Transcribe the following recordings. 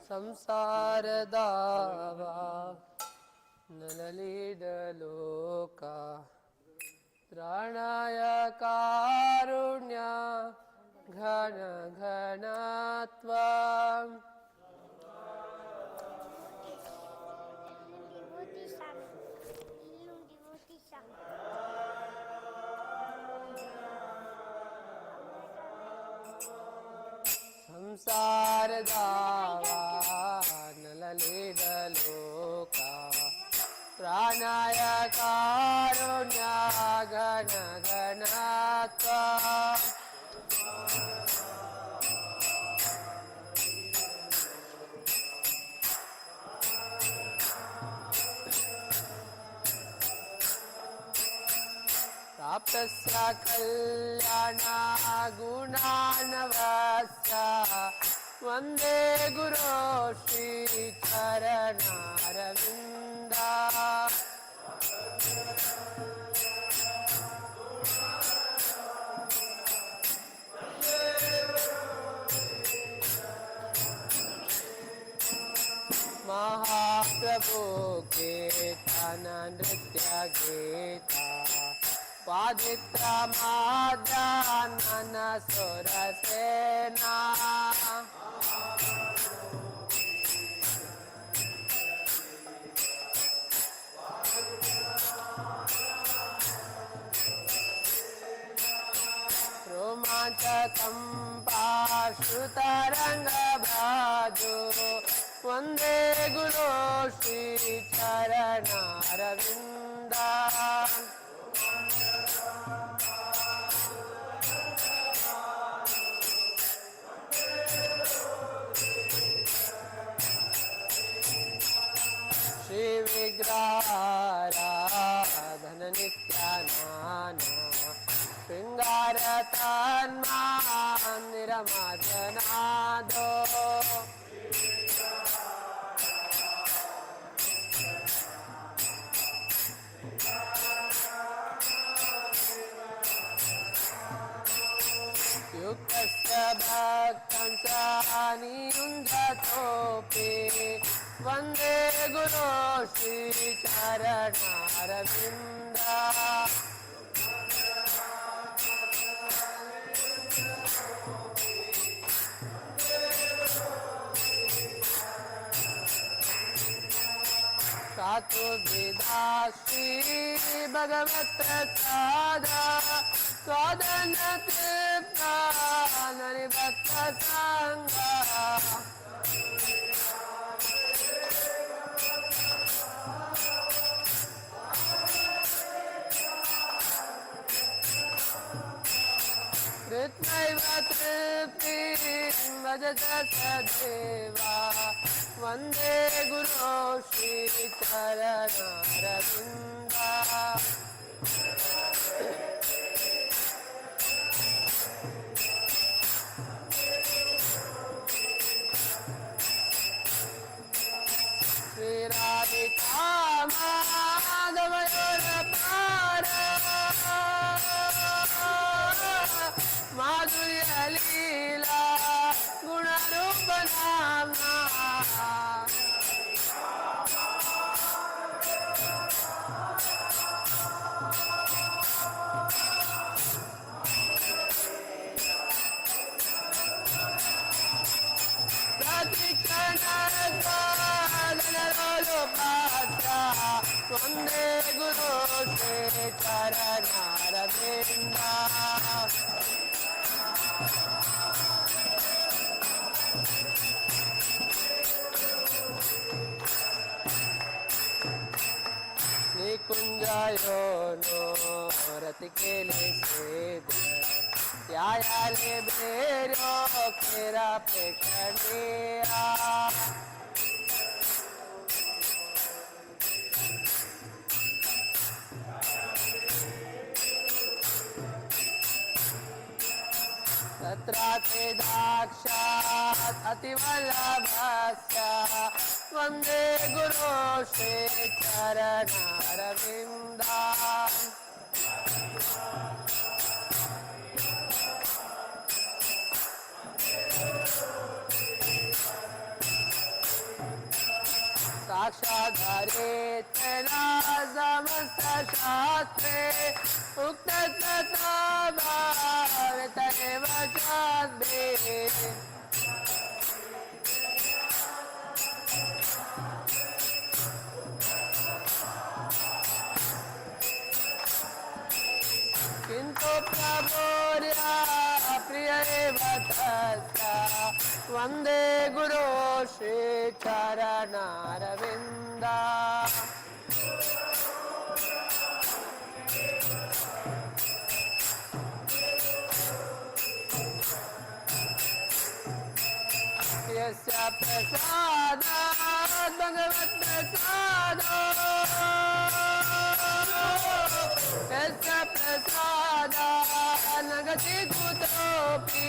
संसार दावा नललीडलोका त्राणाय कारुण्या घन घनत्वा संसार दावा नललीडलोका प्राणाय कारुण्या घन घनत्वा प्राप्तस्य कल्याणा गुणानवस्य वन्दे गुरो श्रीचरणारविन्दा महाप्रभु कीर्तन नृत्य गीता वादित्रा मादानन सुरसेना रोमांचकं पाशुतरंगभाजो वन्दे गुरो श्रीचरणारविन्दा श्रीविग्रहाराधन नित्यानाना शृङ्गारतन्मान्दिरमध्यनादो युक्तस्य भक्तं च नियुञ्जतोऽपि वन्दे गुरो श्रीचरणारविन्दा चतुर्विधा श्री भगवत्प्रसादा स्वादनतृप्ताननिभक्तसङ्गा कृत्वैव तृप्तिं भजत सदेवा वन्दे गुरो श्रीचरणारविन्दा श्रीराधिका माधवयोरपारा माधुर्य लीला गुणरूप नामा वन्दे गुरो श्रीचरणारविन्दा निकुञ्जयो नो रतिकेले सेद यायाले बेरो केरा प्रेक्षणीया तत्राते दाक्षात् अतिवल्लभस्य वन्दे गुरो श्रीचरणारविन्दा भूर्या प्रिय एव तस्य वन्दे गुरो श्रीचरणारविन्दा यस्य प्रसादात् भगवत्प्रसादो यस्य प्रसादात् न गति कुतोऽपि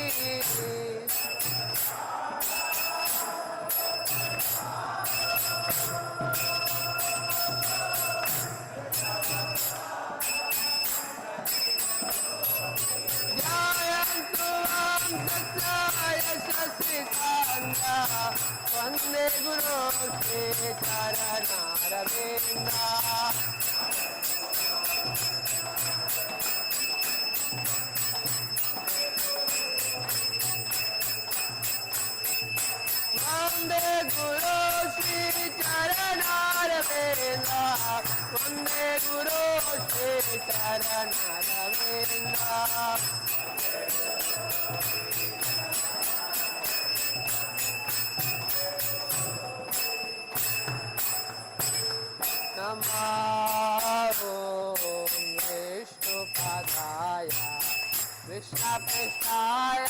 ध्यायन्तु मां तत्र यशस्विकान्ता वन्दे गुरो श्रीचरणारविन्दा वन्दे गुरो श्रीचरणारविन्दा वन्दे गुरो श्रीचरणारविन्दा नमो विष्णुपदाय कृष्णपृष्ठाय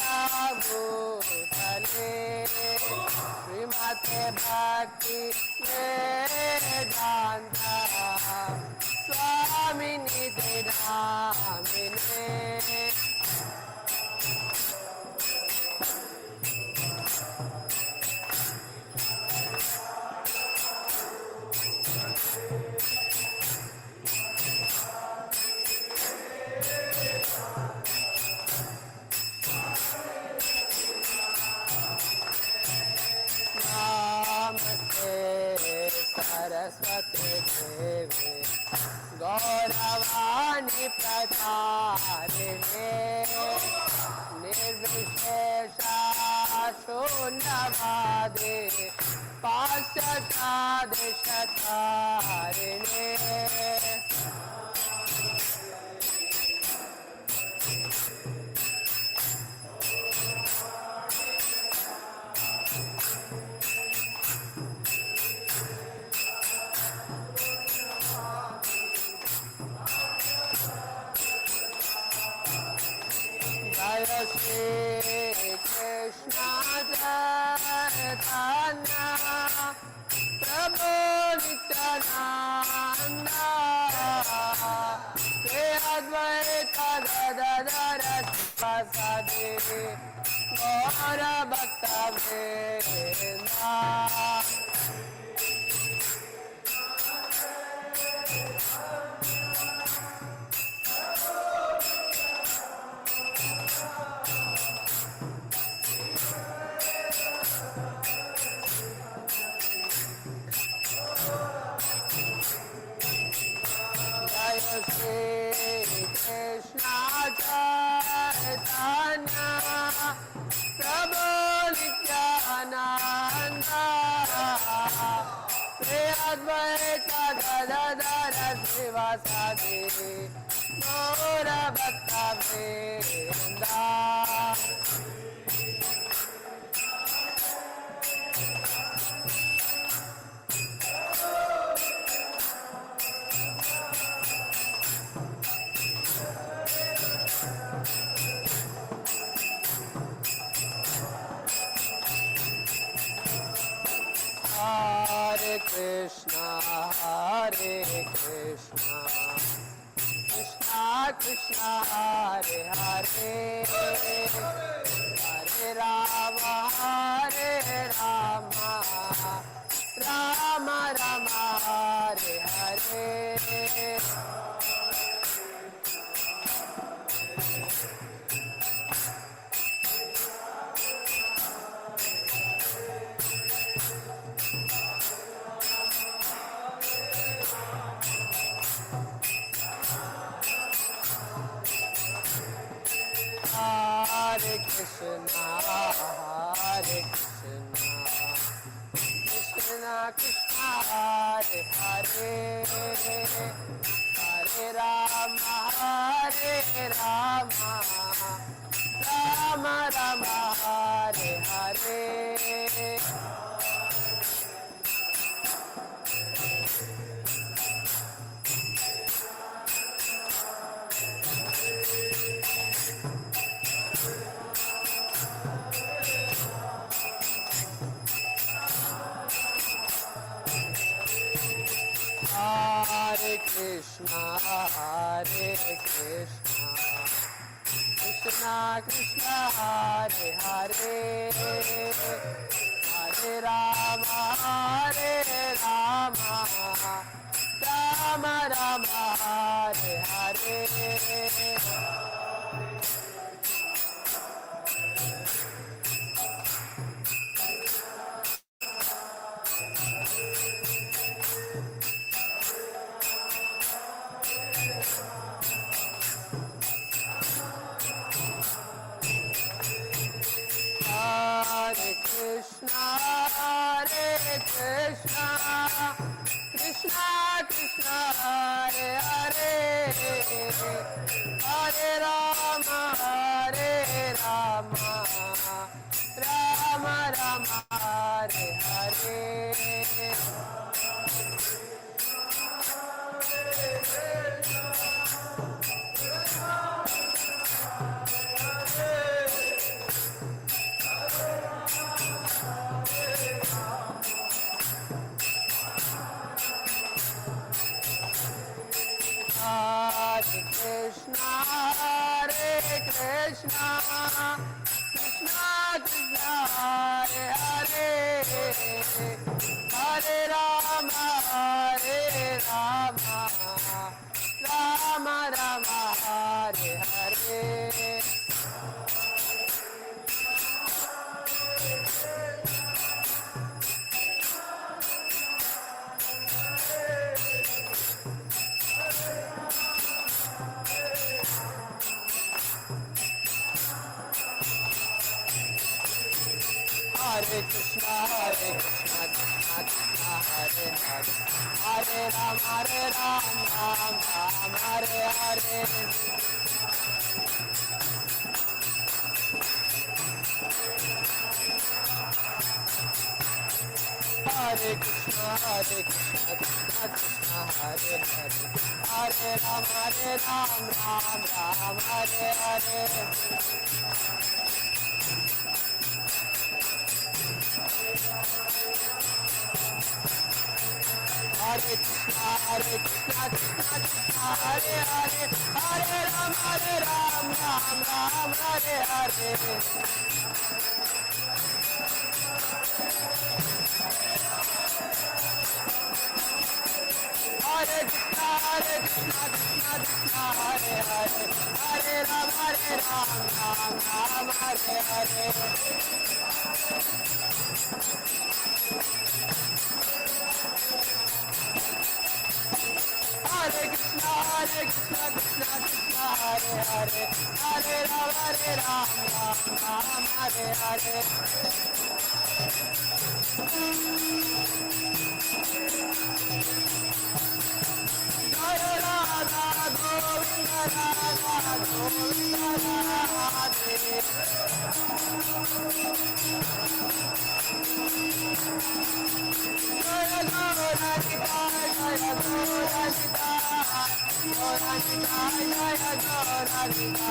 भूतले श्रीमते भक्ति वेदान्त स्वामिनिधि नामिने सरस्वती देवी गौरवाणी प्रचारिणे निर्विशेषा शून्यवादे पाश्चादेशतारिणे जय श्री कृष्ण चैतन्य प्रभु नित्यानंद श्री अद्वैत गदाधर शिवासादि गौर भक्तवृंदा Shri Krishna Chaitanya Prabhu Nityananda Shri Advaita Gadadhara Srivasadi Gaura Bhaktavrinda Hare Krishna, Krishna Krishna, Hare Hare, Hare Rama, Rama Rama, Hare Hare. Hare Krishna, Krishna Krishna, Hare Hare, Hare Ram, Hare Ram, Ram Ram, Hare Hare. Hare Krishna, Krishna Krishna, Hare Hare, Hare Rama, Rama Rama, Hare Hare. Hare Krishna, Krishna Krishna, Hare Hare, Hare Rama, Rama Rama, Hare Hare. Hare Krishna, Krishna Krishna, Hare Hare, Hare Rama, Rama Rama, Hare Hare. Hare Krishna, Krishna Krishna, Hare Hare, Hare Rama, Ram Ram, Hare Hare. Hare Krishna, Krishna Krishna, Hare Hare, Hare Rama, Ram Ram, Hare Hare. Hare Krishna, Krishna Krishna, Hare Hare, Hare Rama, Ram Ram, Hare Hare. Hare Krishna, Krishna Krishna, Hare Hare, Hare Rama, Ram Hare Hare. Hare Krishna, Krishna Krishna, Hare Hare, Hare Rama, Ram Hare Hare. Jaya Radha Govinda, Radha Govinda Radhe. Jaya Gauranga, Jaya Gauranga, Gauranga, Jaya Gauranga.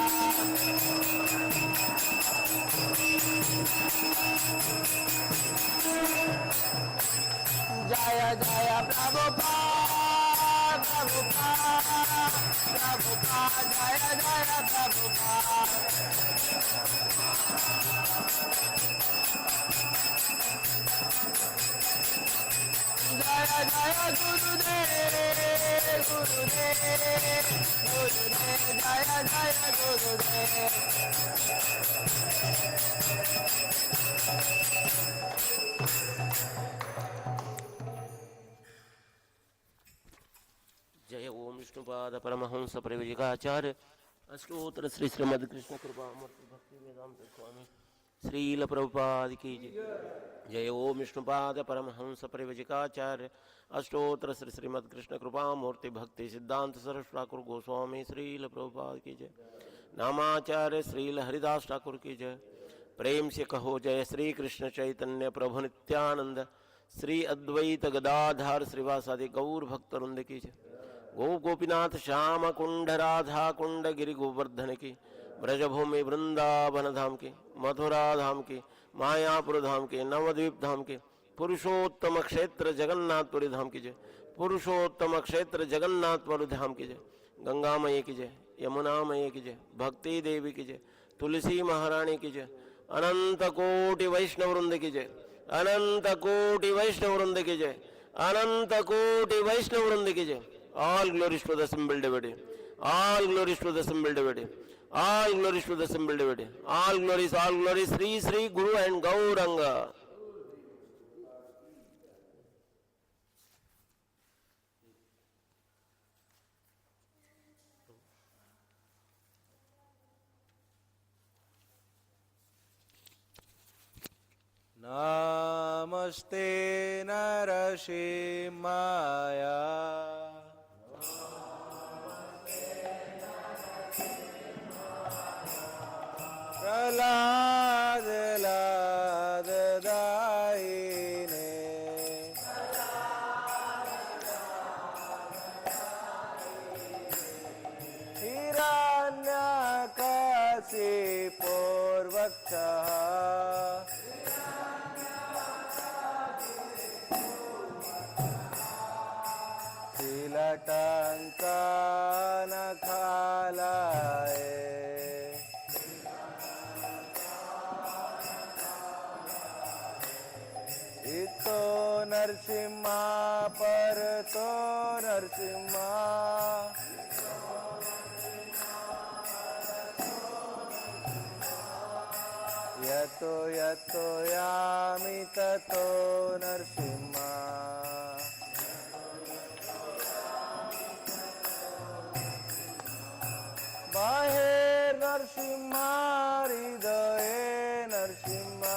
Jaya Jaya Prabhupada, Prabhupada, Prabhupada, Jaya Jaya Prabhupada. Jaya Jaya Gurudev, Gurudev, Gurudev, Jaya Jaya Gurudev. जय ओम विष्णुपाद परमहंस परिव्राजकाचार्य अष्टोत्तर श्री श्रीमद कृष्ण कृपा मूर्ति भक्ति वेदांत स्वामी श्रील प्रभुपाद की जय। जय ओम विष्णुपाद परमहंस परिवजिकाचार्य अष्टोत्तर श्री श्रीमद कृष्ण कृपा मूर्ति भक्ति सिद्धांत सरस्वती ठाकुर गोस्वामी श्रील प्रभुपाद की जय। नामाचार्य श्रील हरिदास ठाकुर की जय। प्रेम से कहो जय श्री कृष्ण चैतन्य प्रभु नित्यानंद श्री अद्वैत गदाधार श्रीवासादि गौर भक्तवृंद की जय। गो गोपीनाथ श्याम कुंड राधा कुंड गिरि गोवर्धन की ब्रजभूमि वृंदावन धाम के मथुरा धाम के मायापुर धाम के नवद्वीप धाम के पुरुषोत्तम क्षेत्र जगन्नाथपुरी धाम की जय। पुरुषोत्तम क्षेत्र जगन्नाथपुरी धाम की जय। गंगा मैया की जय, यमुना मैया की जय, भक्ति देवी की जय, तुलसी महारानी की जय, अनंत कोटि वैष्णव वृंद की जय, अनंत कोटि वैष्णव वृंद की जय, अनंत कोटि वैष्णव वृंद की जय। All glories to the assembled devotee. All glories to the assembled devotee. All glories to the assembled devotee. All glories, Sri Sri Guru and Gauranga. Namaste Narasimhaya. Prahlad लाद दायिने हिरण्यकशिपुर्वक्षः श्रीलटङ्कनखालये इतो नरसिम्हा परतो नरसिम्हा यतो यतो यामि ततो नरसिम्हा बाहे नरसिम्हा हृदये नरसिम्हा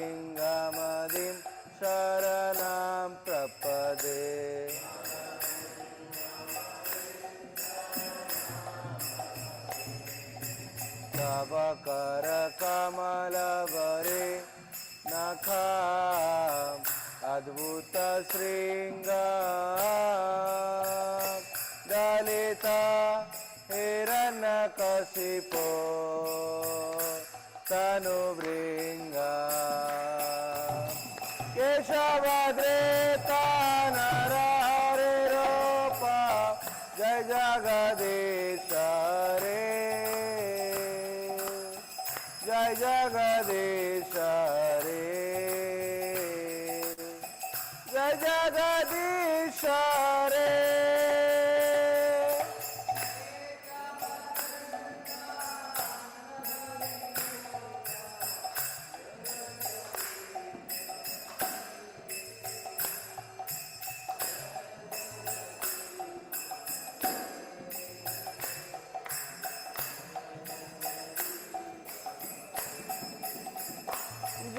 नरसिंहमदिं शरणं प्रपदे तव करकमलवरे नखाम् अद्भुत श्रृंगार दलिता हिरण्यकशिपो तनुभृंगा केशवद्रेता नरहरे रूपा जय जगदीश रे जय जगदीश रे जय जगदीश रे।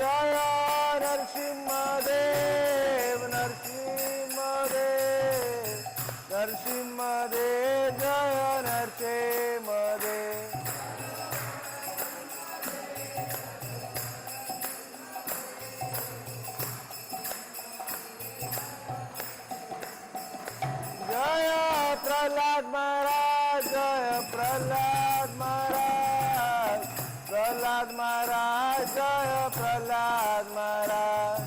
जय नरसिंहदेव नरसिंहदेव नरसिंहदेव जय नरसिंहदेव जय प्रहलाद महाराज जय प्रहलाद महाराज प्रहलाद महाराज जय प्रहलाद महाराज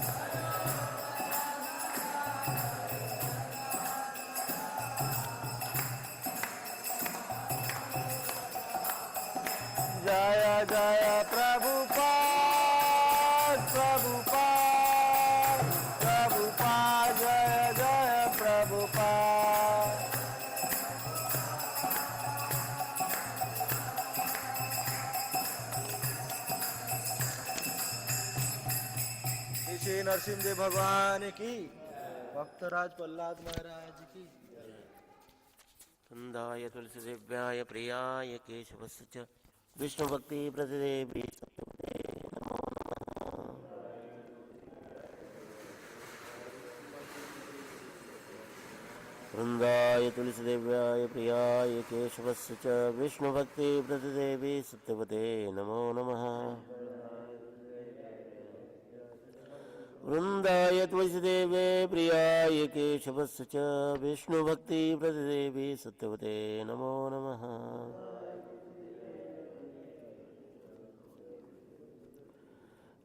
जय जय प्रभुपाद प्रभुपाद प्रभुपाद जय जय प्रभुपाद श्री नरसिंहदेव भगवान की भक्तराज प्रहलाद महाराज की। वृन्दाय तुलसीदेव्याय प्रियाय केशवस्य च विष्णुभक्तिप्रतिदेवी वृन्दाय तुलसीदेव्याय प्रियाय केशवस्य च विष्णुभक्तिप्रतिदेवी सत्यवते नमो नमः वृन्दाय तुलसीदेवे प्रियाय केशवस्य च विष्णुभक्तिप्रतिदेवी सत्यवते नमो नमः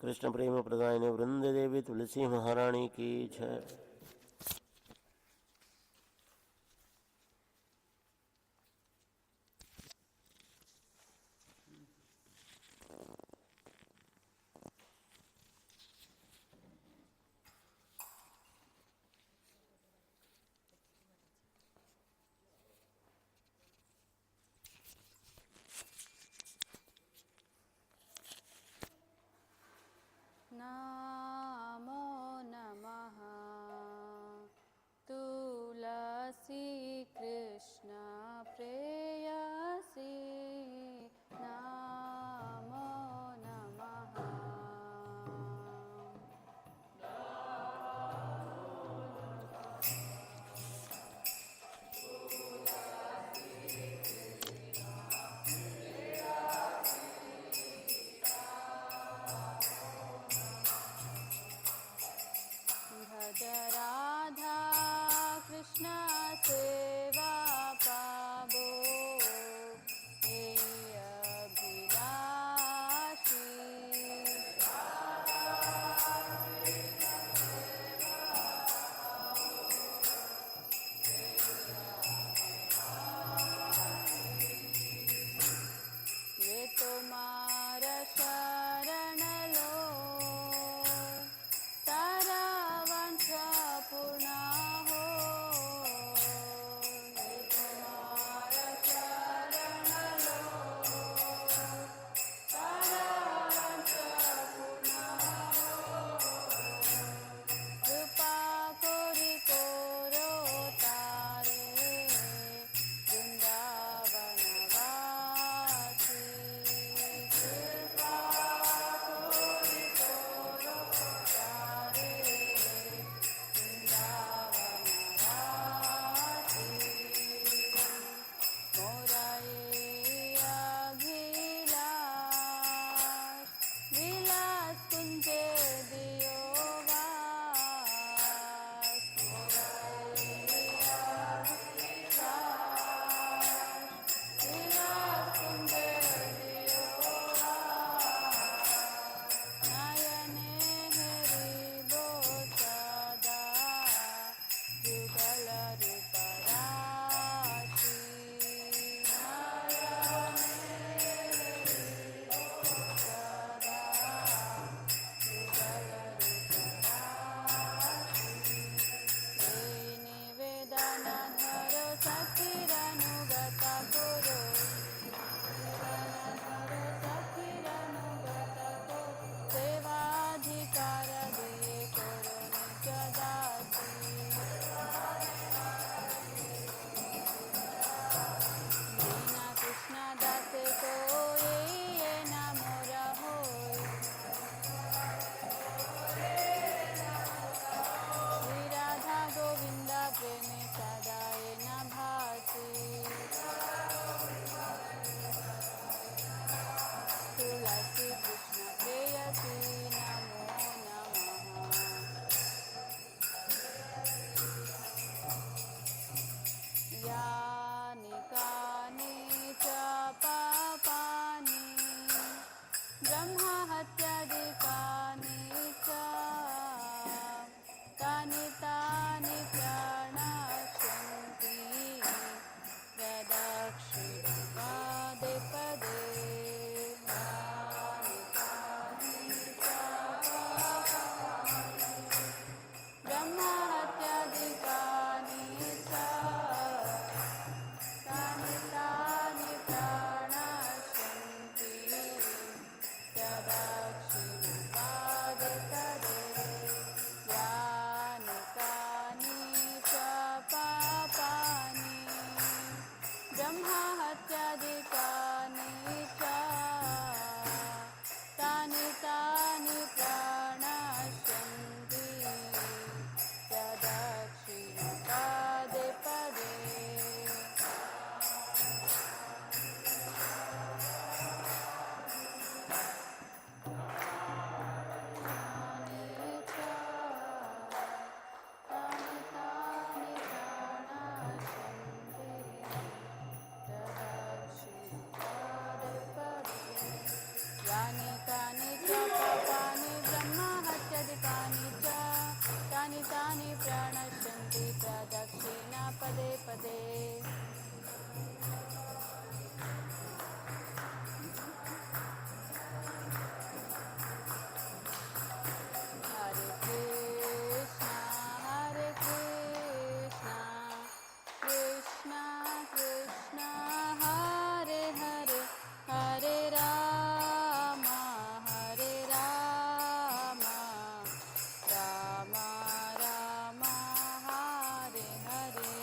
कृष्ण प्रेम प्रदायिनी वृंददेवी तुलसी महारानी की जय। नमो नमः तुलसी कृष्ण प्रेयसी नमो नमः भज राधा कृष्ण सेवा पाबो हे अभिलाषी वे तुम्हार शरण लो तारा वांछा पूर्ण हो पदे पदे हरे कृष्णा कृष्णा कृष्णा हरे हरे हरे राम राम राम हरे हरे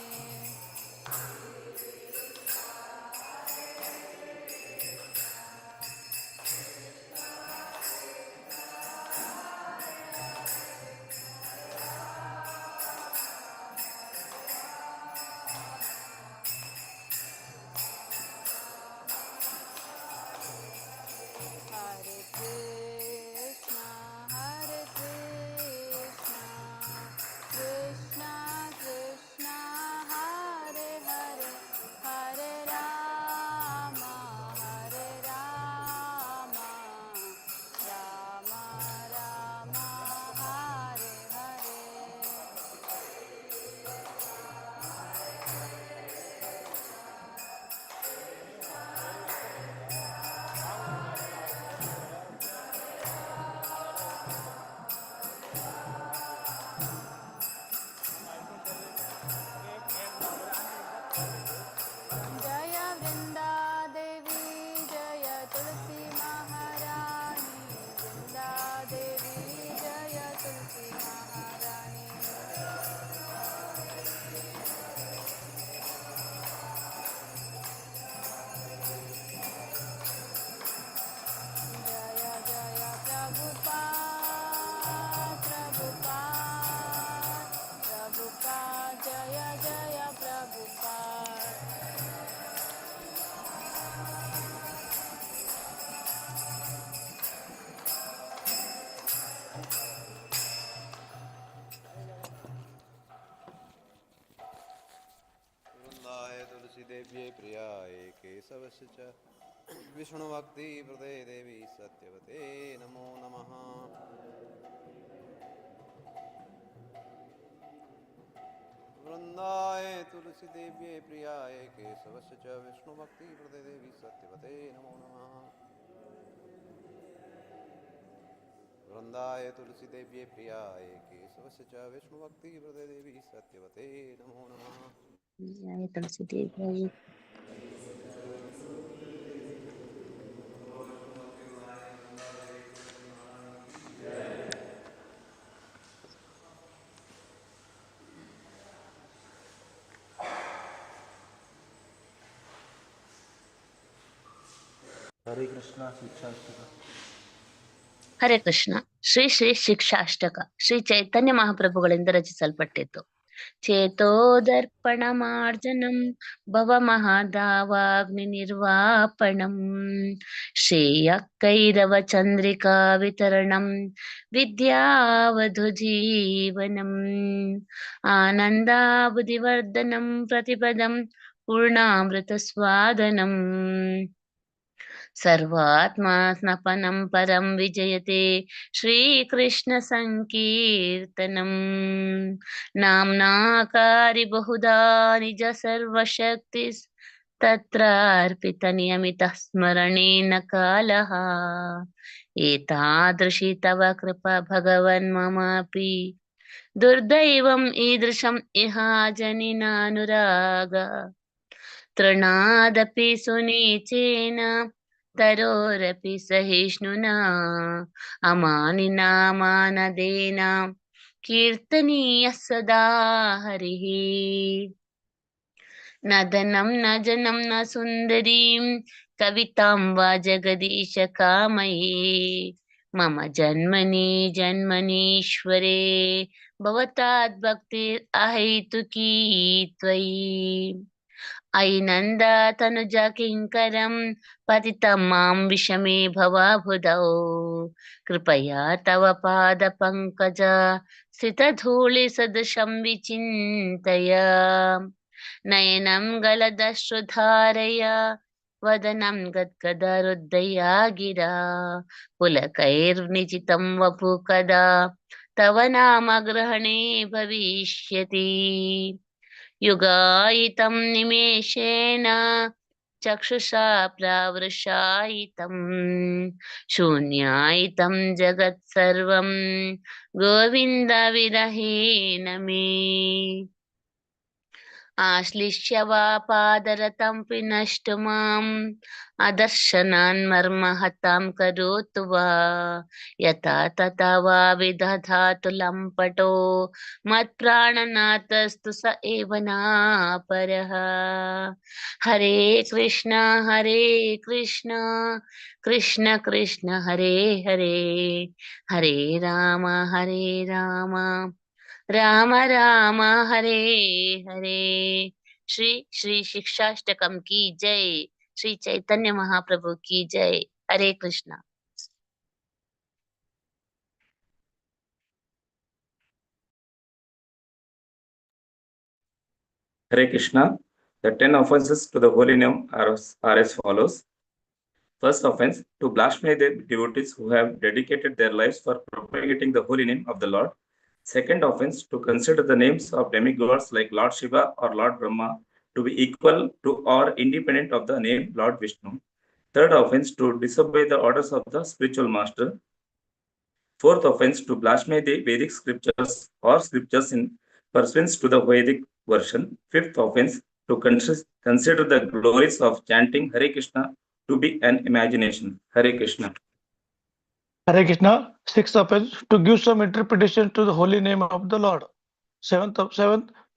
हरे कृष्णा कृष्णा कृष्णा हरे हरे हरे राम राम राम हरे हरे जय वृंदा देवी जय तुलसी महारानी वृंदा देवी जय तुलसी महारानी जय जय प्रभुपाद जय जय प्रभुपाद वृंदाय तुलसी देव्ये प्रियाय केशवस्य च विष्णुभक्ति प्रदे देवी सत्यवते नमो नमः। वृंदाय तुलसी देव्ये प्रियाय केशवस्य च विष्णुभक्ति प्रदे देवी सत्यवते नमो नमः। वृंदाय तुलसी देव्ये प्रियाय केशवस्य च विष्णुभक्ति प्रदे देवी सत्यवते नमो नमः। जय तुलसी देवी हरे कृष्णा शिक्षाष्टक ಹರೇ ಕೃಷ್ಣ ಶ್ರೀ ಶ್ರೀ ಶಿಕ್ಷಾಷ್ಟಕ ಶ್ರೀ ಚೈತನ್ಯ ಮಹಾಪ್ರಭುಗಳಿಂದ ರಚಿಸಲ್ಪಟ್ಟಿತು. ಚೇತೋದರ್ಪಣ ಮಾರ್ಜನಂ ಭವ ಮಹಾದಾವಾಗ್ನಿ ನಿರ್ವಾಪಣಂ ಶ್ರೇಯ ಕೈರವ ಚಂದ್ರಿಕಾ ವಿತರಣಂ ವಿದ್ಯಾವಧು ಜೀವನಂ ಆನಂದಾಬುಧಿವರ್ಧನಂ ಪ್ರತಿಪದಂ ಪೂರ್ಣಾಮೃತ ಸ್ವಾದನಂ सर्वात्मा स्नपनं परं विजयते श्रीकृष्ण संकीर्तनम् नाम्नाकारि बहुधा निज सर्वशक्ति तत्रार्पितनियमितः स्मरणेन कालः एतादृशी तव कृपा भगवन् ममापि दुर्दैवम् ईदृशम् इहाजनिनानुराग तृणादपि सुनीचेन तरोरपि सहिष्णुना अमानिना मानदेन कीर्तनीयः सदा हरिः न धनं न जनं न सुन्दरीं कवितां वा जगदीश कामये मम जन्मनि जन्मनीश्वरे भवताद्भक्तिर् अहैतुकी त्वयि अयि नन्दा तनुजा किङ्करं पतितं मां विषमे भवाबुधौ कृपया तव पादपङ्कज स्थितधूलिसदृशं विचिन्तय नयनं गलदश्रुधारय वदनं गद्गदरुद्धया गिरा पुलकैर्निजितं वपु कदा तव नामग्रहणे भविष्यति युगायितं निमेषेण चक्षुषा प्रावृषायितं शून्यायितं जगत्सर्वं गोविन्दविरहेण मे आश्लिष्य वा पादरतं विनष्टु माम् अदर्शनान् मर्महतां करोतु वा यथा तथा वा विदधातु लम्पटो मत्प्राणनाथस्तु स एव नापरः हरे कृष्ण कृष्ण कृष्ण हरे हरे हरे राम राम राम हरे हरे। श्री श्री शिक्षाष्टकम की जय। श्री चैतन्य महाप्रभु की जय। हरे Krishna. Hare Krishna. The 10 offenses to the holy name are as follows. First offense, to blaspheme the devotees who have dedicated their lives for propagating the holy name of the Lord. Second offense, to consider the names of demigods like Lord Shiva or Lord Brahma to be equal to or independent of the name Lord Vishnu. Third offense, to disobey the orders of the spiritual master. Fourth offense, to blaspheme the Vedic scriptures or scriptures in pursuance to the Vedic version. Fifth offense, to consider the glories of chanting Hare Krishna to be an imagination. Hare Krishna. Hare Krishna. Sixth offense, to give some interpretation to the holy name of the Lord. Seventh,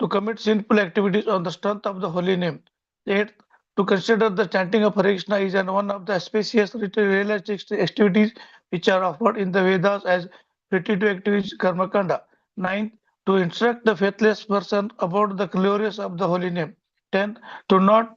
to commit sinful activities on the strength of the holy name. Eighth, to consider the chanting of Hare Krishna is one of the auspicious realistic activities which are offered in the Vedas as repetitive activities karma kanda. Ninth, to instruct the faithless person about the glories of the holy name. 10th, to not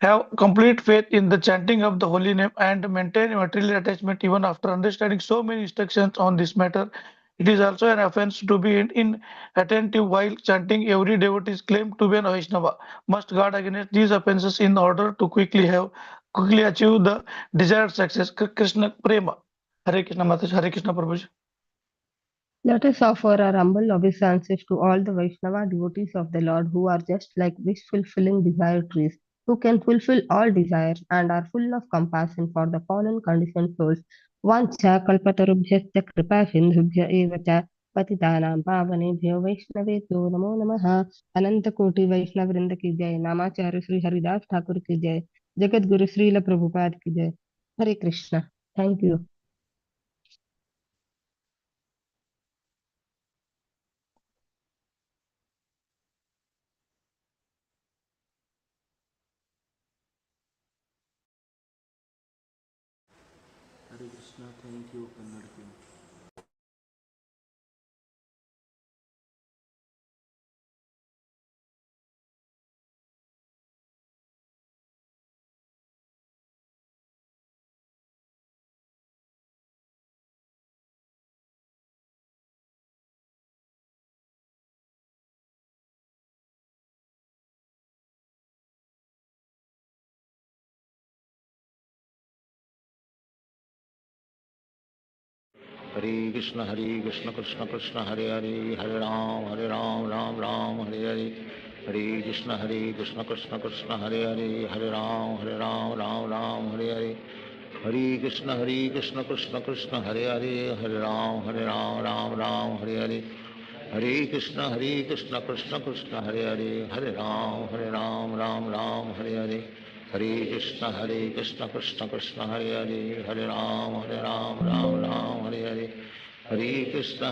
have complete faith in the chanting of the holy name and maintain material attachment even after understanding so many instructions on this matter. It is also an offense to be inattentive while chanting. Every devotee is claimed to be an Vaishnava must guard against these offenses in order to quickly achieve the desired success. Krishna Prema. Hare Krishna Mataji, Hare Krishna Prabhuji. Let us offer our humble obeisances to all the Vaishnava devotees of the Lord who are just like wish-fulfilling desire trees, who can fulfill all desires and are full of compassion for the fallen conditioned souls. Vancha kalpatarubhyascha kripa sindhubhya eva cha पतितानां पावनेभ्यो वैष्णवेभ्यो नमो नमः। अनंत कोटि वैष्णव वृंद की जय। नामाचार्य श्री हरिदास ठाकुर की जय। जगत गुरु श्रील प्रभुपाद की जय। Hare Krishna. Thank you. Hare Krishna. Thank you Kannada के। हरे कृष्ण कृष्ण कृष्ण हरे हरे, हरे राम राम राम हरे हरे। हरे कृष्ण कृष्ण कृष्ण हरे हरे, हरे राम राम हरे हरे। हरे कृष्ण कृष्ण कृष्ण हरे हरे, हरे राम राम हरे हरे। हरे कृष्ण कृष्ण कृष्ण हरे हरे, हरे राम राम हरे हरे। हरे कृष्ण कृष्ण कृष्ण हरे हरे, हरे राम राम हरे हरे। हरे कृष्ण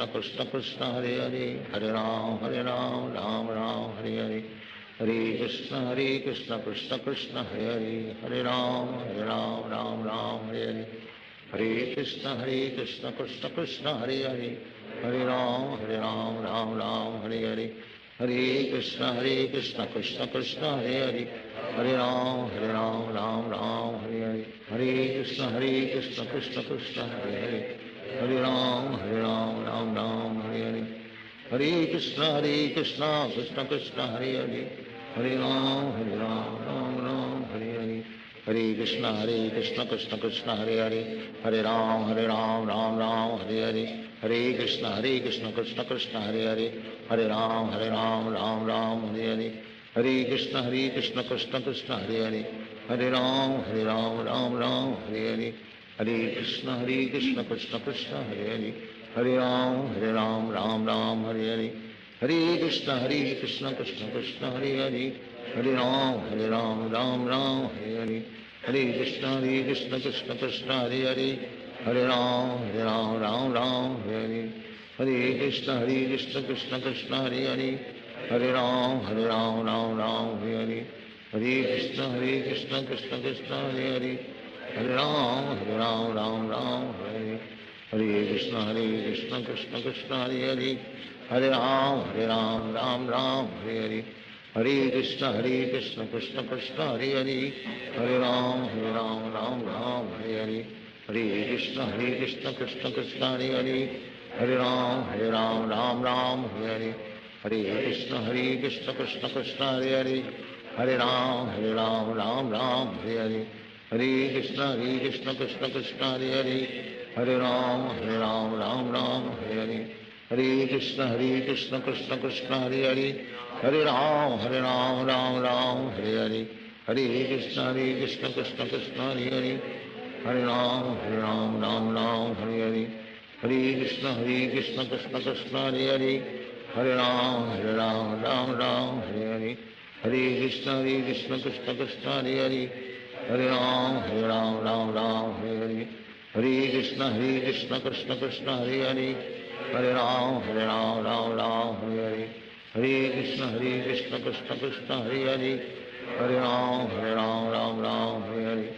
कृष्ण कृष्ण हरे हरे, हरे राम राम हरे हरे। हरे कृष्ण कृष्ण कृष्ण हरे हरे, हरे राम राम हरे हरे। हरे कृष्ण कृष्ण कृष्ण हरे हरे, हरे राम राम हरे हरे। हरे कृष्ण कृष्ण कृष्ण हरे हरे, हरे राम राम हरे हरे। हरे कृष्ण कृष्ण कृष्ण हरे हरे, हरे राम राम हरे हरे। हरे कृष्ण कृष्ण कृष्ण हरे हरे, हरे राम हरे हरे। हरे कृष्ण कृष्ण कृष्ण हरे हरे, हरे राम राम हरे हरे। हरे कृष्ण कृष्ण कृष्ण हरे हरे, हरे Ram Ram Ram Hare Hare Hare Krishna Krishna Krishna Hare Hare Hare Ram Ram Ram Hare Hare Hare Krishna Krishna Krishna Hare Hare Hare Ram Ram Hare Hare Hare Krishna Krishna Krishna Hare Hare Hare Ram Ram Hare Hare Hare Krishna Krishna Krishna Hare Hare Hare Ram Ram Hare Hare Hare Krishna Krishna Krishna Hare Hare Hare Ram Ram Hare Hare Hare Krishna Krishna Krishna Hare Hare Hare Ram Ram Hare Hare Hare Krishna Krishna Krishna Hare Hare Hare Ram Ram Hare Hare Hare Krishna Krishna Krishna Hare Hare Hare Ram Ram Hare Hare Hare Krishna Krishna Krishna Hare Hare Hare Ram Ram Hare Hare Hare Krishna Krishna Krishna Hare Hare Hare Ram Ram Hare Hare Hare Krishna Krishna Krishna Hare Hare Hare Ram Ram Hare Hare Hare Krishna Krishna Krishna Hare Hare Hare Ram Ram Hare Hare Hare Krishna Krishna Krishna Hare Hare Hare Ram Ram Hare Hare Hare Krishna Krishna Krishna Hare Hare Hare Ram Ram Hare Hare Hare Krishna Krishna Krishna Hare Hare Hare Ram Ram Hare Hare Hare Krishna Krishna Krishna Hare Hare Hare Ram Ram Hare Hare Hare Krishna Krishna Krishna Hare Hare Hare Ram Ram Hare Hare Hare Krishna Krishna Krishna Hare Hare Hare Ram Hare Hare Hare Krishna Krishna Krishna Hare Hare Hare Ram Ram Hare Hare Hare Krishna Krishna Krishna Hare Hare Hare Ram Ram Hare Hare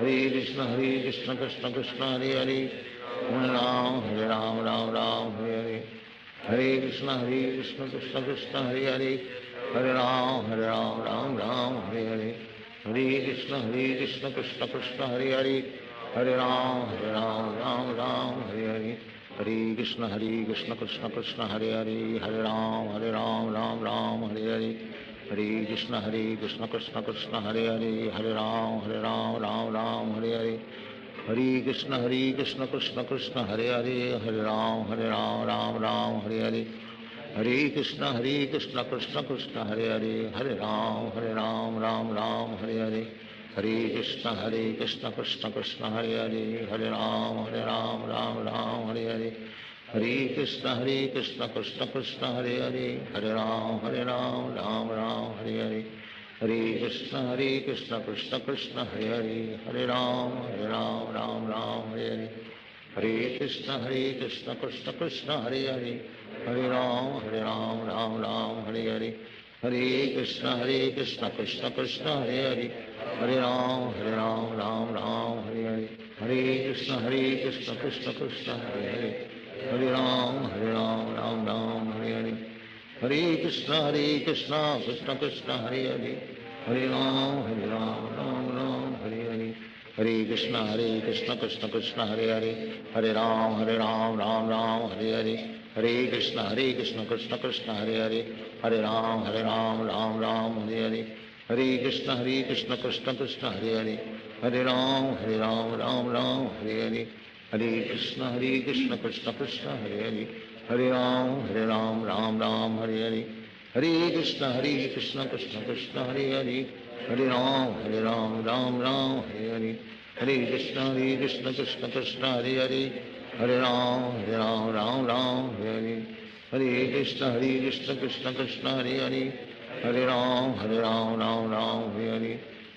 Hare Krishna Krishna Krishna Hare Hare Hare Ram Ram Hare Hare Hare Krishna Krishna Krishna Hare Hare Hare Ram Ram Hare Hare Hare Krishna Krishna Krishna Hare Hare Hare Ram Ram Hare Hare Hare Krishna Krishna Krishna Hare Hare Hare Ram Ram Hare Hare Hare Krishna Krishna Krishna Hare Hare Hare Ram Ram Hare Hare Hare Krishna Krishna Krishna Hare Hare Hare Ram Ram Hare Hare Hare Krishna Krishna Krishna Hare Hare Hare Ram Ram Hare Hare Hare Krishna Krishna Krishna Hare Hare Hare Ram Ram Hare Hare Hare Krishna Krishna Krishna Hare Hare Hare Ram Ram Hare Hare Hare Krishna Krishna Krishna Hare Hare Hare Ram Ram Hare Hare Hare Krishna Krishna Krishna Hare Hare Hare Ram Hare Hare Hare Krishna Krishna Krishna Hare Hare Hare Ram Ram Hare Hare Hare Krishna Krishna Krishna Hare Hare Hare Ram Ram Hare Hare Hare Krishna Krishna Krishna Hare Hare Hare Ram Ram Hare Hare Hare Krishna Krishna Krishna Hare Hare Hare Ram Ram Hare Hare Hare Krishna Krishna Krishna Hare Hare Hare Ram Ram Hare Hare Hare Krishna Krishna Krishna Hare Hare Hare Ram Ram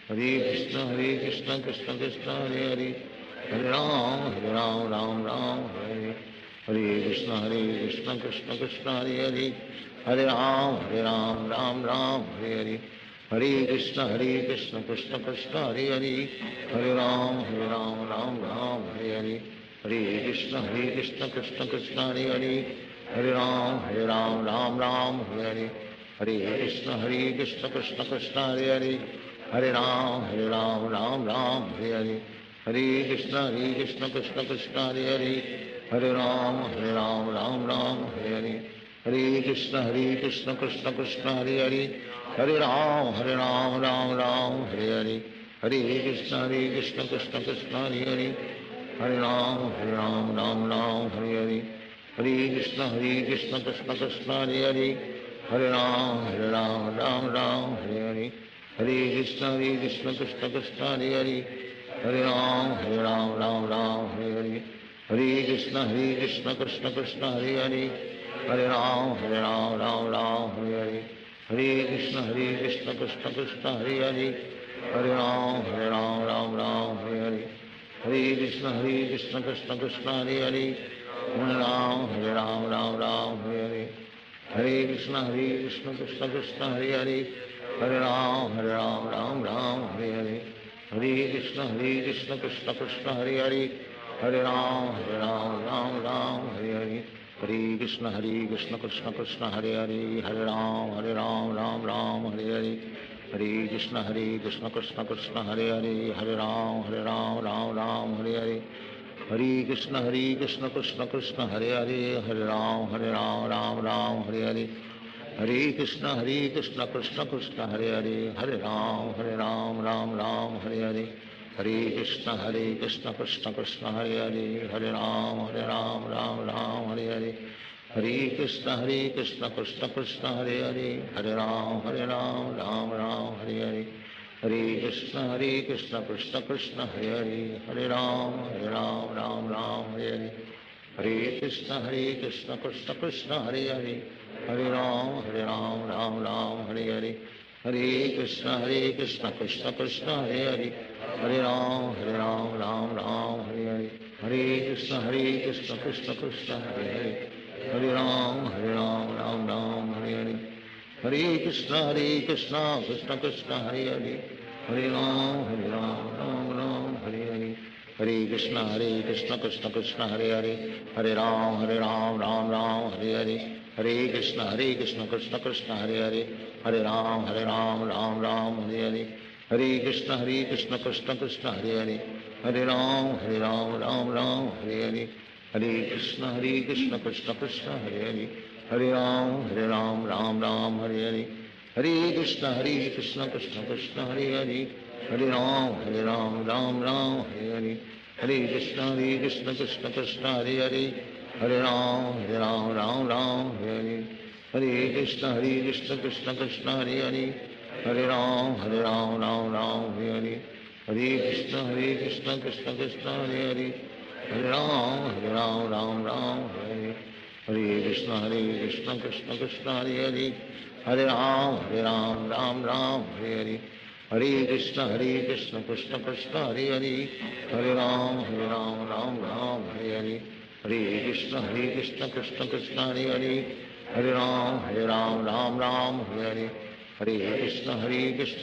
Hare Hare Hare Krishna Krishna Krishna Hare Hare Hare Ram Ram Hare Hare Hare Krishna Krishna Krishna Hare Hare Hare Ram Ram Hare Hare Hare Krishna Krishna Krishna Hare Hare Hare Ram Ram Hare Hare Hare Krishna Krishna Krishna Hare Hare Hare Ram Ram Hare Hare Hare Krishna Krishna Krishna Hare Hare Hare Ram Ram Hare Hare Hare Krishna Krishna Krishna Hare Hare Hare Ram Ram Hare Hare Hare Krishna Krishna Krishna Hare Hare Hare Ram Ram Hare Hare Hare Krishna Krishna Krishna Hare Hare Hare Ram Ram Hare Hare Hare Krishna Krishna Krishna Hare Hare Hare Ram Ram Hare Hare Hare Krishna Krishna Krishna Hare Hare Hare Ram Ram Ram Hare Hare Hare Krishna Krishna Krishna Hare Hare Hare Ram Ram Ram Hare Hare Hare Krishna Krishna Krishna Hare Hare Hare Ram Ram Hare Hare Hare Krishna Krishna Krishna Hare Hare Hare Ram Ram Hare Hare Hare Krishna Krishna Krishna Hare Hare Hare Ram Ram Hare Hare Hare Krishna Krishna Krishna Hare Hare Hare Ram Ram Hare Hare Hare Krishna Krishna Krishna Hare Hare Hare Ram Ram Hare Hare Hare Krishna Krishna Krishna Hare Hare Hare Ram Ram Hare Hare Hare Krishna Krishna Krishna Hare Hare Hare Ram Ram Hare Hare Hare Krishna Krishna Krishna Hare Hare Hare Ram Ram Hare Hare Hare Krishna Krishna Krishna Hare Hare Hare Ram Ram Hare Hare Hare Krishna Krishna Krishna Hare Hare Hare Ram Ram Hare Hare Hare Krishna Krishna Krishna Hare Hare Hare Ram Ram Hare Hare Hare Krishna Krishna Krishna Hare Hare Hare Ram Ram Hare Hare Hare Krishna Krishna Krishna Hare Hare Hare Ram Ram Hare Hare Hare Krishna Krishna Krishna Hare Hare Hare Ram Ram Hare Hare Hare Krishna Krishna Krishna Hare Hare Hare Ram Ram Hare Hare Hare Krishna Krishna Krishna Hare Hare Hare Ram Ram Hare Hare Hare Krishna Krishna Krishna Hare Hare Hare Ram Ram Hare Hare Hare Krishna Krishna Krishna Hare Hare Hare Ram Ram Hare Hare Hare Krishna Krishna Krishna Hare Hare Hare Ram Ram Hare Hare Hare Krishna Krishna Krishna Hare Hare Hare Ram Ram Hare Hare Hare Krishna Krishna Krishna Hare Hare Hare Ram Ram Hare Hare Hare Krishna Krishna Krishna Hare Hare Hare Ram Ram Hare Hare Hare Krishna Krishna Krishna Hare Hare Hare Ram Ram Hare Hare Hare Krishna Krishna Krishna Hare Hare Hare Ram Ram Hare Hare Krishna Krishna Krishna Hare Hare Hare Ram Ram Hare Hare Hare Krishna Krishna Krishna Hare Hare Hare Ram Ram Hare Hare Hare Krishna Krishna Krishna Hare Hare Hare Ram Ram Hare Hare Hare Krishna Krishna Krishna Hare Hare Hare Ram Ram Hare Hare Hare Krishna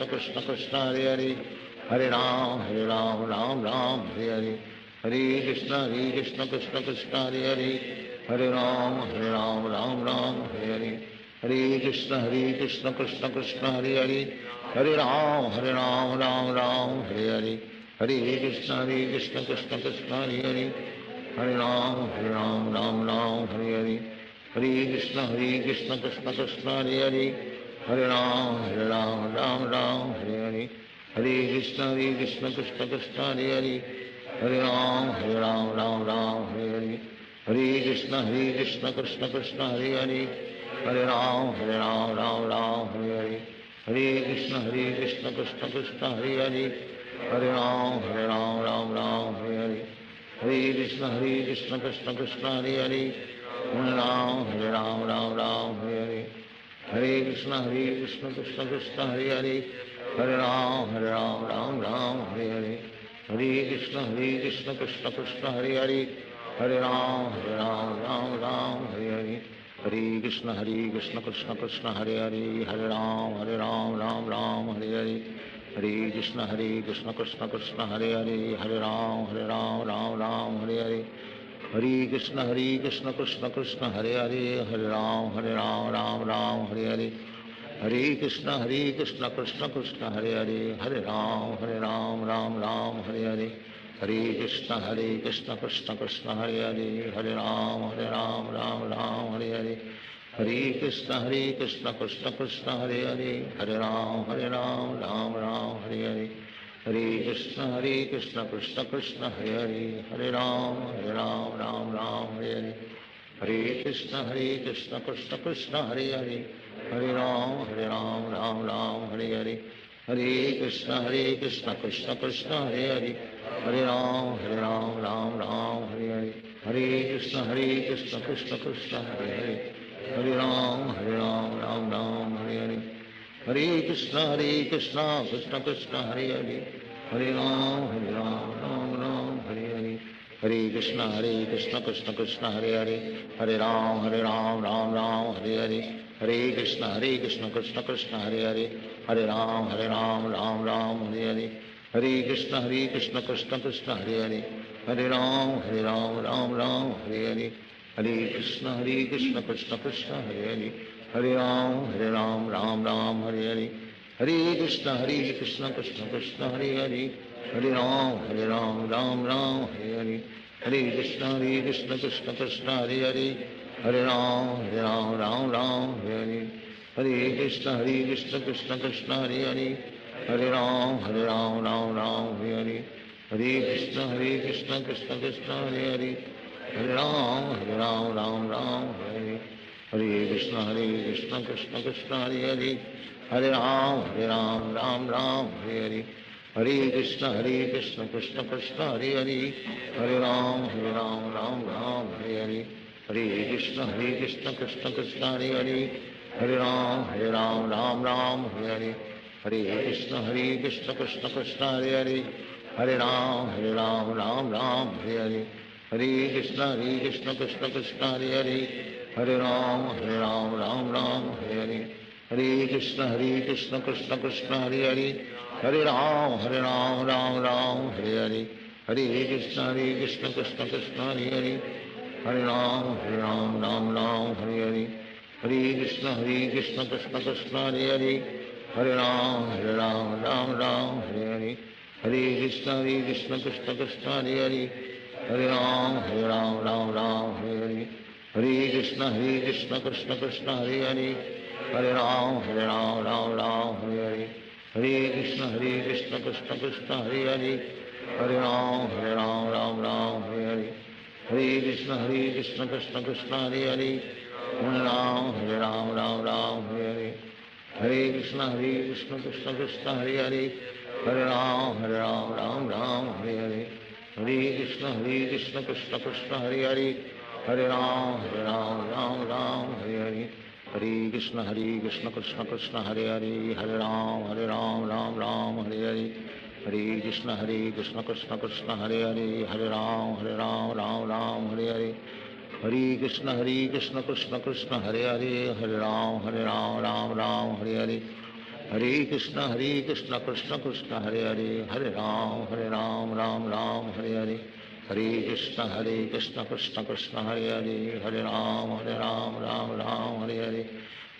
Krishna Krishna Hare Hare Hare Ram Ram Hare Hare Hare Krishna Krishna Krishna Hare Hare Hare Ram Ram Hare Hare Hare Krishna Krishna Krishna Hare Hare Hare Ram Hare Hare Hare Krishna Krishna Krishna Hare Hare Hare Ram Hare Hare Hare Krishna Krishna Krishna Hare Hare Hare Ram Hare Hare Hare Krishna Krishna Krishna Hare Hare Hare Ram Hare Hare Hare Krishna Krishna Krishna Hare Hare Hare Ram Hare Hare Hare Krishna Krishna Krishna Hare Hare Hare Ram Hare Hare Hare Krishna Krishna Krishna Hare Hare Hare Ram Hare Hare Hare Krishna Krishna Krishna Hare Hare Hare Ram Hare Hare Hare Krishna Krishna Krishna Hare Hare Hare Ram Hare Hare Hare Krishna Krishna Krishna Hare Hare Hare Ram Hare Hare Hare Krishna Krishna Krishna Hare Hare Hare Ram Hare Hare Hare Krishna Krishna Krishna Hare Hare Hare Ram Hare Hare Hare Krishna Krishna Krishna Hare Hare Hare Ram Hare Hare Hare Krishna Krishna Krishna Hare Hare Hare Ram Hare Hare Hare Krishna Krishna Krishna Hare Hare Hare Ram Hare Hare हरे कृष्ण कृष्ण कृष्ण हरे हरे, हरे राम राम राम हरे हरे, हरे कृष्ण कृष्ण कृष्ण हरे हरे, हरे राम राम राम हरे हरे, हरे कृष्ण कृष्ण कृष्ण हरे हरे, हरे राम राम राम हरे हरे, हरे कृष्ण कृष्ण कृष्ण हरे हरे, हरे राम राम राम हरे हरे, हरे कृष्ण कृष्ण कृष्ण हरे हरे, हरे राम राम राम हरे हरे, हरे कृष्ण कृष्ण कृष्ण हरे हरे, हरे राम राम राम हरे हरे, हरे कृष्ण कृष्ण कृष्ण हरे हरे, हरे राम राम राम हरे हरे, हरे कृष्ण कृष्ण कृष्ण हरे हरे, हरे राम राम हरे हरे, हरे कृष्ण कृष्ण कृष्ण हरे हरे, हरे राम राम राम हरे हरे, हरे कृष्ण कृष्ण कृष्ण हरे हरे, हरे राम राम हरे हरे, हरे कृष्ण कृष्ण कृष्ण हरे हरे, हरे राम राम हरे हरे, हरे कृष्ण कृष्ण कृष्ण हरे हरे, हरे राम राम हरे हरे, हरे कृष्ण कृष्ण कृष्ण हरे हरे, हरे राम राम हरे हरे, हरे कृष्ण कृष्ण कृष्ण हरे हरे, हरे राम राम राम हरे हरे, हरे कृष्ण कृष्ण कृष्ण हरे हरे, हरे राम राम हरे हरे, हरे कृष्ण कृष्ण कृष्ण हरे हरे, हरे राम राम हरे हरे, हरे कृष्ण कृष्ण कृष्ण हरे हरे, हरे राम राम राम हरे हरे, हरे कृष्ण कृष्ण कृष्ण हरे हरे, हरे राम राम राम हरे हरे, हरे कृष्ण कृष्ण कृष्ण हरे हरे, हरे राम राम हरे हरे, हरे कृष्ण कृष्ण कृष्ण हरे हरे, हरे राम राम हरे हरे, हरे कृष्ण कृष्ण कृष्ण हरे हरे, हरे राम राम हरे हरे, हरे कृष्ण कृष्ण कृष्ण हरे हरे, हरे राम राम हरे हरे, हरे कृष्ण कृष्ण कृष्ण हरे हरे, हरे राम राम हरे हरे, हरे कृष्ण कृष्ण कृष्ण हरे हरे, हरे राम राम हरे हरे, हरे कृष्ण कृष्ण कृष्ण हरे हरे, हरे राम राम हरे हरे, हरे कृष्ण कृष्ण कृष्ण हरे हरे, हरे राम राम हरे हरे, हरे कृष्ण कृष्ण कृष्ण हरे हरे, हरे राम राम हरे हरे, हरे कृष्ण कृष्ण कृष्ण हरे हरे, हरे राम राम हरे हरे, हरे कृष्ण कृष्ण कृष्ण हरे हरे, हरे राम राम हरे हरे, हरे कृष्ण कृष्ण कृष्ण हरे हरे, हरे राम राम हरे हरे, हरे कृष्ण कृष्ण कृष्ण हरे हरे, हरे राम राम हरे हरे, हरे कृष्ण कृष्ण कृष्ण हरे हरे, हरे राम राम हरे हरे, हरे कृष्ण कृष्ण कृष्ण हरे हरे, हरे राम राम हरे हरे,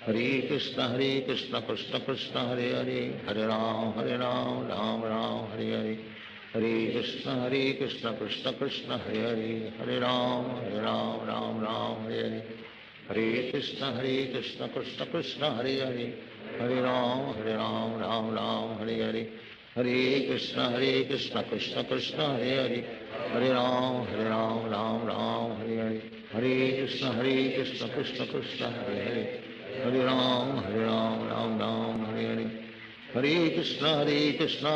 हरे कृष्ण कृष्ण कृष्ण हरे हरे, हरे राम राम हरे हरे, हरे कृष्ण कृष्ण कृष्ण हरे हरे, हरे राम राम हरे हरे, हरे कृष्ण कृष्ण कृष्ण हरे हरे, हरे राम राम हरे हरे, हरे कृष्ण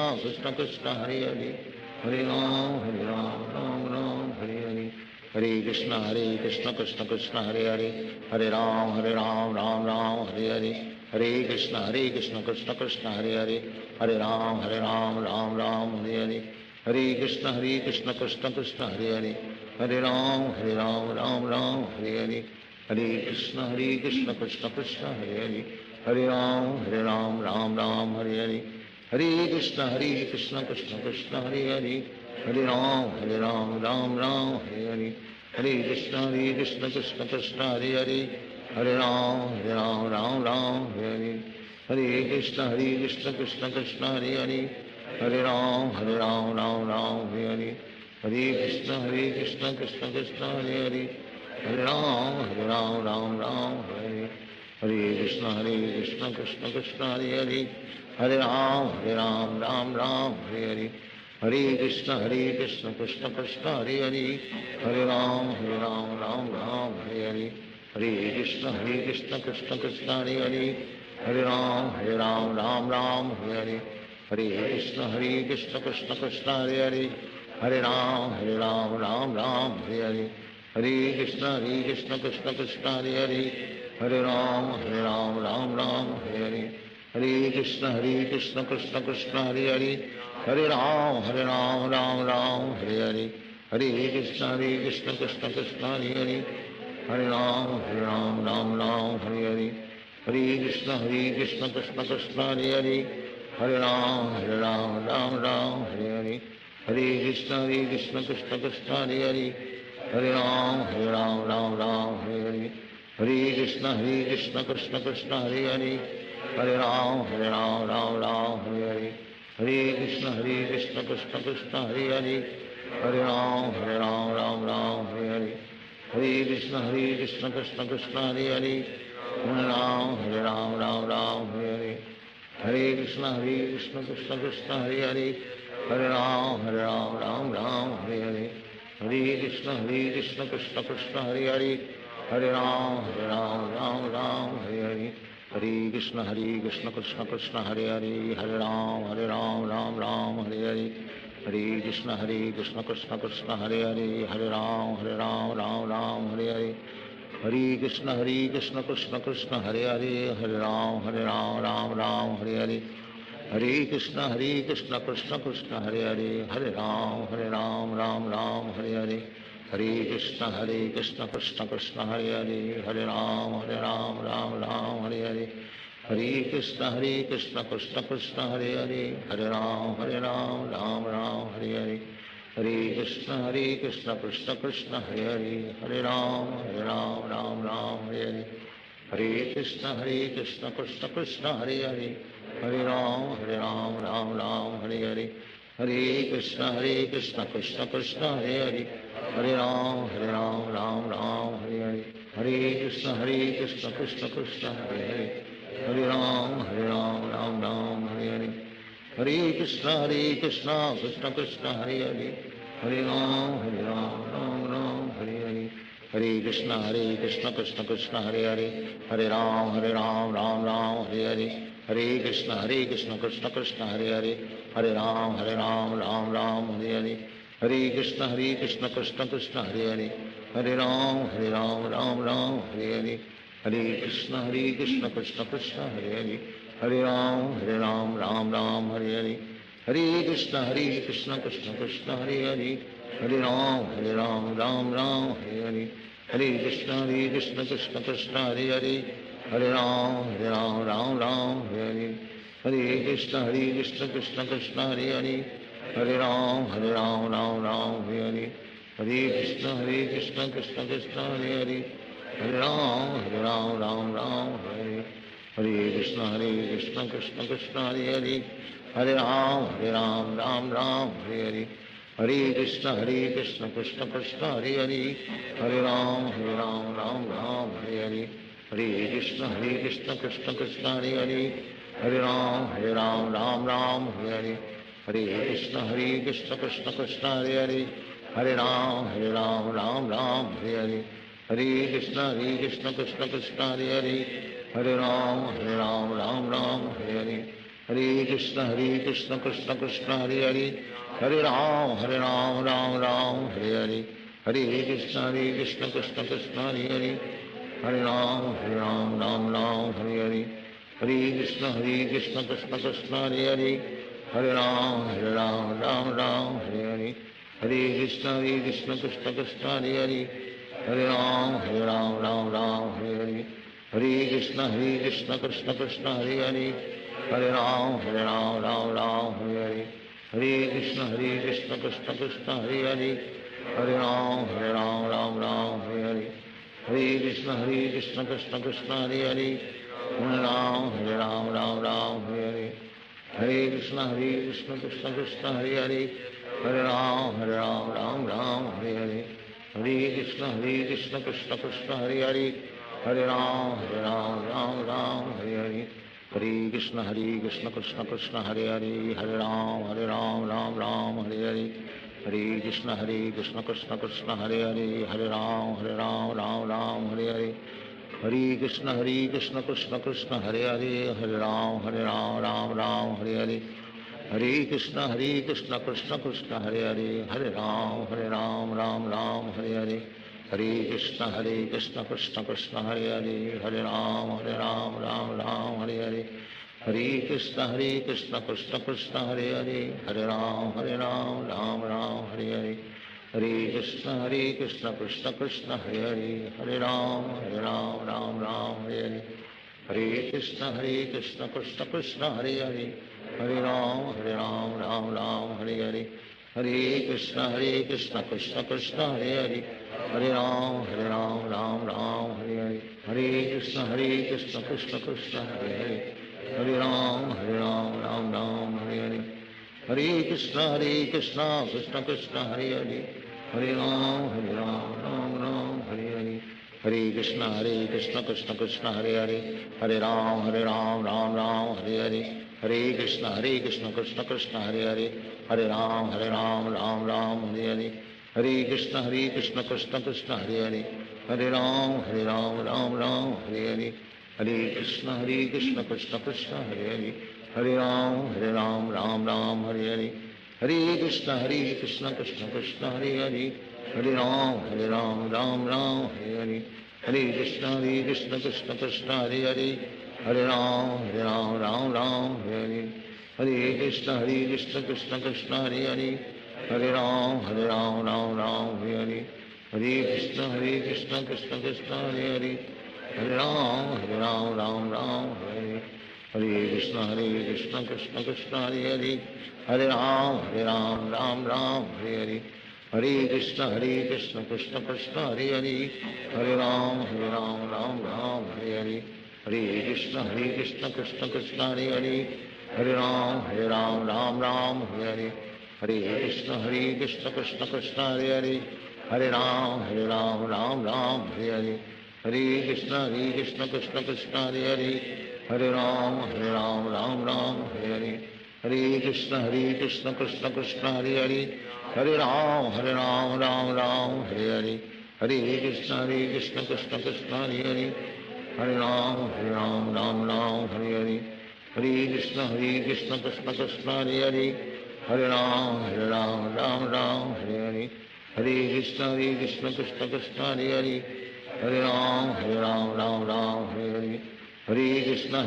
कृष्ण कृष्ण हरे हरे, हरे राम राम हरे हरे, हरे कृष्ण कृष्ण कृष्ण हरे हरे, हरे राम राम हरे हरे, हरे कृष्ण कृष्ण कृष्ण हरे हरे, हरे राम राम हरे हरे, हरे कृष्ण कृष्ण कृष्ण हरे हरे, हरे राम राम हरे हरे, हरे कृष्ण कृष्ण कृष्ण हरे हरे, हरे राम राम हरे हरे, हरे कृष्ण कृष्ण कृष्ण हरे हरे, हरे राम राम हरे हरे, हरे कृष्ण कृष्ण कृष्ण हरे हरे, हरे राम राम हरे हरे, हरे कृष्ण कृष्ण कृष्ण हरे हरे, हरे राम राम हरे हरे, हरे कृष्ण कृष्ण कृष्ण हरे हरे, हरे राम राम हरे हरे, हरे कृष्ण कृष्ण कृष्ण हरे हरे, हरे राम राम राम हरे हरे, हरे कृष्ण कृष्ण कृष्ण हरे हरे, हरे राम राम राम हरे हरे, हरे कृष्ण कृष्ण कृष्ण हरे हरे, हरे राम राम हरे हरे, हरे कृष्ण कृष्ण कृष्ण हरे हरे, हरे राम राम हरे हरे, हरे कृष्ण कृष्ण कृष्ण हरे हरे, हरे राम राम हरे हरे, हरे कृष्ण कृष्ण कृष्ण हरे हरे, हरे राम राम हरे हरे, हरे कृष्ण कृष्ण कृष्ण हरे हरे, हरे राम राम हरे हरे, हरे कृष्ण कृष्ण कृष्ण हरे हरे, हरे राम राम हरे हरे, हरे कृष्ण कृष्ण कृष्ण हरे हरे, हरे राम राम हरे हरे, हरे कृष्ण कृष्ण कृष्ण हरे हरे, हरे राम राम हरे हरे, हरे कृष्ण कृष्ण कृष्ण हरे हरे, हरे राम राम हरे हरे, हरे कृष्ण कृष्ण कृष्ण हरे हरे, हरे राम राम हरे हरे, हरे कृष्ण कृष्ण कृष्ण हरे हरे, हरे राम राम हरे हरे, हरे कृष्ण कृष्ण कृष्ण हरे हरे, हरे राम राम हरे हरे, हरे कृष्ण कृष्ण कृष्ण हरे हरे, हरे राम राम हरे हरे, हरे कृष्ण कृष्ण कृष्ण हरे हरे, हरे राम राम हरे हरे, हरे कृष्ण कृष्ण कृष्ण हरे हरे, हरे राम राम हरे हरे, हरे कृष्ण कृष्ण कृष्ण हरे हरे, हरे राम राम हरे हरे, हरे कृष्ण कृष्ण कृष्ण हरे हरे, हरे राम राम हरे हरे, हरे कृष्ण कृष्ण कृष्ण हरे हरे, हरे राम राम हरे हरे, हरे कृष्ण कृष्ण कृष्ण हरे हरे, हरे राम राम हरे हरे, हरे कृष्ण कृष्ण कृष्ण हरे हरे, हरे राम राम हरे हरे, हरे कृष्ण कृष्ण कृष्ण हरे हरे, हरे राम राम हरे हरे, हरे कृष्ण कृष्ण कृष्ण हरे हरे, हरे राम राम हरे हरे, हरे कृष्ण कृष्ण कृष्ण हरे हरे, हरे राम राम हरे हरे, हरे कृष्ण कृष्ण कृष्ण हरे हरे, हरे राम राम हरे हरे, हरे कृष्ण कृष्ण कृष्ण हरे हरे, हरे राम राम हरे हरे, हरे कृष्ण कृष्ण कृष्ण हरे हरे, हरे राम राम हरे हरे, हरे कृष्ण कृष्ण कृष्ण हरे हरे, हरे राम राम हरे हरे, हरे कृष्ण कृष्ण कृष्ण हरे हरे, हरे राम राम हरे हरे, हरे कृष्ण कृष्ण कृष्ण हरे हरे, हरे राम राम हरे हरे, हरे कृष्ण कृष्ण कृष्ण हरे हरे, हरे राम राम हरे हरे, हरे कृष्ण कृष्ण कृष्ण हरे हरे, हरे राम राम हरे हरे, हरे कृष्ण कृष्ण कृष्ण हरे हरे, हरे राम राम हरे हरे, हरे कृष्ण कृष्ण कृष्ण हरे हरे, हरे राम राम हरे हरे, हरे कृष्ण कृष्ण कृष्ण हरे हरे, हरे राम राम हरे हरे, हरे कृष्ण कृष्ण कृष्ण हरे हरे, हरे राम राम हरे हरे, हरे कृष्ण कृष्ण कृष्ण हरे हरे, हरे राम राम हरे हरे, हरे कृष्ण कृष्ण कृष्ण हरे हरे, हरे राम राम हरे हरे, हरे कृष्ण कृष्ण कृष्ण हरे हरे, हरे राम राम हरे हरे, हरे कृष्ण कृष्ण कृष्ण हरे हरे, हरे राम राम हरे हरे, हरे कृष्ण कृष्ण कृष्ण हरे हरे, हरे राम राम हरे हरे, हरे कृष्ण कृष्ण कृष्ण हरे हरे, हरे राम राम हरे हरे, हरे कृष्ण कृष्ण कृष्ण हरे हरे, हरे राम राम हरे हरे, हरे कृष्ण कृष्ण कृष्ण हरे हरे, हरे राम हरे हरे, हरे कृष्ण कृष्ण कृष्ण हरे हरे, हरे राम हरे हरे, हरे कृष्ण कृष्ण कृष्ण हरे हरे, हरे राम राम हरे हरे, हरे कृष्ण कृष्ण कृष्ण हरे हरे, हरे राम राम राम हरे हरे, हरे कृष्ण कृष्ण कृष्ण हरे हरे, हरे राम राम हरे हरे, हरे कृष्ण कृष्ण कृष्ण हरे हरे, हरे राम राम हरे हरे, हरे कृष्ण कृष्ण कृष्ण हरे हरे, हरे राम राम हरे हरे, हरे कृष्ण कृष्ण कृष्ण हरे हरे, हरे राम राम हरे हरे, हरे कृष्ण कृष्ण कृष्ण हरे हरे, हरे राम राम हरे हरे, हरे कृष्ण कृष्ण कृष्ण हरे हरे, हरे राम राम हरे हरे, हरे कृष्ण कृष्ण कृष्ण हरे हरे, हरे राम राम हरे हरे, हरे कृष्ण कृष्ण कृष्ण हरे हरे, हरे राम राम हरे हरे, हरे कृष्ण कृष्ण कृष्ण हरे हरे, हरे राम राम हरे हरे, हरे कृष्ण कृष्ण कृष्ण हरे हरे, हरे राम राम हरे हरे, हरे कृष्ण कृष्ण कृष्ण हरे हरे, हरे राम राम हरे हरे, हरे कृष्ण कृष्ण कृष्ण हरे हरे, हरे राम राम हरे हरे, हरे कृष्ण कृष्ण कृष्ण हरे हरे, हरे राम राम हरे हरे, हरे कृष्ण कृष्ण कृष्ण हरे हरे, हरे राम राम हरे हरे, हरे कृष्ण कृष्ण कृष्ण हरे हरे, हरे राम राम हरे हरे, हरे कृष्ण कृष्ण कृष्ण हरे हरे, हरे राम राम हरे हरे, हरे कृष्ण कृष्ण कृष्ण हरे हरे, हरे राम राम हरे हरे, हरे कृष्ण कृष्ण कृष्ण हरे हरे, हरे राम राम हरे हरे, हरे कृष्ण कृष्ण कृष्ण हरे हरे, हरे राम राम हरे हरे, हरे कृष्ण कृष्ण कृष्ण हरे हरे, हरे राम राम हरे हरे, हरे कृष्ण कृष्ण कृष्ण हरे हरे, हरे राम राम हरे हरे, हरे कृष्ण कृष्ण कृष्ण हरे हरे, हरे राम राम हरे हरे, हरे कृष्ण कृष्ण कृष्ण हरे हरे, हरे राम राम हरे हरे, हरे कृष्ण कृष्ण कृष्ण हरे हरे, हरे राम राम हरे हरे, हरे कृष्ण कृष्ण कृष्ण हरे हरे, हरे राम राम हरे हरे, हरे कृष्ण कृष्ण कृष्ण हरे हरे, हरे राम राम हरे हरे, हरे कृष्ण कृष्ण कृष्ण हरे हरे, हरे राम राम हरे हरे, हरे कृष्ण कृष्ण कृष्ण हरे हरे, हरे राम राम हरे हरे, हरे कृष्ण कृष्ण कृष्ण हरे हरे, हरे राम राम हरे हरे, हरे कृष्ण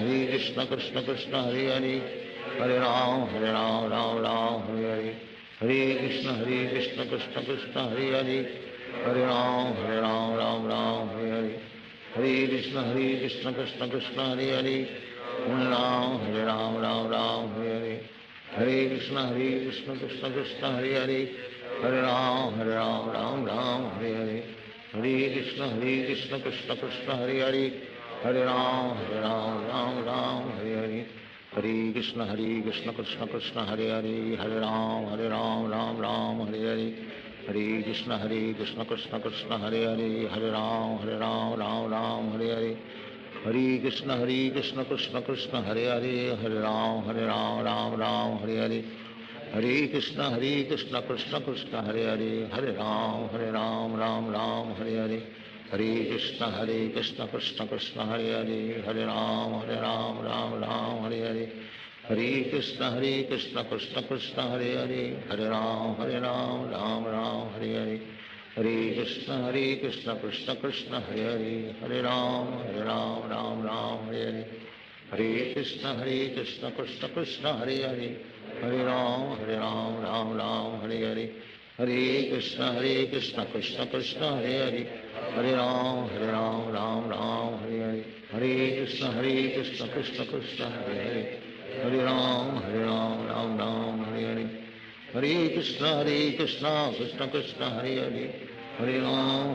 कृष्ण कृष्ण हरे हरे, हरे राम राम हरे हरे, हरे कृष्ण कृष्ण कृष्ण हरे हरे, हरे राम राम हरे हरे, हरे कृष्ण कृष्ण कृष्ण हरे हरे, हरे राम राम हरे हरे, हरे कृष्ण कृष्ण कृष्ण हरे हरे, हरे राम राम हरे हरे, हरे कृष्ण कृष्ण कृष्ण हरे हरे, हरे राम राम हरे हरे, हरे कृष्ण कृष्ण कृष्ण हरे हरे, हरे राम राम हरे हरे, हरे कृष्ण कृष्ण कृष्ण हरे हरे, हरे राम राम हरे हरे, हरे कृष्ण कृष्ण कृष्ण हरे हरे, हरे राम राम हरे हरे, हरे कृष्ण कृष्ण कृष्ण हरे हरे, हरे राम राम हरे हरे, हरे कृष्ण कृष्ण कृष्ण हरे हरे, हरे राम राम हरे हरे, हरे कृष्ण कृष्ण कृष्ण हरे हरे, हरे राम राम हरे हरे, हरे कृष्ण कृष्ण कृष्ण हरे हरे, हरे राम राम हरे हरे, हरे कृष्ण कृष्ण कृष्ण हरे हरे, हरे राम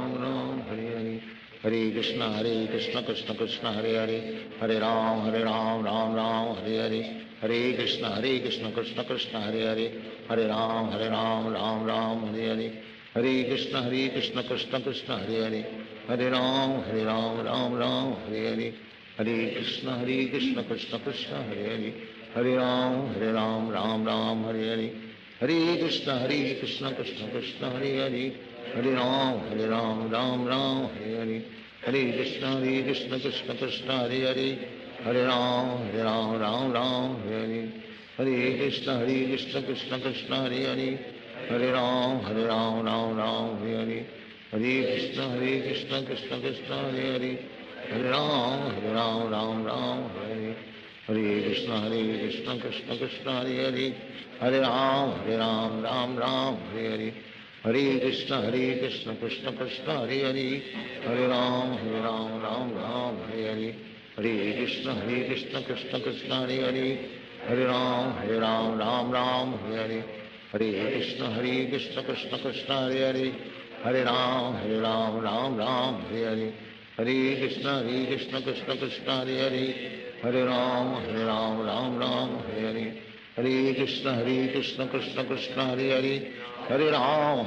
राम हरे हरे, हरे कृष्ण कृष्ण कृष्ण हरे हरे, हरे राम राम हरे हरे, हरे कृष्ण कृष्ण कृष्ण हरे हरे, हरे राम राम हरे हरे, हरे कृष्ण कृष्ण कृष्ण हरे हरे, हरे राम राम हरे हरे, हरे कृष्ण कृष्ण कृष्ण हरे हरे, हरे राम राम हरे हरे, हरे कृष्ण कृष्ण कृष्ण हरे हरे राम राम राम हरे हरे कृष्ण कृष्ण कृष्ण हरे हरे राम राम राम हरे हरे कृष्ण कृष्ण कृष्ण हरे हरे राम राम राम हरे हरे कृष्ण कृष्ण कृष्ण हरे हरे राम राम राम हरे हरे कृष्ण कृष्ण कृष्ण हरे हरे राम राम राम हरे हरे कृष्ण कृष्ण कृष्ण हरे हरे राम राम राम हरे हरे कृष्ण कृष्ण कृष्ण हरे हरे राम राम राम हरे हरे कृष्ण कृष्ण कृष्ण हरे हरे राम राम राम हरे हरे कृष्ण कृष्ण कृष्ण हरे हरे राम राम राम हरे हरे कृष्ण कृष्ण कृष्ण हरे हरे राम राम राम हरे हरे कृष्ण कृष्ण कृष्ण हरे हरे राम राम राम हरे हरे कृष्ण कृष्ण कृष्ण हरे हरे राम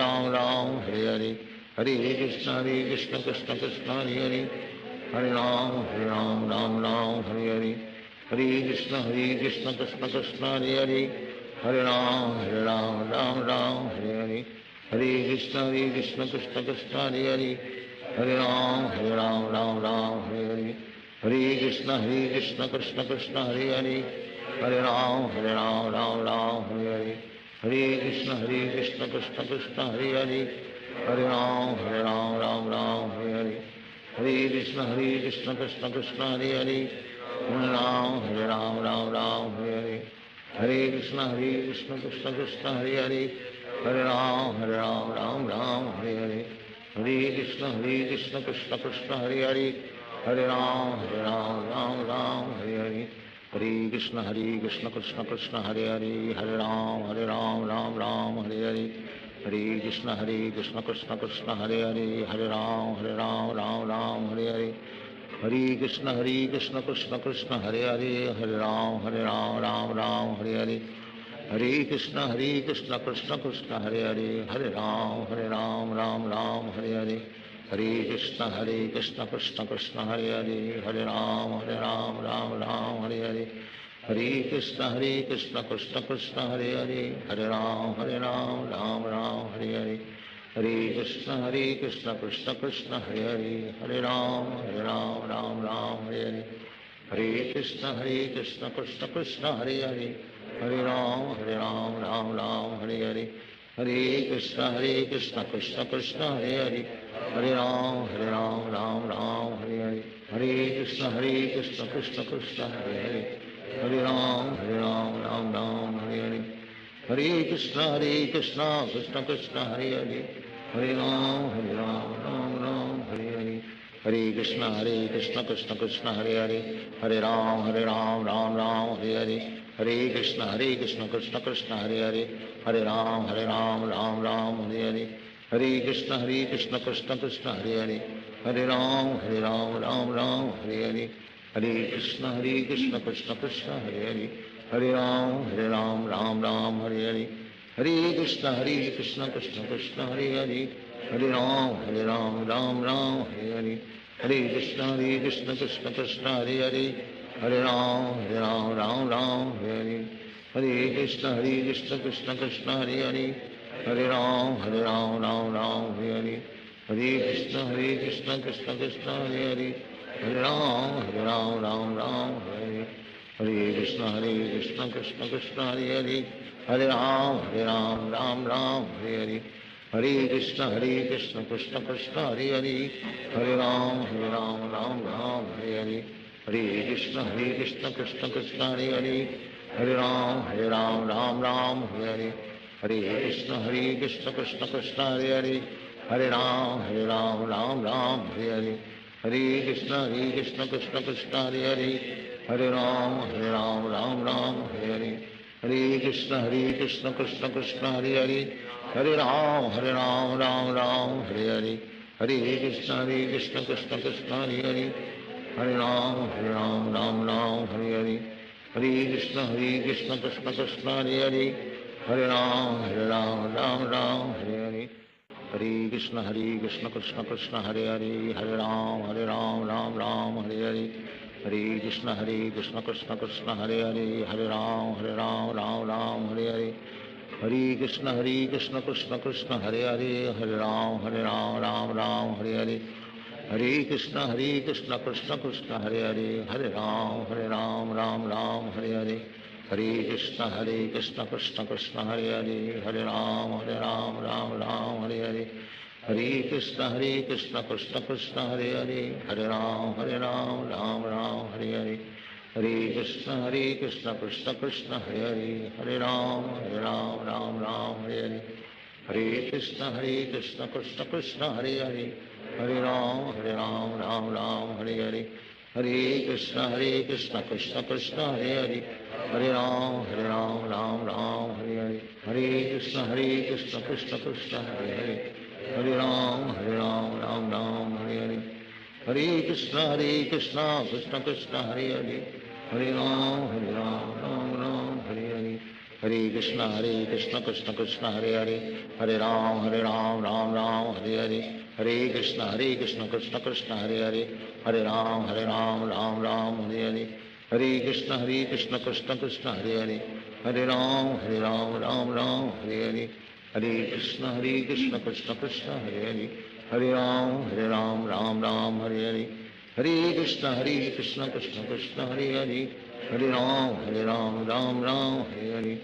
राम राम हरे हरे कृष्ण कृष्ण कृष्ण हरे हरे राम राम राम हरे हरे कृष्ण कृष्ण कृष्ण हरे हरे राम राम राम हरे हरे कृष्ण कृष्ण कृष्ण हरे हरे राम राम राम हरे हरे कृष्ण कृष्ण कृष्ण हरे हरे राम राम राम हरे हरे कृष्ण कृष्ण कृष्ण हरे हरे राम राम हरे हरे कृष्ण कृष्ण कृष्ण हरे हरे राम राम राम हरे हरे कृष्ण कृष्ण कृष्ण हरे हरे राम राम राम हरे हरे कृष्ण कृष्ण कृष्ण हरे हरे राम राम राम हरे हरे कृष्ण कृष्ण कृष्ण हरे हरे राम राम हरे हरे कृष्ण कृष्ण कृष्ण हरे हरे राम राम हरे हरे कृष्ण कृष्ण कृष्ण हरे हरे राम राम हरे हरे कृष्ण कृष्ण कृष्ण हरे हरे राम राम हरे हरे कृष्ण कृष्ण कृष्ण हरे हरे राम राम हरे हरे कृष्ण कृष्ण कृष्ण हरे हरे राम राम हरे हरे कृष्ण कृष्ण कृष्ण हरे हरे राम राम हरे हरे कृष्ण कृष्ण कृष्ण हरे हरे राम राम हरे हरे कृष्ण कृष्ण कृष्ण हरे हरे राम राम हरे हरे कृष्ण कृष्ण कृष्ण हरे हरे राम हरे हरे कृष्ण कृष्ण कृष्ण हरे हरे राम राम हरे हरे कृष्ण कृष्ण कृष्ण हरे हरे राम राम हरे हरे कृष्ण कृष्ण कृष्ण हरे हरे राम राम हरे हरे कृष्ण कृष्ण कृष्ण हरे हरे राम राम हरे हरे कृष्ण कृष्ण कृष्ण हरे हरे राम राम हरे हरे कृष्ण कृष्ण कृष्ण हरे हरे राम राम हरे हरे कृष्ण कृष्ण कृष्ण हरे हरे राम राम हरे हरे कृष्ण कृष्ण कृष्ण हरे हरे राम राम हरे हरे कृष्ण कृष्ण कृष्ण हरे हरे राम राम हरे हरे कृष्ण कृष्ण कृष्ण हरे हरे राम राम हरे हरे कृष्ण कृष्ण कृष्ण हरे हरे राम राम हरे हरे कृष्ण कृष्ण कृष्ण हरे हरे राम राम हरे हरे कृष्ण कृष्ण कृष्ण हरे हरे राम राम हरे हरे कृष्ण कृष्ण कृष्ण हरे हरे राम राम हरे हरे कृष्ण कृष्ण कृष्ण हरे हरे राम राम हरे हरे कृष्ण कृष्ण कृष्ण कृष्ण हरे हरे राम राम हरे हरे कृष्ण कृष्ण कृष्ण हरे हरे, हरे राम राम राम हरे हरे, हरे कृष्ण कृष्ण कृष्ण हरे हरे, हरे राम राम राम हरे हरे, हरे कृष्ण कृष्ण कृष्ण हरे हरे, हरे राम राम राम हरे हरे, हरे कृष्ण कृष्ण कृष्ण हरे हरे, हरे राम राम राम हरे हरे, हरे कृष्ण कृष्ण कृष्ण हरे हरे, हरे राम राम राम हरे हरे, हरे कृष्ण कृष्ण कृष्ण हरे हरे, हरे राम राम हरे हरे, हरे कृष्ण कृष्ण कृष्ण हरे हरे, हरे राम राम राम हरे हरे, हरे कृष्ण कृष्ण कृष्ण हरे हरे, हरे राम राम हरे हरे, हरे कृष्ण कृष्ण कृष्ण हरे हरे, हरे राम राम हरे हरे, हरे कृष्ण कृष्ण कृष्ण हरे हरे, हरे राम राम हरे हरे, हरे कृष्ण कृष्ण कृष्ण हरे हरे, हरे राम राम हरे हरे, हरे कृष्ण कृष्ण कृष्ण हरे हरे, हरे राम राम राम हरे हरे, हरे कृष्ण कृष्ण कृष्ण हरे हरे, हरे राम राम राम हरे हरे, हरे कृष्ण कृष्ण कृष्ण हरे हरे, हरे राम राम हरे हरे, हरे कृष्ण कृष्ण कृष्ण हरे हरे, हरे राम राम हरे हरे, हरे कृष्ण कृष्ण कृष्ण हरे हरे, हरे राम राम हरे हरे, हरे कृष्ण कृष्ण कृष्ण हरे हरे, हरे राम राम हरे हरे,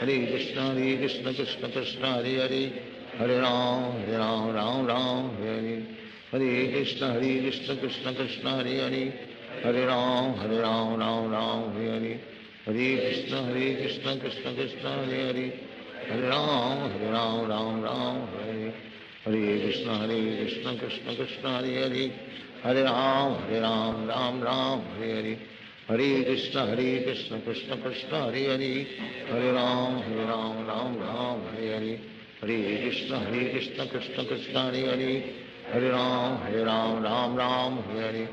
हरे कृष्ण कृष्ण कृष्ण हरे हरे, हरे राम राम हरे हरे, हरे कृष्ण कृष्ण कृष्ण हरे हरे, हरे राम राम हरे हरे, हरे कृष्ण कृष्ण कृष्ण हरे हरे, हरे राम राम हरे हरे, हरे कृष्ण कृष्ण कृष्ण हरे हरे, हरे राम राम हरे हरे, हरे कृष्ण कृष्ण कृष्ण हरे हरे, हरे राम राम हरे हरे, हरे कृष्ण कृष्ण कृष्ण हरे हरे, हरे राम राम हरे हरे, हरे कृष्ण कृष्ण कृष्ण हरे हरे, हरे राम राम हरे हरे,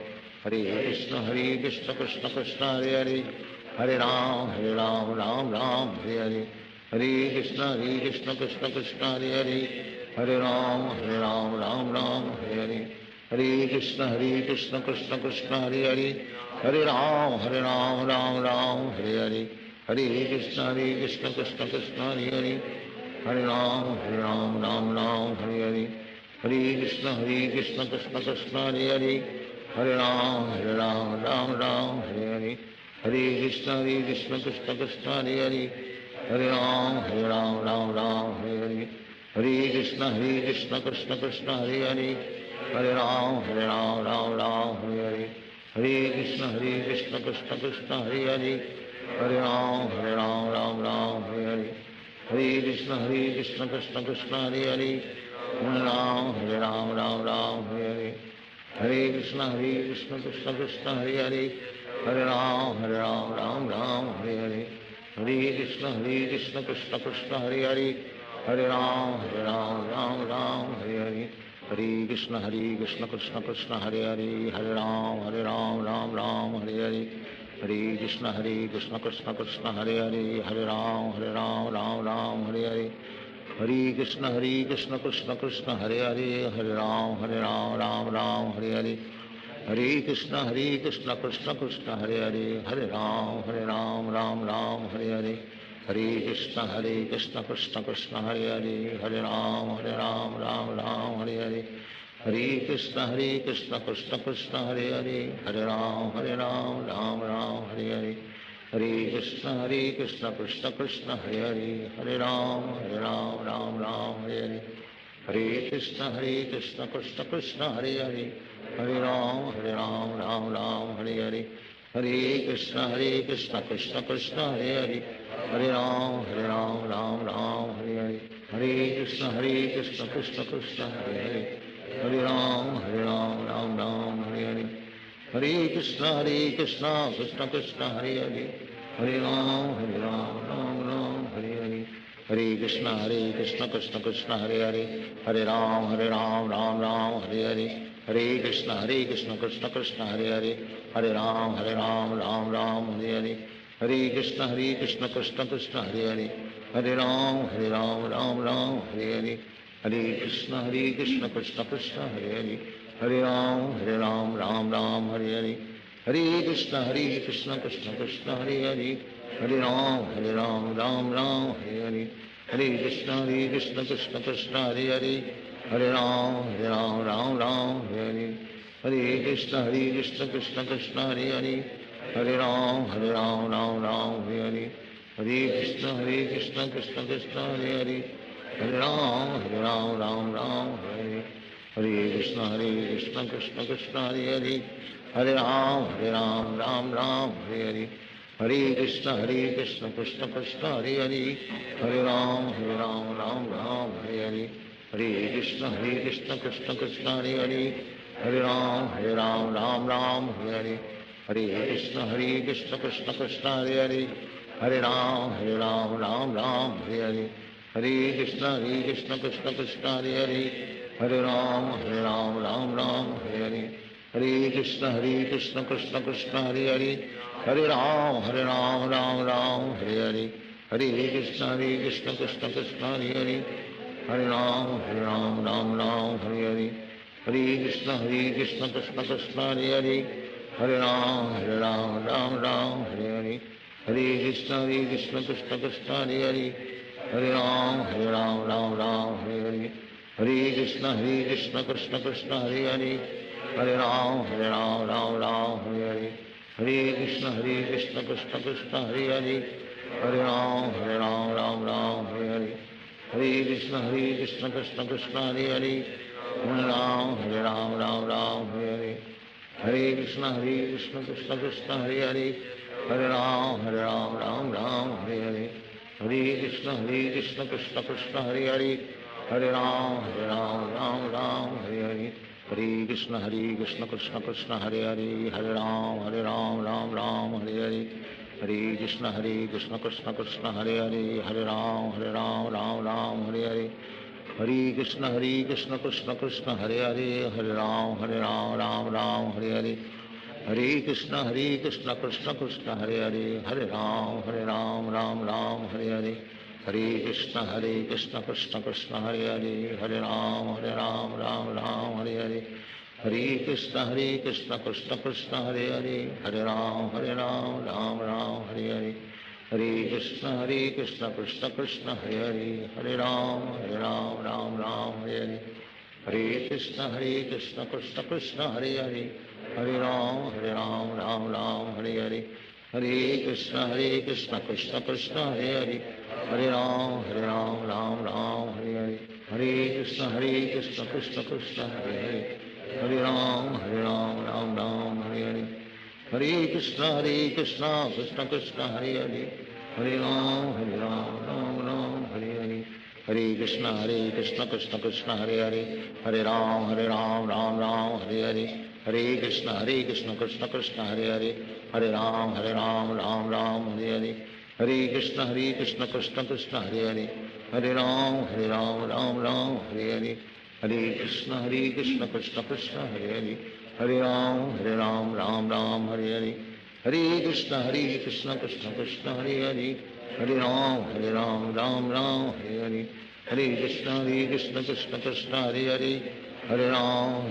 हरे कृष्ण कृष्ण कृष्ण हरे हरे, हरे राम राम हरे हरे, हरे कृष्ण कृष्ण कृष्ण हरे हरे, हरे राम राम हरे हरे, हरे कृष्ण कृष्ण कृष्ण हरे हरे, हरे राम राम हरे हरे, हरे कृष्ण कृष्ण कृष्ण हरे हरे, हरे राम राम हरे हरे, हरे कृष्ण कृष्ण कृष्ण हरे हरे, हरे राम राम हरे हरे, हरे कृष्ण कृष्ण कृष्ण हरे हरे, हरे राम राम हरे हरे, हरे कृष्ण कृष्ण कृष्ण हरे हरे, हरे राम राम हरे हरे, हरे कृष्ण कृष्ण कृष्ण हरे हरे, हरे राम राम हरे हरे, हरे कृष्ण कृष्ण कृष्ण हरे हरे, हरे राम राम हरे हरे, हरे कृष्ण कृष्ण कृष्ण हरे हरे, हरे राम राम हरे हरे, हरे कृष्ण कृष्ण कृष्ण हरे हरे, हरे राम राम हरे हरे, हरे कृष्ण कृष्ण कृष्ण हरे हरे, हरे राम राम हरे हरे, हरे कृष्ण कृष्ण कृष्ण हरे हरे, हरे राम राम हरे हरे, हरे कृष्ण कृष्ण कृष्ण हरे हरे, हरे राम राम हरे हरे, हरे कृष्ण कृष्ण कृष्ण हरे हरे, हरे राम राम हरे हरे, हरे कृष्ण कृष्ण कृष्ण हरे हरे, हरे राम राम हरे हरे, हरे कृष्ण कृष्ण कृष्ण हरे हरे, हरे राम राम हरे हरे, हरे कृष्ण कृष्ण कृष्ण हरे हरे, हरे राम राम हरे हरे, हरे कृष्ण कृष्ण कृष्ण हरे हरे, हरे राम राम हरे हरे, हरे कृष्ण कृष्ण कृष्ण हरे हरे, हरे राम राम हरे हरे, हरे कृष्ण कृष्ण कृष्ण हरे हरे, हरे राम राम हरे हरे, हरे कृष्ण कृष्ण कृष्ण हरे हरे, हरे राम राम हरे हरे, हरे कृष्ण कृष्ण कृष्ण हरे हरे, हरे Ram Ram Hare Hare, Hare Krishna Krishna Krishna Hare Hare, Hare Ram Ram Hare Hare, Hare Krishna Krishna Krishna Hare Hare, Hare Ram Ram Hare Hare, Hare Krishna Krishna Krishna Hare Hare, Hare Ram Ram Hare Hare, Hare Krishna Krishna Krishna Hare Hare, Hare Ram Ram Hare Hare, Hare Krishna Krishna Krishna Hare Hare, Hare Ram Ram Hare, Hare Krishna Krishna Krishna Hare Hare, Hare Ram Ram Hare, Hare Krishna Krishna Krishna Hare Hare, Hare Ram Hare, Hare Krishna Krishna Krishna Hare Hare, Hare Ram Hare, Hare Krishna Krishna Krishna Hare Hare, Hare Ram Hare, Hare Krishna Krishna Krishna Hare Hare, Hare Ram Hare, Hare Krishna Krishna Krishna Hare Hare, Hare Ram Hare, Hare Krishna Krishna Krishna Hare Hare, Hare Ram Hare, Hare Krishna Krishna Krishna Hare Hare, Hare Ram Hare, Hare Krishna Krishna Krishna Hare Hare, Hare Ram Hare, Hare Krishna Krishna Krishna Hare Hare, Hare Ram Hare, Hare Krishna Krishna Krishna Hare Hare, Hare Ram Hare, Hare Krishna Krishna Krishna Hare Hare, Hare Ram Hare, Hare Krishna Krishna Krishna Hare Hare, Hare Ram Hare, Hare Krishna Krishna Krishna Hare Hare, Hare Ram Hare, Hare Krishna Krishna Krishna Hare Hare, Hare Ram Hare, Hare Krishna Krishna Krishna Hare Hare, Hare Ram Hare, Hare Krishna Krishna Krishna Hare Hare, Hare Ram Hare, Hare Krishna Krishna Krishna Hare Hare, Hare Ram Hare, Hare Krishna Krishna Krishna Hare Hare, Hare Ram Hare, Hare Krishna Krishna Krishna Hare Hare, Hare Ram Hare, Hare Krishna Krishna Krishna Hare Hare, Hare Ram Hare, Hare Krishna Krishna Krishna Hare Hare, Hare Ram Hare, Hare Krishna Krishna Krishna Hare Hare, Hare Ram Hare, Hare Krishna Krishna Krishna Hare Hare, Hare Ram Hare, Hare Krishna Krishna Krishna Hare Hare, Hare Ram Hare, Hare Krishna Krishna Krishna Hare Hare, Hare Ram Hare, Hare Krishna Krishna Krishna Hare Hare, Hare Ram Hare, Hare Krishna Krishna Krishna Hare Hare, Hare Ram Hare, Hare Krishna Krishna Krishna Hare Hare, Hare Ram Hare, Hare Krishna Krishna Krishna Hare Hare, Hare Ram Hare, Hare Krishna Krishna Krishna Hare Hare, Hare Ram Hare, Hare Krishna Krishna Krishna Hare Hare, Hare Ram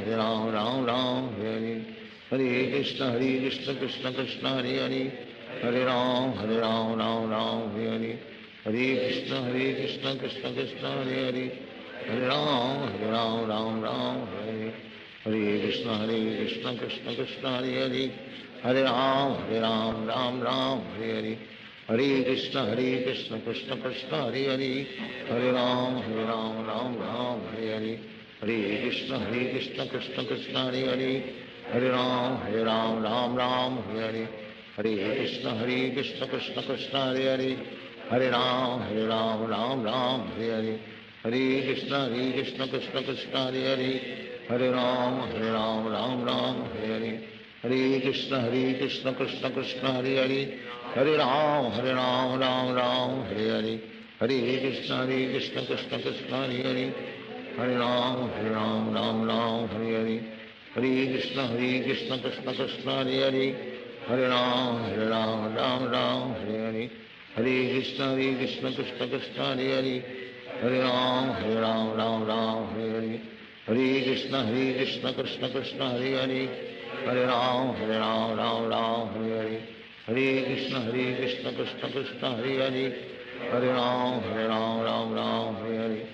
Hare, Hare Krishna Krishna Krishna Hare Hare, Hare Ram Hare, Hare Krishna Krishna Krishna Hare Hare, Hare Ram Hare, Hare Krishna Krishna Krishna Hare Hare, Hare Ram Hare, Hare Krishna Krishna Krishna Hare Hare, Hare Ram Hare, Hare Krishna Krishna Krishna Hare Hare, Hare Ram Hare, Hare Krishna Krishna Krishna Hare Hare, Hare Ram Hare, Hare Krishna Krishna Krishna Hare Hare, Hare Ram Hare, Hare Krishna Krishna Krishna Hare Hare, Hare Ram Hare, Hare Krishna Krishna Krishna Hare Hare, Hare Ram Hare, Hare Krishna Krishna Krishna Hare Hare, Hare Ram Ram Ram Hare Hare Hare Krishna Krishna Krishna Hare Hare Hare Ram Ram Hare Hare Hare Krishna Krishna Krishna Hare Hare Hare Ram Ram Hare Hare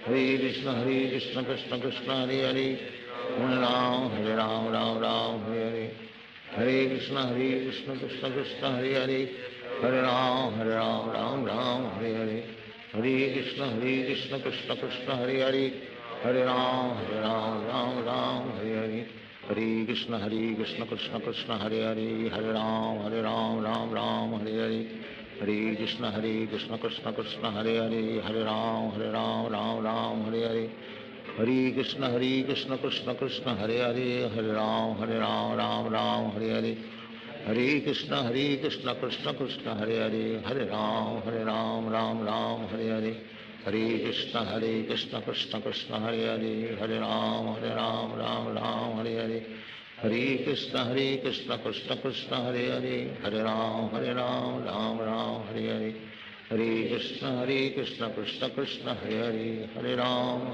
Hare Krishna Krishna Krishna Hare Hare Hare Ram Ram Hare Hare Hare Krishna Krishna Krishna Hare Hare Hare Ram Ram Hare Hare Hare Krishna Krishna Krishna Hare Hare Hare Ram Ram Hare Hare Hare Krishna Krishna Krishna Hare Hare Hare Ram Ram Hare Hare Hare Krishna Krishna Krishna Hare Hare Hare Ram Ram Hare Hare Hare Krishna Krishna Krishna Hare Hare Hare Ram Hare Hare Hare Krishna Krishna Krishna Hare Hare Hare Ram Hare Hare Hare Krishna Krishna Krishna Hare Hare Hare Ram Hare Hare Hare Krishna Krishna Krishna Hare Hare Hare Ram Hare Hare Hare Krishna Krishna Krishna Hare Hare Hare Ram Hare Hare Hare Krishna Krishna Krishna Hare Hare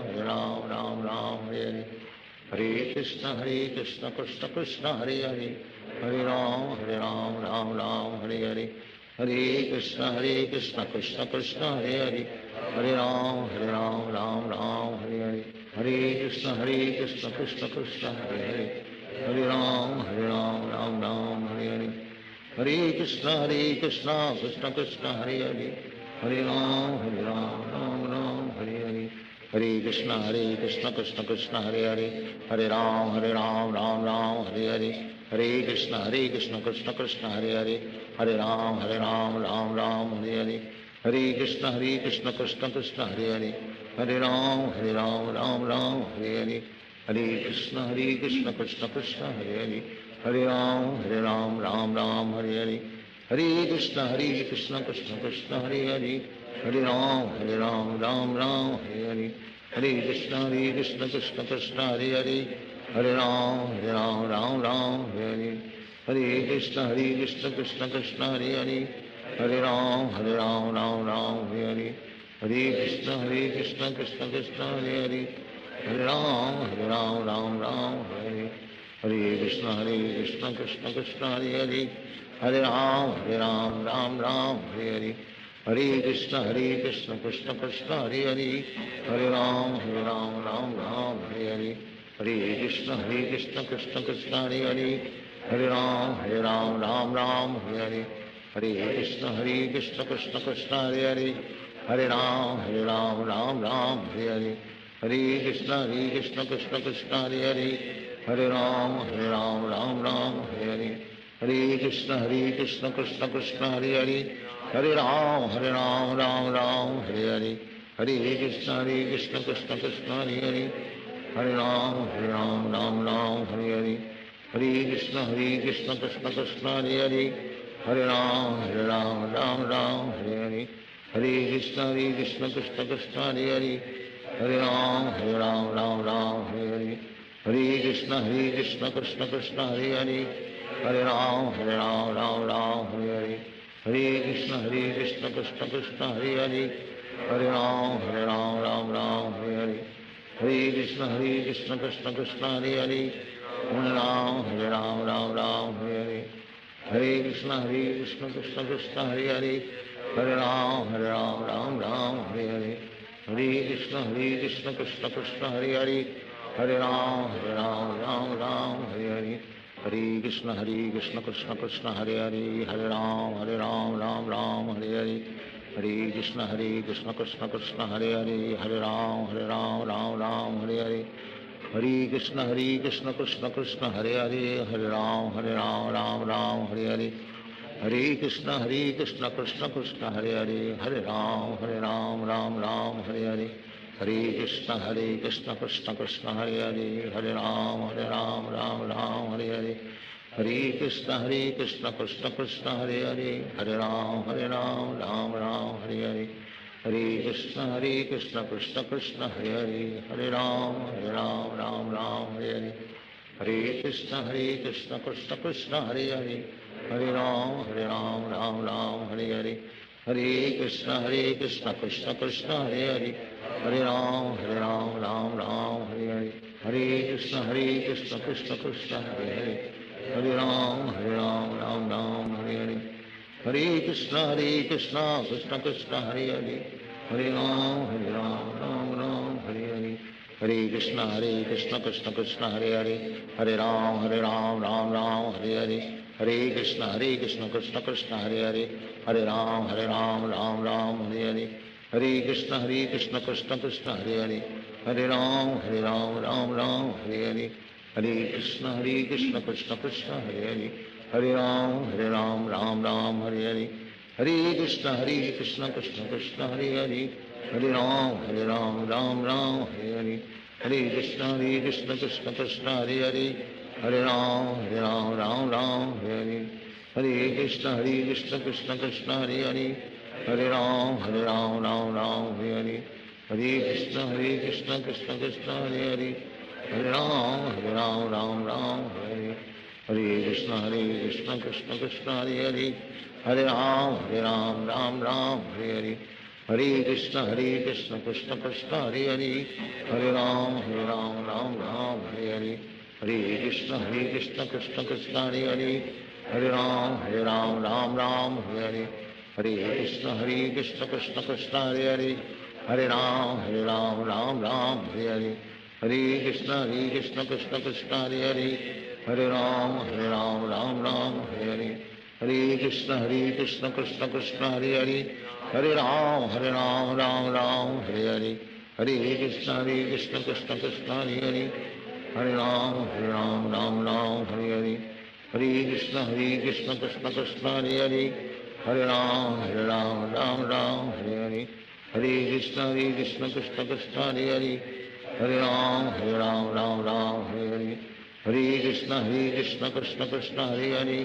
Hare Ram Hare Hare Hare Krishna Krishna Krishna Hare Hare Hare Ram Hare Hare Hare Krishna Krishna Krishna Hare Hare Hare Ram Hare Hare Hare Krishna Krishna Krishna Hare Hare Hare Ram Hare Hare Hare Krishna Krishna Krishna Hare Hare Hare Ram Hare Hare Hare Krishna Krishna Krishna Hare Hare Hare Ram Hare Hare Hare Krishna Krishna Krishna Hare Hare Hare Ram Hare Hare Hare Krishna Krishna Krishna Hare Hare Hare Ram Hare Hare Hare Krishna Krishna Krishna Hare Hare Hare Ram Hare Hare Hare Krishna Krishna Krishna Hare Hare Hare Ram Hare Hare Hare Krishna Krishna Krishna Hare Hare Hare Ram Hare Hare Hare Krishna Krishna Krishna Hare Hare Hare Ram Hare Hare Hare Krishna Krishna Krishna Hare Hare Hare Ram Hare Hare Hare Krishna Krishna Krishna Hare Hare Hare Ram Hare Hare Hare Krishna Krishna Krishna Hare Hare Hare Ram Hare Hare Hare Krishna Krishna Krishna Hare Hare Hare Ram Hare Hare Hare Krishna Krishna Krishna Hare Hare Hare Ram Hare Hare Hare Krishna Krishna Krishna Hare Hare Hare Ram Hare Hare Hare Krishna Krishna Krishna Hare Hare Hare Ram Hare Hare Hare Krishna Krishna Krishna Hare Hare Hare Ram Hare Hare Hare Krishna Krishna Krishna Hare Hare Hare Ram Hare Hare Hare Krishna Krishna Krishna Hare Hare Hare Ram Hare Hare Hare Krishna Krishna Krishna Hare Hare Hare Ram Hare Hare Hare Krishna Krishna Krishna Hare Hare Hare Ram Hare Hare Hare Krishna Krishna Krishna Hare Hare Hare Ram Hare Hare Hare Krishna Krishna Krishna Hare Hare Hare Ram Hare Hare Hare Krishna Krishna Krishna Hare Hare Hare Ram Hare Hare Hare Krishna Krishna Krishna Hare Hare Hare Ram Hare Hare Hare Krishna Krishna Krishna Hare Hare Hare Ram Hare Hare Hare Krishna Krishna Krishna Hare Hare Hare Ram Hare Hare Hare Krishna Krishna Krishna Hare Hare Hare Ram Hare Hare Hare Krishna Krishna Krishna Hare Hare Hare Ram Hare Hare Hare Krishna Krishna Krishna Hare Hare Hare Ram Hare Hare Hare Krishna Krishna Krishna Hare Hare Hare Ram Hare Hare Hare हरे कृष्ण कृष्ण कृष्ण हरे हरे हरे राम राम राम हरे हरे हरे कृष्ण कृष्ण कृष्ण हरे हरे हरे राम राम राम हरे हरे हरे कृष्ण कृष्ण कृष्ण हरे हरे हरे राम राम हरे हरे हरे कृष्ण कृष्ण कृष्ण हरे हरे हरे राम राम राम हरे हरे हरे कृष्ण कृष्ण कृष्ण हरे हरे हरे राम राम राम हरे हरे हरे कृष्ण कृष्ण कृष्ण हरे हरे हरे राम राम हरे हरे हरे कृष्ण कृष्ण कृष्ण हरे हरे हरे राम राम हरे हरे हरे कृष्ण कृष्ण कृष्ण हरे हरे हरे राम राम हरे हरे हरे कृष्ण कृष्ण कृष्ण हरे हरे हरे राम राम हरे हरे हरे कृष्ण कृष्ण कृष्ण हरे हरे हरे राम राम हरे हरे हरे कृष्ण कृष्ण कृष्ण हरे हरे हरे राम राम हरे हरे हरे कृष्ण कृष्ण कृष्ण हरे हरे हरे राम राम हरे हरे हरे कृष्ण कृष्ण कृष्ण हरे हरे हरे राम राम हरे हरे हरे कृष्ण कृष्ण कृष्ण हरे हरे हरे राम राम हरे हरे हरे कृष्ण कृष्ण कृष्ण हरे हरे हरे राम राम हरे हरे हरे कृष्ण कृष्ण कृष्ण हरे हरे हरे राम राम हरे हरे हरे कृष्ण कृष्ण कृष्ण हरे हरे हरे राम राम हरे हरे हरे कृष्ण कृष्ण कृष्ण हरे हरे हरे राम राम हरे हरे हरे कृष्ण कृष्ण कृष्ण हरे हरे हरे राम राम हरे हरे हरे कृष्ण कृष्ण कृष्ण हरे हरे हरे राम राम हरे हरे हरे कृष्ण कृष्ण कृष्ण हरे हरे हरे राम राम हरे हरे हरे कृष्ण कृष्ण कृष्ण हरे हरे हरे राम राम हरे हरे हरे कृष्ण कृष्ण कृष्ण हरे हरे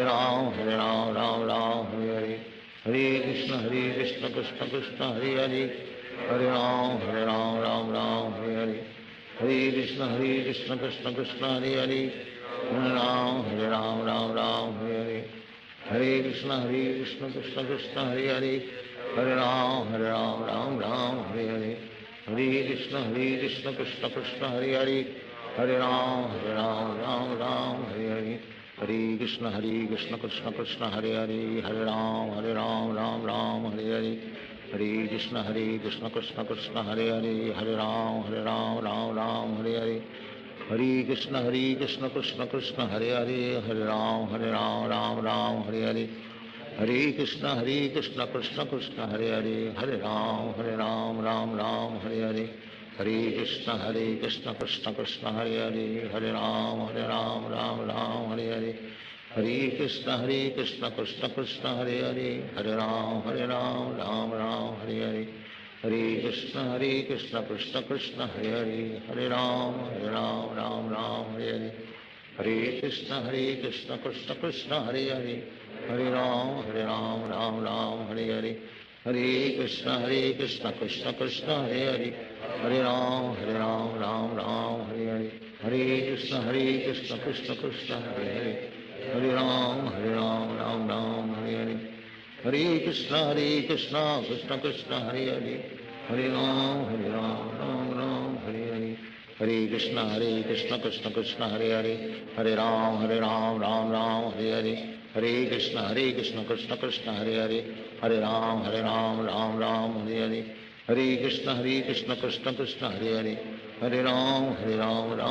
हरे राम राम हरे हरे हरे कृष्ण कृष्ण कृष्ण हरे हरे हरे राम राम हरे हरे हरे कृष्ण कृष्ण कृष्ण हरे हरे हरे राम राम हरे हरे हरे कृष्ण कृष्ण कृष्ण हरे हरे हरे राम राम हरे हरे हरे कृष्ण कृष्ण कृष्ण हरे हरे हरे राम राम हरे हरे हरे कृष्ण कृष्ण कृष्ण हरे हरे हरे राम राम हरे हरे हरे कृष्ण कृष्ण कृष्ण हरे हरे हरे राम राम हरे हरे हरे कृष्ण कृष्ण कृष्ण हरे हरे हरे राम राम हरे हरे हरे कृष्ण कृष्ण कृष्ण हरे हरे हरे राम राम हरे हरे हरे कृष्ण कृष्ण कृष्ण हरे हरे हरे राम राम हरे हरे हरे कृष्ण कृष्ण कृष्ण हरे हरे हरे राम राम हरे हरे हरे कृष्ण कृष्ण कृष्ण हरे हरे हरे राम राम हरे हरे हरे कृष्ण कृष्ण कृष्ण हरे हरे हरे राम राम हरे हरे हरे कृष्ण कृष्ण कृष्ण हरे हरे हरे राम हरे हरे हरे कृष्ण कृष्ण कृष्ण हरे हरे हरे राम राम हरे हरे हरे कृष्ण कृष्ण कृष्ण हरे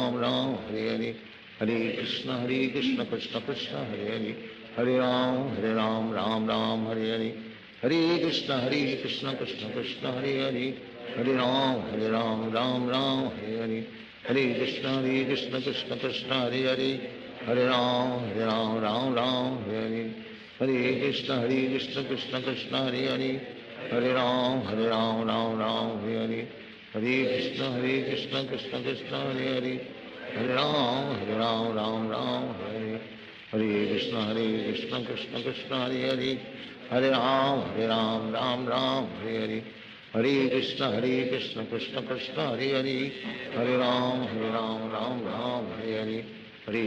हरे हरे राम राम हरे हरे हरे कृष्ण कृष्ण कृष्ण हरे हरे हरे राम राम हरे हरे हरे कृष्ण कृष्ण कृष्ण हरे हरे हरे राम राम हरे हरे हरे कृष्ण कृष्ण कृष्ण हरे हरे हरे राम राम हरे हरे हरे कृष्ण कृष्ण कृष्ण हरे हरे हरे राम राम हरे हरे हरे कृष्ण कृष्ण कृष्ण हरे हरे हरे राम राम हरे हरे हरे कृष्ण कृष्ण कृष्ण हरे हरे हरे राम राम हरे हरे हरे कृष्ण कृष्ण कृष्ण हरे हरे हरे राम राम हरे हरे हरे कृष्ण कृष्ण कृष्ण हरे हरे हरे राम राम हरे हरे हरे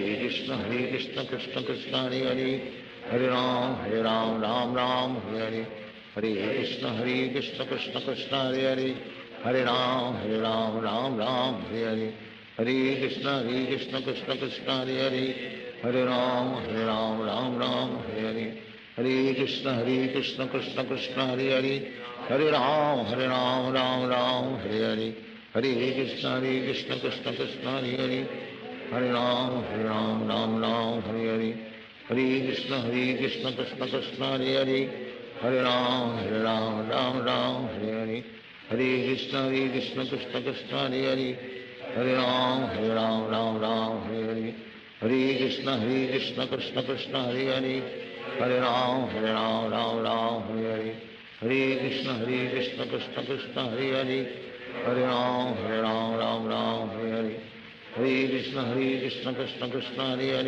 कृष्ण कृष्ण कृष्ण हरे हरे हरे राम राम राम हरे हरे हरे कृष्ण कृष्ण कृष्ण हरे हरे राम राम राम हरे हरे कृष्ण कृष्ण कृष्ण हरे हरे राम राम राम हरे हरे कृष्ण कृष्ण कृष्ण हरे हरे राम राम राम हरे हरे कृष्ण कृष्ण कृष्ण हरे हरे राम राम राम हरे हरे कृष्ण कृष्ण कृष्ण हरे हरे राम राम राम हरे हरे कृष्ण कृष्ण कृष्ण हरे हरे राम राम राम हरे हरे कृष्ण कृष्ण कृष्ण हरे हरे राम राम राम हरे हरे कृष्ण कृष्ण कृष्ण हरे हरे राम राम राम हरे हरे कृष्ण कृष्ण कृष्ण हरे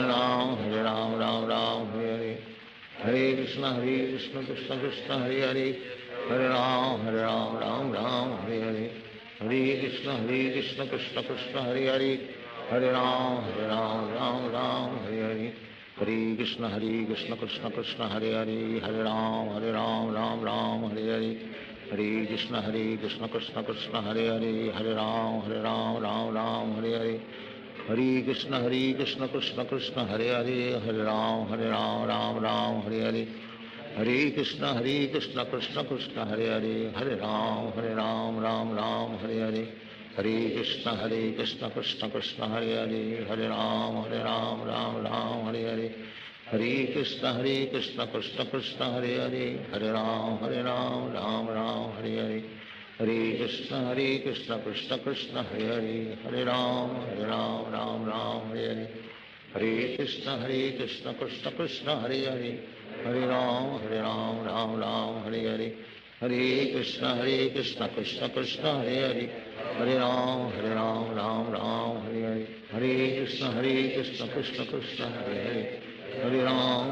हरे राम राम हरे हरे कृष्ण कृष्ण कृष्ण हरे हरे राम राम हरे हरे कृष्ण कृष्ण कृष्ण हरे हरे राम राम हरे हरे कृष्ण कृष्ण कृष्ण हरे हरे राम राम हरे हरे कृष्ण कृष्ण कृष्ण हरे हरे राम राम हरे हरे कृष्ण कृष्ण कृष्ण हरे हरे राम राम हरे हरे कृष्ण कृष्ण कृष्ण हरे हरे राम राम हरे हरे कृष्ण कृष्ण कृष्ण हरे हरे राम राम हरे हरे कृष्ण कृष्ण कृष्ण हरे हरे राम राम हरे हरे कृष्ण कृष्ण कृष्ण हरे हरे राम राम हरे हरे कृष्ण कृष्ण कृष्ण हरे हरे राम राम हरे हरे कृष्ण कृष्ण कृष्ण हरे हरे राम राम हरे हरे कृष्ण कृष्ण कृष्ण हरे हरे राम राम हरे हरे कृष्ण कृष्ण कृष्ण हरे हरे राम राम हरे हरे कृष्ण कृष्ण कृष्ण हरे हरे राम राम हरे हरे कृष्ण कृष्ण कृष्ण हरे हरे राम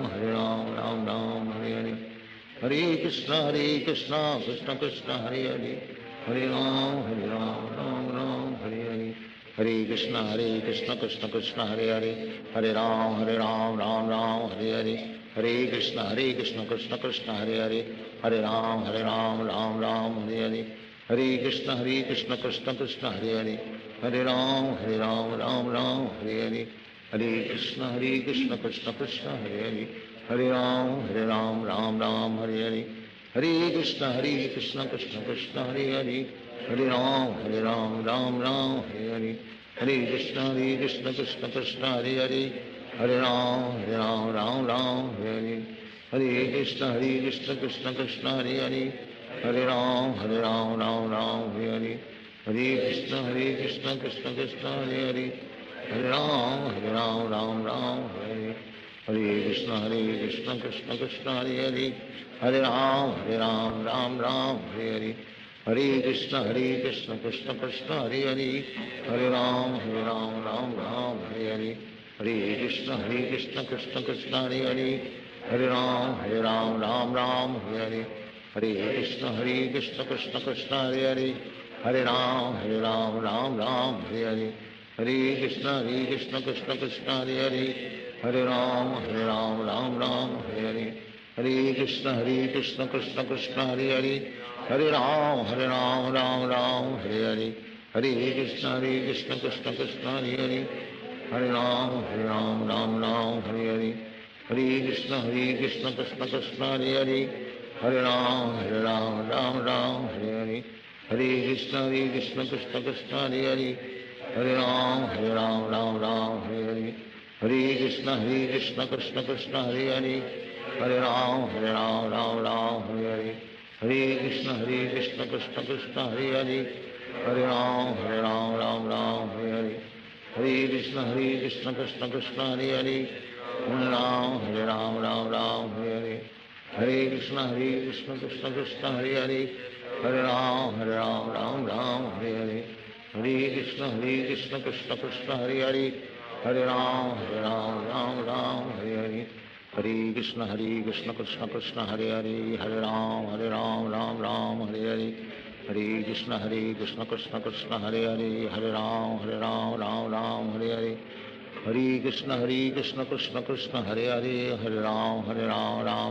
राम हरे हरे कृष्ण कृष्ण कृष्ण हरे हरे राम राम हरे हरे कृष्ण कृष्ण कृष्ण हरे हरे राम राम हरे हरे कृष्ण कृष्ण कृष्ण हरे हरे राम राम हरे हरे कृष्ण कृष्ण कृष्ण हरे हरे राम राम हरे हरे कृष्ण कृष्ण कृष्ण हरे हरे राम राम हरे हरे कृष्ण कृष्ण कृष्ण हरे हरे राम राम हरे हरे कृष्ण कृष्ण कृष्ण हरे हरे राम राम हरे हरे कृष्ण कृष्ण कृष्ण हरे हरे राम राम हरे हरे कृष्ण कृष्ण कृष्ण हरे हरे राम राम हरे हरे कृष्ण कृष्ण कृष्ण हरे हरे राम राम हरे हरे कृष्ण कृष्ण कृष्ण हरे हरे राम राम हरे हरे कृष्ण कृष्ण कृष्ण हरे हरे राम राम हरे हरे कृष्ण कृष्ण कृष्ण हरे हरे राम राम हरे हरे कृष्ण कृष्ण कृष्ण हरे हरे राम हरे हरे कृष्ण कृष्ण कृष्ण हरे हरे राम हरे हरे कृष्ण कृष्ण कृष्ण हरे हरे राम हरे हरे कृष्ण कृष्ण कृष्ण हरे हरे राम हरे हरे कृष्ण कृष्ण कृष्ण हरे राम हरे हरे कृष्ण कृष्ण कृष्ण हरे हरे राम हरे हरे कृष्ण कृष्ण कृष्ण हरे हरे राम हरे हरे कृष्ण कृष्ण कृष्ण हरे हरे राम राम हरे हरे कृष्ण कृष्ण कृष्ण हरे हरे राम हरे हरे कृष्ण कृष्ण कृष्ण हरे हरे राम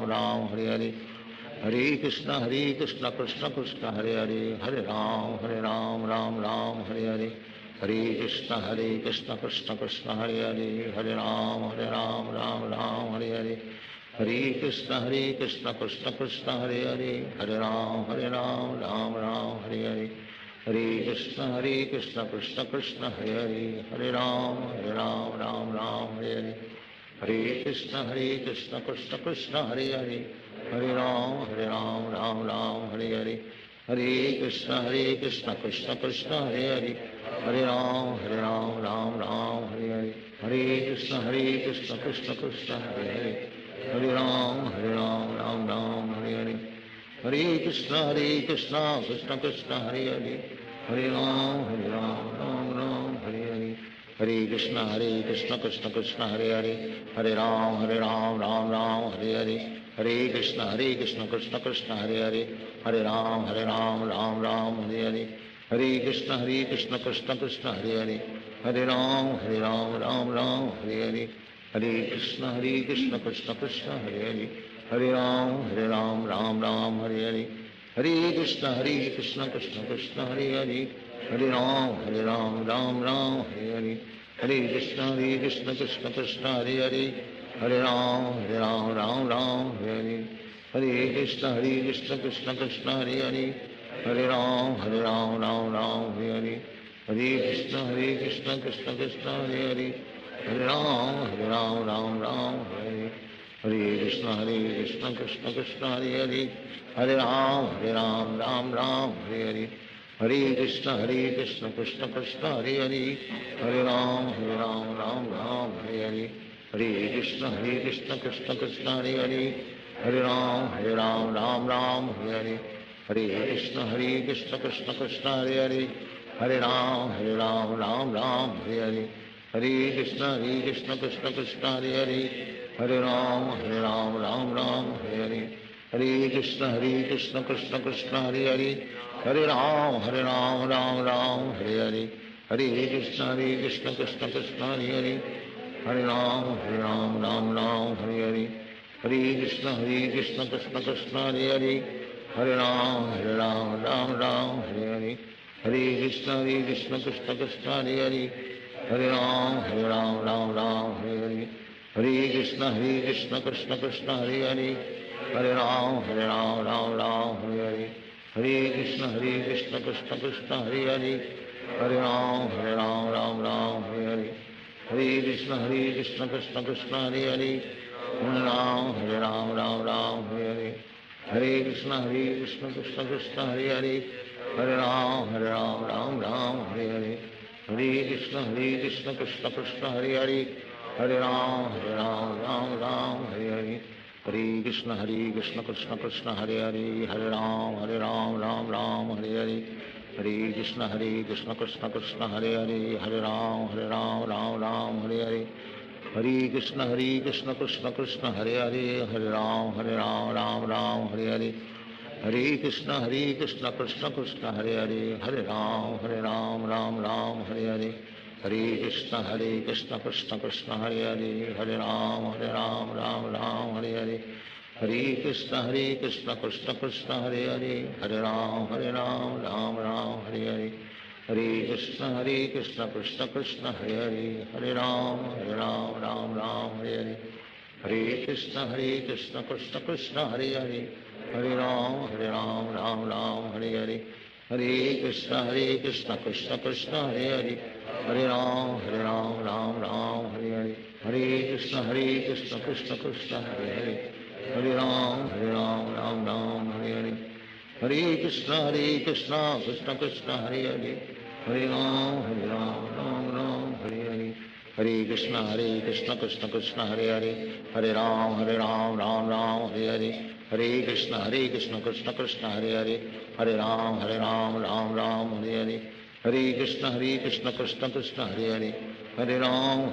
राम हरे हरे कृष्ण कृष्ण कृष्ण हरे हरे, हरे राम राम राम हरे हरे, हरे कृष्ण कृष्ण कृष्ण हरे हरे, हरे राम राम राम हरे हरे, हरे कृष्ण कृष्ण कृष्ण हरे हरे, हरे राम राम राम हरे हरे, हरे कृष्ण कृष्ण कृष्ण हरे हरे, हरे राम राम राम हरे हरे, हरे कृष्ण कृष्ण कृष्ण हरे हरे, हरे राम राम राम हरे हरे, हरे कृष्ण कृष्ण कृष्ण हरे हरे, हरे राम राम हरे हरे, हरे कृष्ण कृष्ण कृष्ण हरे हरे, हरे राम राम राम हरे हरे, हरे कृष्ण कृष्ण कृष्ण हरे हरे, हरे राम राम हरे हरे, हरे कृष्ण कृष्ण कृष्ण हरे हरे, हरे राम राम राम हरे हरे, हरे कृष्ण कृष्ण कृष्ण हरे हरे, हरे राम राम राम हरे हरे, हरे कृष्ण कृष्ण कृष्ण हरे हरे, हरे राम राम राम हरे हरे, हरे कृष्ण कृष्ण कृष्ण हरे हरे, हरे राम राम हरे हरे, हरे कृष्ण कृष्ण कृष्ण हरे हरे, हरे राम राम हरे हरे, हरे कृष्ण कृष्ण कृष्ण हरे हरे, हरे राम राम हरे हरे, हरे कृष्ण कृष्ण कृष्ण हरे हरे, हरे राम राम हरे हरे, हरे कृष्ण कृष्ण कृष्ण हरे हरे, हरे राम राम हरे हरे, हरे कृष्ण कृष्ण कृष्ण हरे हरे, हरे राम राम हरे हरे, हरे कृष्ण कृष्ण कृष्ण हरे हरे, हरे राम राम हरे हरे, हरे कृष्ण कृष्ण कृष्ण हरे हरे, हरे राम राम हरे हरे, हरे कृष्ण कृष्ण कृष्ण हरे हरे, हरे राम राम हरे हरे, हरे कृष्ण कृष्ण कृष्ण हरे हरे, हरे राम राम हरे हरे, हरे कृष्ण कृष्ण कृष्ण हरे हरे, हरे राम राम हरे हरे, हरे कृष्ण कृष्ण कृष्ण हरे हरे, हरे राम राम हरे हरे, हरे कृष्ण कृष्ण कृष्ण हरे हरे, हरे राम राम हरे हरे, हरे कृष्ण कृष्ण कृष्ण हरे हरे, हरे राम राम हरे हरे, हरे कृष्ण कृष्ण कृष्ण हरे हरे, हरे राम राम हरे हरे, हरे कृष्ण कृष्ण कृष्ण हरे हरे, हरे राम राम हरे हरे, हरे कृष्ण कृष्ण कृष्ण हरे हरे, हरे राम हरे हरे, हरे कृष्ण कृष्ण कृष्ण हरे हरे, हरे राम राम हरे हरे, हरे कृष्ण कृष्ण कृष्ण हरे हरे, हरे राम राम हरे हरे, हरे कृष्ण कृष्ण कृष्ण हरे हरे, हरे राम राम हरे हरे, हरे कृष्ण कृष्ण कृष्ण हरे हरे, हरे राम राम हरे हरे, हरे कृष्ण कृष्ण कृष्ण हरे हरे, हरे राम राम हरे हरे, हरे कृष्ण कृष्ण कृष्ण हरे हरे, हरे राम राम हरे हरे, हरे कृष्ण कृष्ण कृष्ण हरे हरे, हरे राम राम हरे हरे, हरे कृष्ण कृष्ण कृष्ण हरे हरे, हरे राम राम हरे हरे, हरे कृष्ण कृष्ण कृष्ण हरे हरे, हरे राम राम हरे हरे, हरे कृष्ण कृष्ण कृष्ण हरे हरे, हरे राम राम हरे हरे, हरे कृष्ण कृष्ण कृष्ण हरे हरे, हरे राम राम हरे हरे, हरे कृष्ण कृष्ण कृष्ण हरे हरे, हरे राम राम हरे हरे, हरे कृष्ण कृष्ण कृष्ण हरे हरे, हरे राम राम हरे हरे, हरे कृष्ण कृष्ण कृष्ण हरे हरे, हरे राम राम हरे हरे, हरे कृष्ण कृष्ण कृष्ण हरे हरे, हरे राम राम हरे हरे, हरे कृष्ण कृष्ण कृष्ण हरे हरे, हरे राम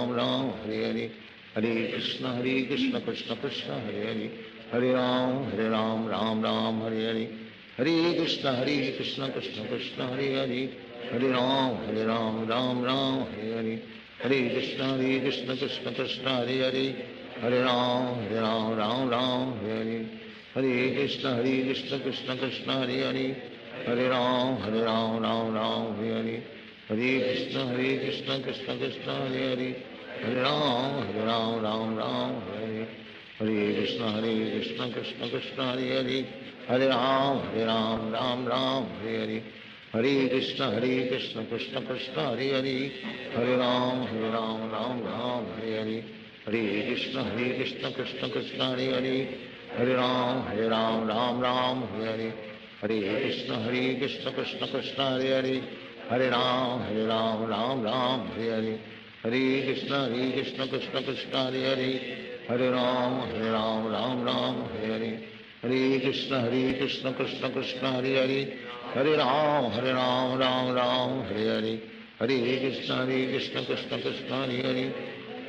राम हरे हरे, हरे कृष्ण कृष्ण कृष्ण हरे हरे, हरे राम राम हरे हरे, हरे कृष्ण कृष्ण कृष्ण हरे हरे, हरे राम राम हरे हरे, हरे कृष्ण कृष्ण कृष्ण हरे हरे, हरे राम राम हरे हरे, हरे कृष्ण कृष्ण कृष्ण हरे हरे हरे राम राम राम हरे हरे हरे कृष्ण कृष्ण कृष्ण हरे हरे हरे राम राम हरे हरे कृष्ण कृष्ण कृष्ण हरे हरे हरे राम राम हरे हरे हरे कृष्ण कृष्ण कृष्ण हरे हरे हरे राम राम हरे हरे हरे कृष्ण कृष्ण कृष्ण हरे हरे हरे राम राम हरे हरे हरे कृष्ण कृष्ण कृष्ण हरे हरे हरे राम राम हरे हरे हरे कृष्ण कृष्ण कृष्ण हरे हरे हरे राम राम हरे हरे हरे कृष्ण कृष्ण कृष्ण हरे हरे हरे राम राम हरे हरे हरे कृष्ण कृष्ण कृष्ण हरे हरे हरे राम राम हरे हरे हरे कृष्ण कृष्ण कृष्ण हरे हरे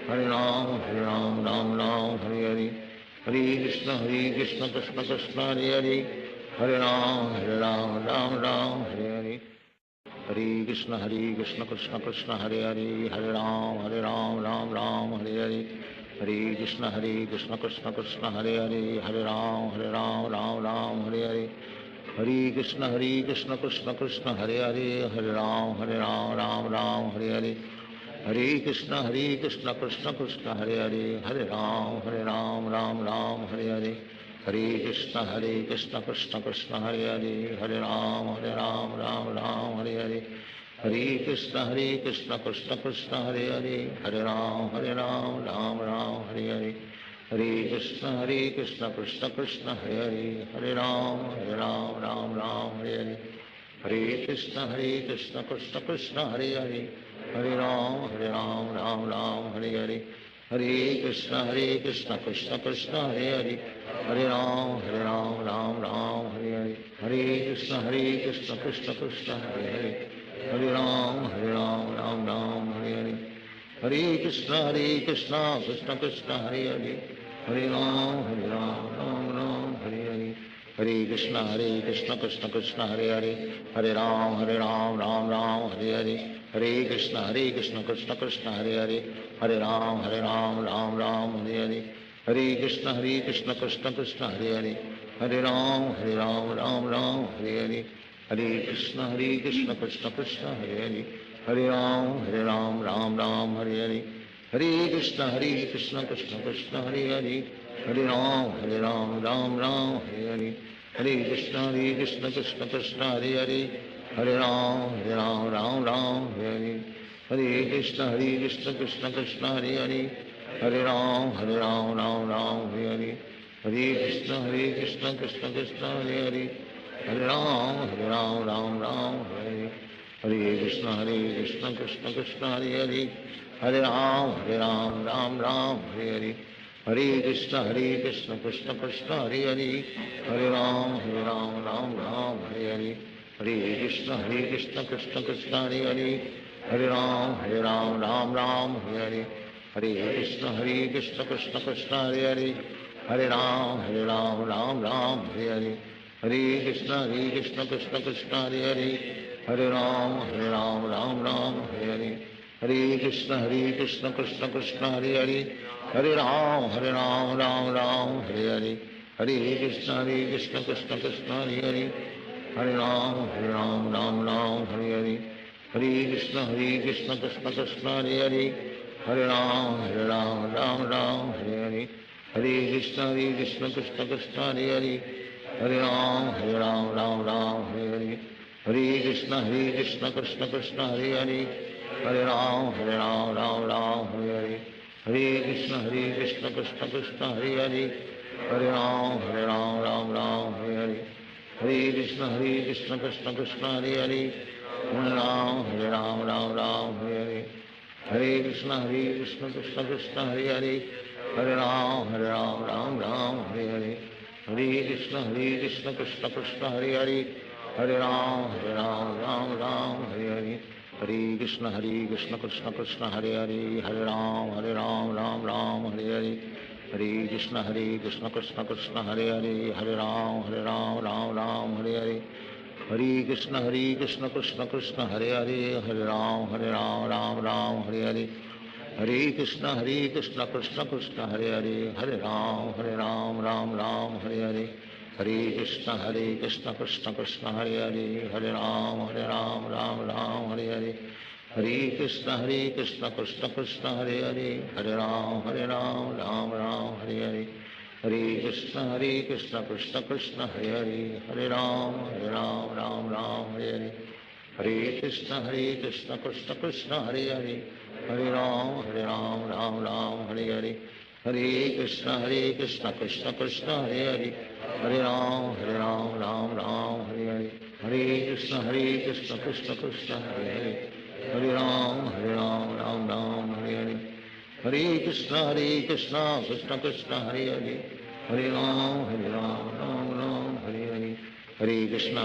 हरे राम राम हरे हरे हरे कृष्ण कृष्ण कृष्ण हरे हरे हरे राम राम हरे हरे हरे कृष्ण कृष्ण कृष्ण हरे हरे हरे राम राम हरे हरे हरे कृष्ण कृष्ण कृष्ण हरे हरे हरे राम राम हरे हरे हरे कृष्ण कृष्ण कृष्ण हरे हरे हरे राम राम हरे हरे हरे कृष्ण कृष्ण कृष्ण हरे हरे हरे राम राम हरे हरे हरे कृष्ण कृष्ण कृष्ण हरे हरे हरे राम राम हरे हरे हरे कृष्ण कृष्ण कृष्ण हरे हरे हरे राम राम हरे हरे हरे कृष्ण कृष्ण कृष्ण हरे हरे हरे राम राम हरे हरे हरे कृष्ण कृष्ण कृष्ण हरे हरे हरे राम राम हरे हरे हरे कृष्ण कृष्ण कृष्ण हरे हरे हरे राम राम हरे हरे हरे कृष्ण कृष्ण कृष्ण हरे हरे हरे राम राम हरे हरे हरे कृष्ण कृष्ण कृष्ण हरे हरे हरे राम राम हरे हरे हरे कृष्ण कृष्ण कृष्ण हरे हरे हरे राम राम हरे हरे हरे कृष्ण कृष्ण कृष्ण हरे हरे हरे राम राम हरे हरे हरे कृष्ण कृष्ण कृष्ण हरे हरे हरे राम राम हरे हरे हरे कृष्ण कृष्ण कृष्ण हरे हरे हरे राम राम हरे हरे हरे कृष्ण कृष्ण कृष्ण हरे हरे हरे राम राम हरे हरे हरे कृष्ण कृष्ण कृष्ण हरे हरे हरे राम राम हरे हरे हरे कृष्ण कृष्ण कृष्ण हरे हरे हरे राम राम हरे हरे हरे कृष्ण कृष्ण कृष्ण हरे हरे हरे राम राम हरे हरे हरे कृष्ण कृष्ण कृष्ण हरे हरे हरे राम राम हरे हरे हरे कृष्ण कृष्ण कृष्ण हरे हरे हरे राम राम हरे हरे हरे कृष्ण कृष्ण कृष्ण हरे हरे हरे राम राम हरे हरे हरे कृष्ण कृष्ण कृष्ण हरे हरे हरे राम राम हरे हरे हरे कृष्ण कृष्ण कृष्ण हरे हरे हरे राम राम हरे हरे हरे कृष्ण कृष्ण कृष्ण हरे हरे हरे राम राम हरे हरे हरे कृष्ण कृष्ण कृष्ण हरे हरे हरे राम राम हरे हरे हरे कृष्ण कृष्ण कृष्ण हरे हरे हरे राम राम हरे हरे हरे कृष्ण कृष्ण कृष्ण हरे हरे हरे राम राम हरे हरे हरे कृष्ण कृष्ण कृष्ण हरे हरे हरे राम राम हरे हरे हरे कृष्ण कृष्ण कृष्ण हरे हरे हरे राम हरे हरे हरे कृष्ण कृष्ण कृष्ण हरे हरे हरे राम राम हरे हरे हरे कृष्ण कृष्ण कृष्ण हरे हरे हरे राम राम हरे हरे हरे कृष्ण कृष्ण कृष्ण हरे हरे हरे राम राम हरे हरे हरे कृष्ण कृष्ण कृष्ण हरे हरे हरे राम हरे हरे हरे कृष्ण कृष्ण कृष्ण हरे हरे हरे राम राम हरे हरे हरे कृष्ण कृष्ण कृष्ण हरे हरे हरे राम राम हरे हरे हरे कृष्ण कृष्ण कृष्ण हरे हरे, हरे राम राम राम हरे हरे, हरे कृष्ण कृष्ण कृष्ण हरे हरे, हरे राम राम राम हरे हरे, हरे कृष्ण कृष्ण कृष्ण हरे हरे, हरे राम राम राम हरे हरे, हरे कृष्ण कृष्ण कृष्ण हरे हरे, हरे राम राम राम हरे हरे, हरे कृष्ण कृष्ण कृष्ण हरे हरे, हरे राम राम हरे हरे, हरे कृष्ण कृष्ण कृष्ण हरे हरे, हरे राम राम राम हरे हरे, हरे कृष्ण कृष्ण कृष्ण हरे हरे, हरे राम राम हरे हरे, हरे कृष्ण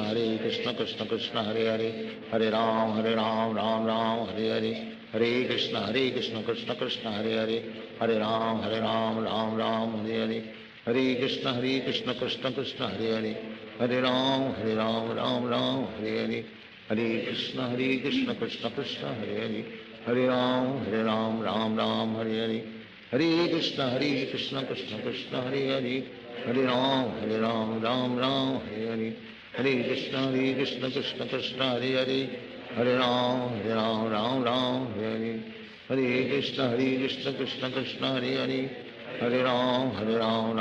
कृष्ण कृष्ण हरे हरे, हरे राम राम राम हरे हरे, हरे कृष्ण कृष्ण कृष्ण हरे हरे, हरे राम राम राम हरे हरे, हरे कृष्ण कृष्ण कृष्ण हरे हरे, हरे राम राम हरे हरे, हरे कृष्ण कृष्ण कृष्ण हरे हरे, हरे राम राम हरे हरे, हरे कृष्ण कृष्ण कृष्ण हरे हरे, हरे राम राम हरे हरे, हरे कृष्ण कृष्ण कृष्ण हरे हरे, हरे राम राम हरे हरे, हरे कृष्ण कृष्ण कृष्ण हरे हरे, हरे राम राम हरे हरे, हरे कृष्ण कृष्ण कृष्ण हरे हरे, हरे राम राम हरे हरे, हरे कृष्ण कृष्ण कृष्ण हरे हरे, हरे राम राम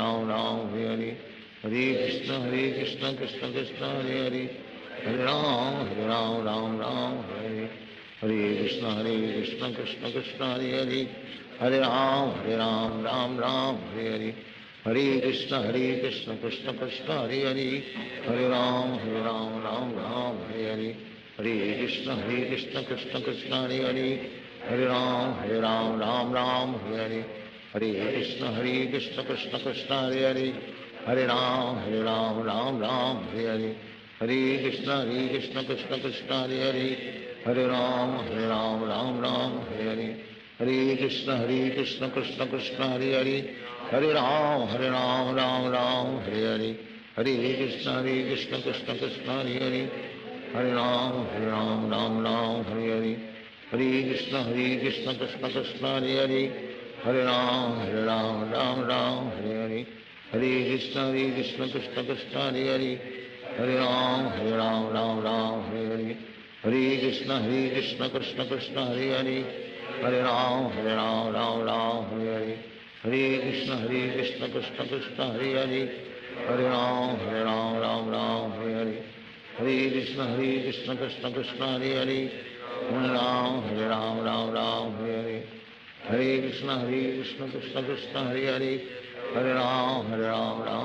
हरे हरे, हरे कृष्ण कृष्ण कृष्ण हरे हरे, हरे राम राम हरे हरे, हरे कृष्ण कृष्ण कृष्ण हरे हरे, हरे राम राम हरे हरे, हरे कृष्ण कृष्ण कृष्ण हरे हरे, हरे राम राम हरे हरे, हरे कृष्ण कृष्ण कृष्ण हरे हरे, हरे राम राम हरे हरे, हरे कृष्ण कृष्ण कृष्ण हरे हरे, हरे राम राम हरे हरे, हरे कृष्ण कृष्ण कृष्ण हरे हरे, हरे राम राम हरे हरे, हरे कृष्ण कृष्ण कृष्ण हरे हरे, हरे राम राम हरे हरे, हरे कृष्ण कृष्ण कृष्ण हरे हरे, हरे राम राम हरे हरे, हरे कृष्ण कृष्ण कृष्ण हरे हरे, हरे राम राम हरे हरे, हरे कृष्ण कृष्ण कृष्ण हरे हरे, हरे राम राम हरे हरे, हरे कृष्ण कृष्ण कृष्ण हरे हरे, हरे राम राम हरे हरे, हरे कृष्ण कृष्ण कृष्ण हरे हरे, हरे राम राम हरे हरे, हरे कृष्ण कृष्ण कृष्ण हरे हरे, हरे राम राम हरे हरे, हरे कृष्ण कृष्ण कृष्ण हरे हरे, हरे राम राम हरे हरे, हरे कृष्ण कृष्ण कृष्ण हरे हरे, हरे राम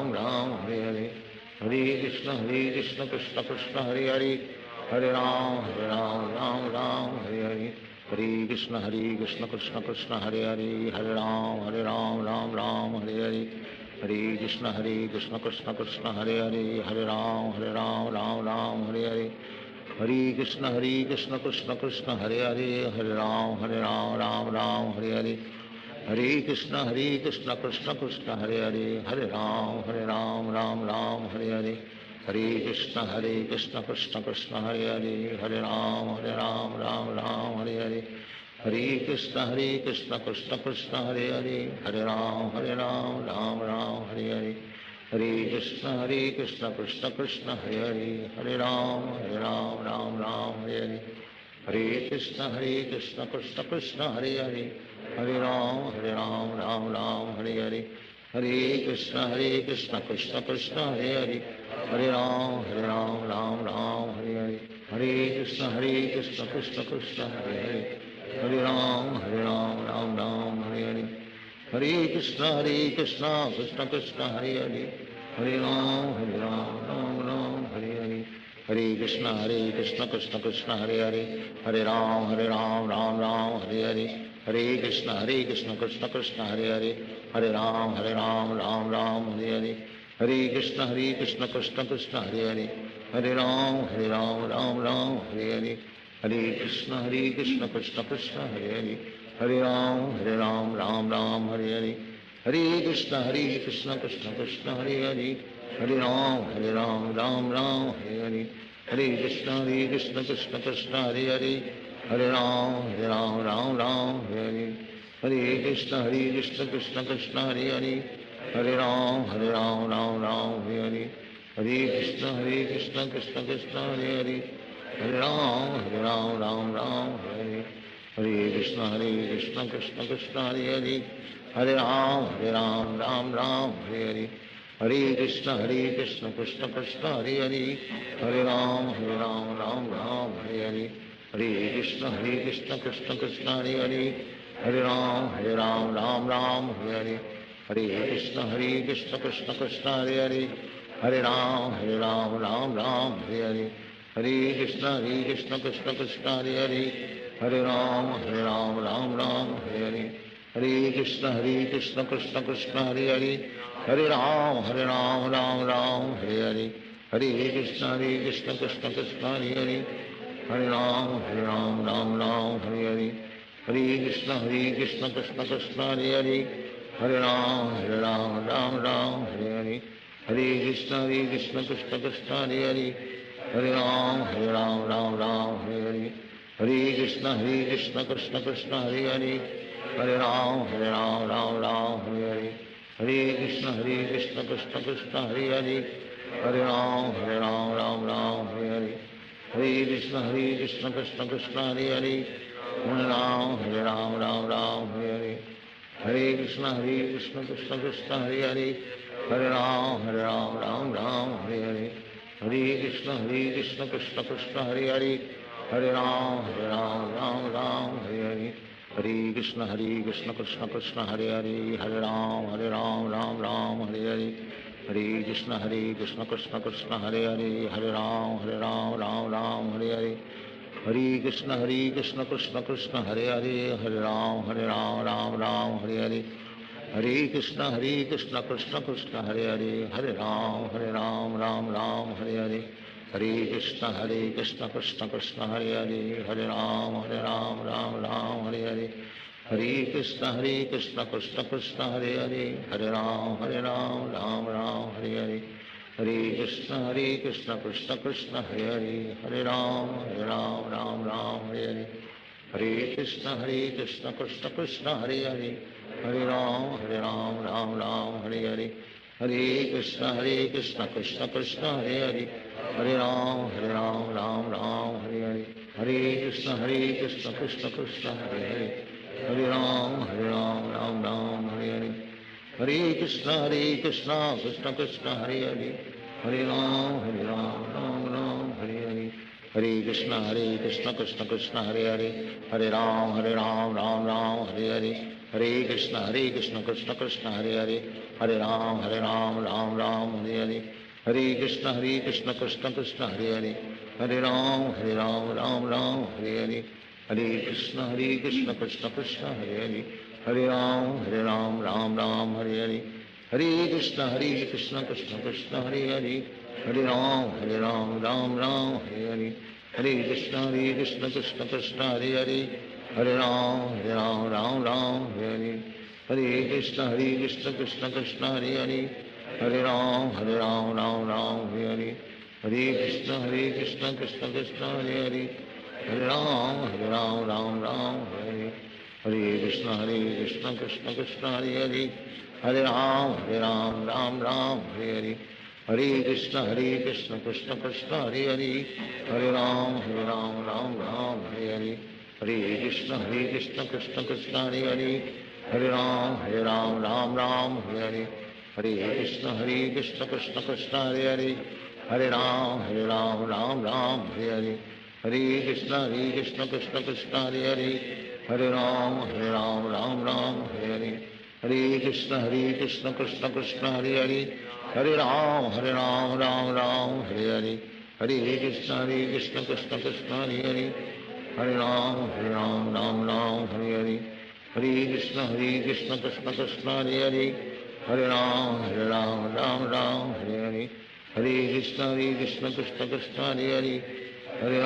राम हरे हरे, हरे कृष्ण कृष्ण कृष्ण हरे हरे, हरे राम राम हरे हरे, हरे कृष्ण कृष्ण कृष्ण हरे हरे, हरे राम राम हरे हरे, हरे कृष्ण कृष्ण कृष्ण हरे हरे, हरे राम राम हरे हरे, हरे कृष्ण कृष्ण कृष्ण हरे हरे, हरे राम राम हरे हरे, हरे कृष्ण कृष्ण कृष्ण हरे हरे, हरे राम राम हरे हरे, हरे कृष्ण कृष्ण कृष्ण हरे हरे, हरे राम राम हरे हरे, हरे कृष्ण कृष्ण कृष्ण हरे हरे, हरे राम राम हरे हरे, हरे कृष्ण कृष्ण कृष्ण हरे हरे, हरे राम राम हरे हरे, हरे कृष्ण कृष्ण कृष्ण हरे हरे, हरे राम हरे हरे, हरे कृष्ण कृष्ण कृष्ण हरे हरे, हरे राम राम हरे हरे, हरे कृष्ण कृष्ण कृष्ण हरे हरे, हरे राम राम हरे हरे, हरे कृष्ण कृष्ण कृष्ण हरे हरे, हरे राम हरे हरे, हरे कृष्ण कृष्ण कृष्ण हरे हरे, हरे राम राम हरे हरे, हरे कृष्ण कृष्ण कृष्ण हरे हरे, हरे राम राम हरे हरे, हरे कृष्ण कृष्ण कृष्ण हरे हरे, हरे राम राम हरे हरे, हरे कृष्ण कृष्ण कृष्ण हरे हरे, हरे राम राम हरे हरे, हरे Krishna Krishna Krishna Hare Hare Hare Ram Ram Ram Hare Hare Krishna Krishna Krishna Hare Hare Hare Ram Ram Hare Hare Hare Krishna Krishna Krishna Hare Hare Hare Ram Ram Hare Hare Hare Krishna Krishna Krishna Hare Hare Hare Ram Ram Hare Hare Hare Krishna Krishna Krishna Hare Hare Hare Ram Ram Hare Hare Hare Krishna Krishna Krishna Hare Hare Hare Ram Ram Hare Hare Hare Krishna Krishna Krishna Hare Hare Hare Ram Ram Hare Hare Hare Krishna Krishna Krishna Hare Hare Hare Ram Ram Hare Hare Hare Krishna Krishna Krishna Hare Hare Hare Ram Ram Hare Hare Hare Krishna Krishna Krishna Hare Hare Hare Ram Ram Hare Hare Hare Krishna Krishna Krishna Hare Hare Hare Ram Ram Hare Hare Hare Krishna Krishna Krishna Hare Hare Hare Ram Ram Hare Hare Hare Krishna Krishna Krishna Hare Hare Hare Ram Ram Hare Hare Hare Krishna Krishna Krishna Hare Hare Hare Ram Ram Hare Hare Hare Krishna Krishna Krishna Hare Hare Hare Ram Ram Hare Hare Hare Krishna Krishna Krishna Hare Hare Hare Ram Ram Hare Hare Hare Krishna Krishna Krishna Hare Hare Hare Ram Ram Hare Hare Hare Krishna Krishna Krishna Hare Hare Hare Ram Ram Hare Hare Hare Krishna Krishna Krishna Hare Hare Hare Ram Ram Hare Hare Hare Krishna Krishna Krishna Hare Hare Hare Ram Ram Hare Hare Hare Krishna Krishna Krishna Hare Hare Hare Ram Ram Hare Hare Hare Krishna Krishna Krishna Hare Hare Hare Ram Ram Hare Hare Hare Krishna Krishna Krishna Hare Hare Hare Ram Ram Hare Hare Hare Krishna Krishna Krishna Hare Hare Hare Ram Ram Hare Hare Hare Krishna Krishna Krishna Hare Hare Hare Ram Ram Hare Hare Hare Krishna Krishna Krishna Hare Hare Hare Ram Hare Hare Hare Krishna Krishna Krishna Hare Hare Hare Ram Ram Hare Hare Hare Krishna Krishna Krishna Hare Hare Hare Ram Ram Hare Hare Hare Krishna Krishna Krishna Hare Hare Hare Ram Ram Hare Hare Hare Krishna Krishna Krishna Hare Hare Hare Ram Ram Hare Hare Hare Krishna Krishna Krishna Hare Hare Hare Ram Ram Hare Hare Hare Krishna Krishna Krishna Hare Hare Hare Ram Ram Hare Hare Hare Krishna Krishna Krishna Hare Hare Hare Ram Ram Hare Hare Hare Krishna Krishna Krishna Hare Hare Hare Ram Ram Hare Hare Hare Krishna Krishna Krishna Hare Hare Hare Ram Hare Hare Hare Krishna Krishna Krishna Hare Hare Hare Ram Hare Hare Hare Krishna Krishna Krishna Hare Hare Hare Ram Hare Hare Hare Krishna Krishna Krishna Hare Hare Hare Ram Hare Hare Hare Krishna Krishna Krishna Hare Hare Hare Ram Ram Hare Hare Hare Krishna Krishna Krishna Hare Hare Hare Ram Ram Hare Hare Hare Krishna Krishna Krishna Hare Hare Hare Ram Ram Hare Hare Hare Krishna Krishna Krishna Hare Hare Hare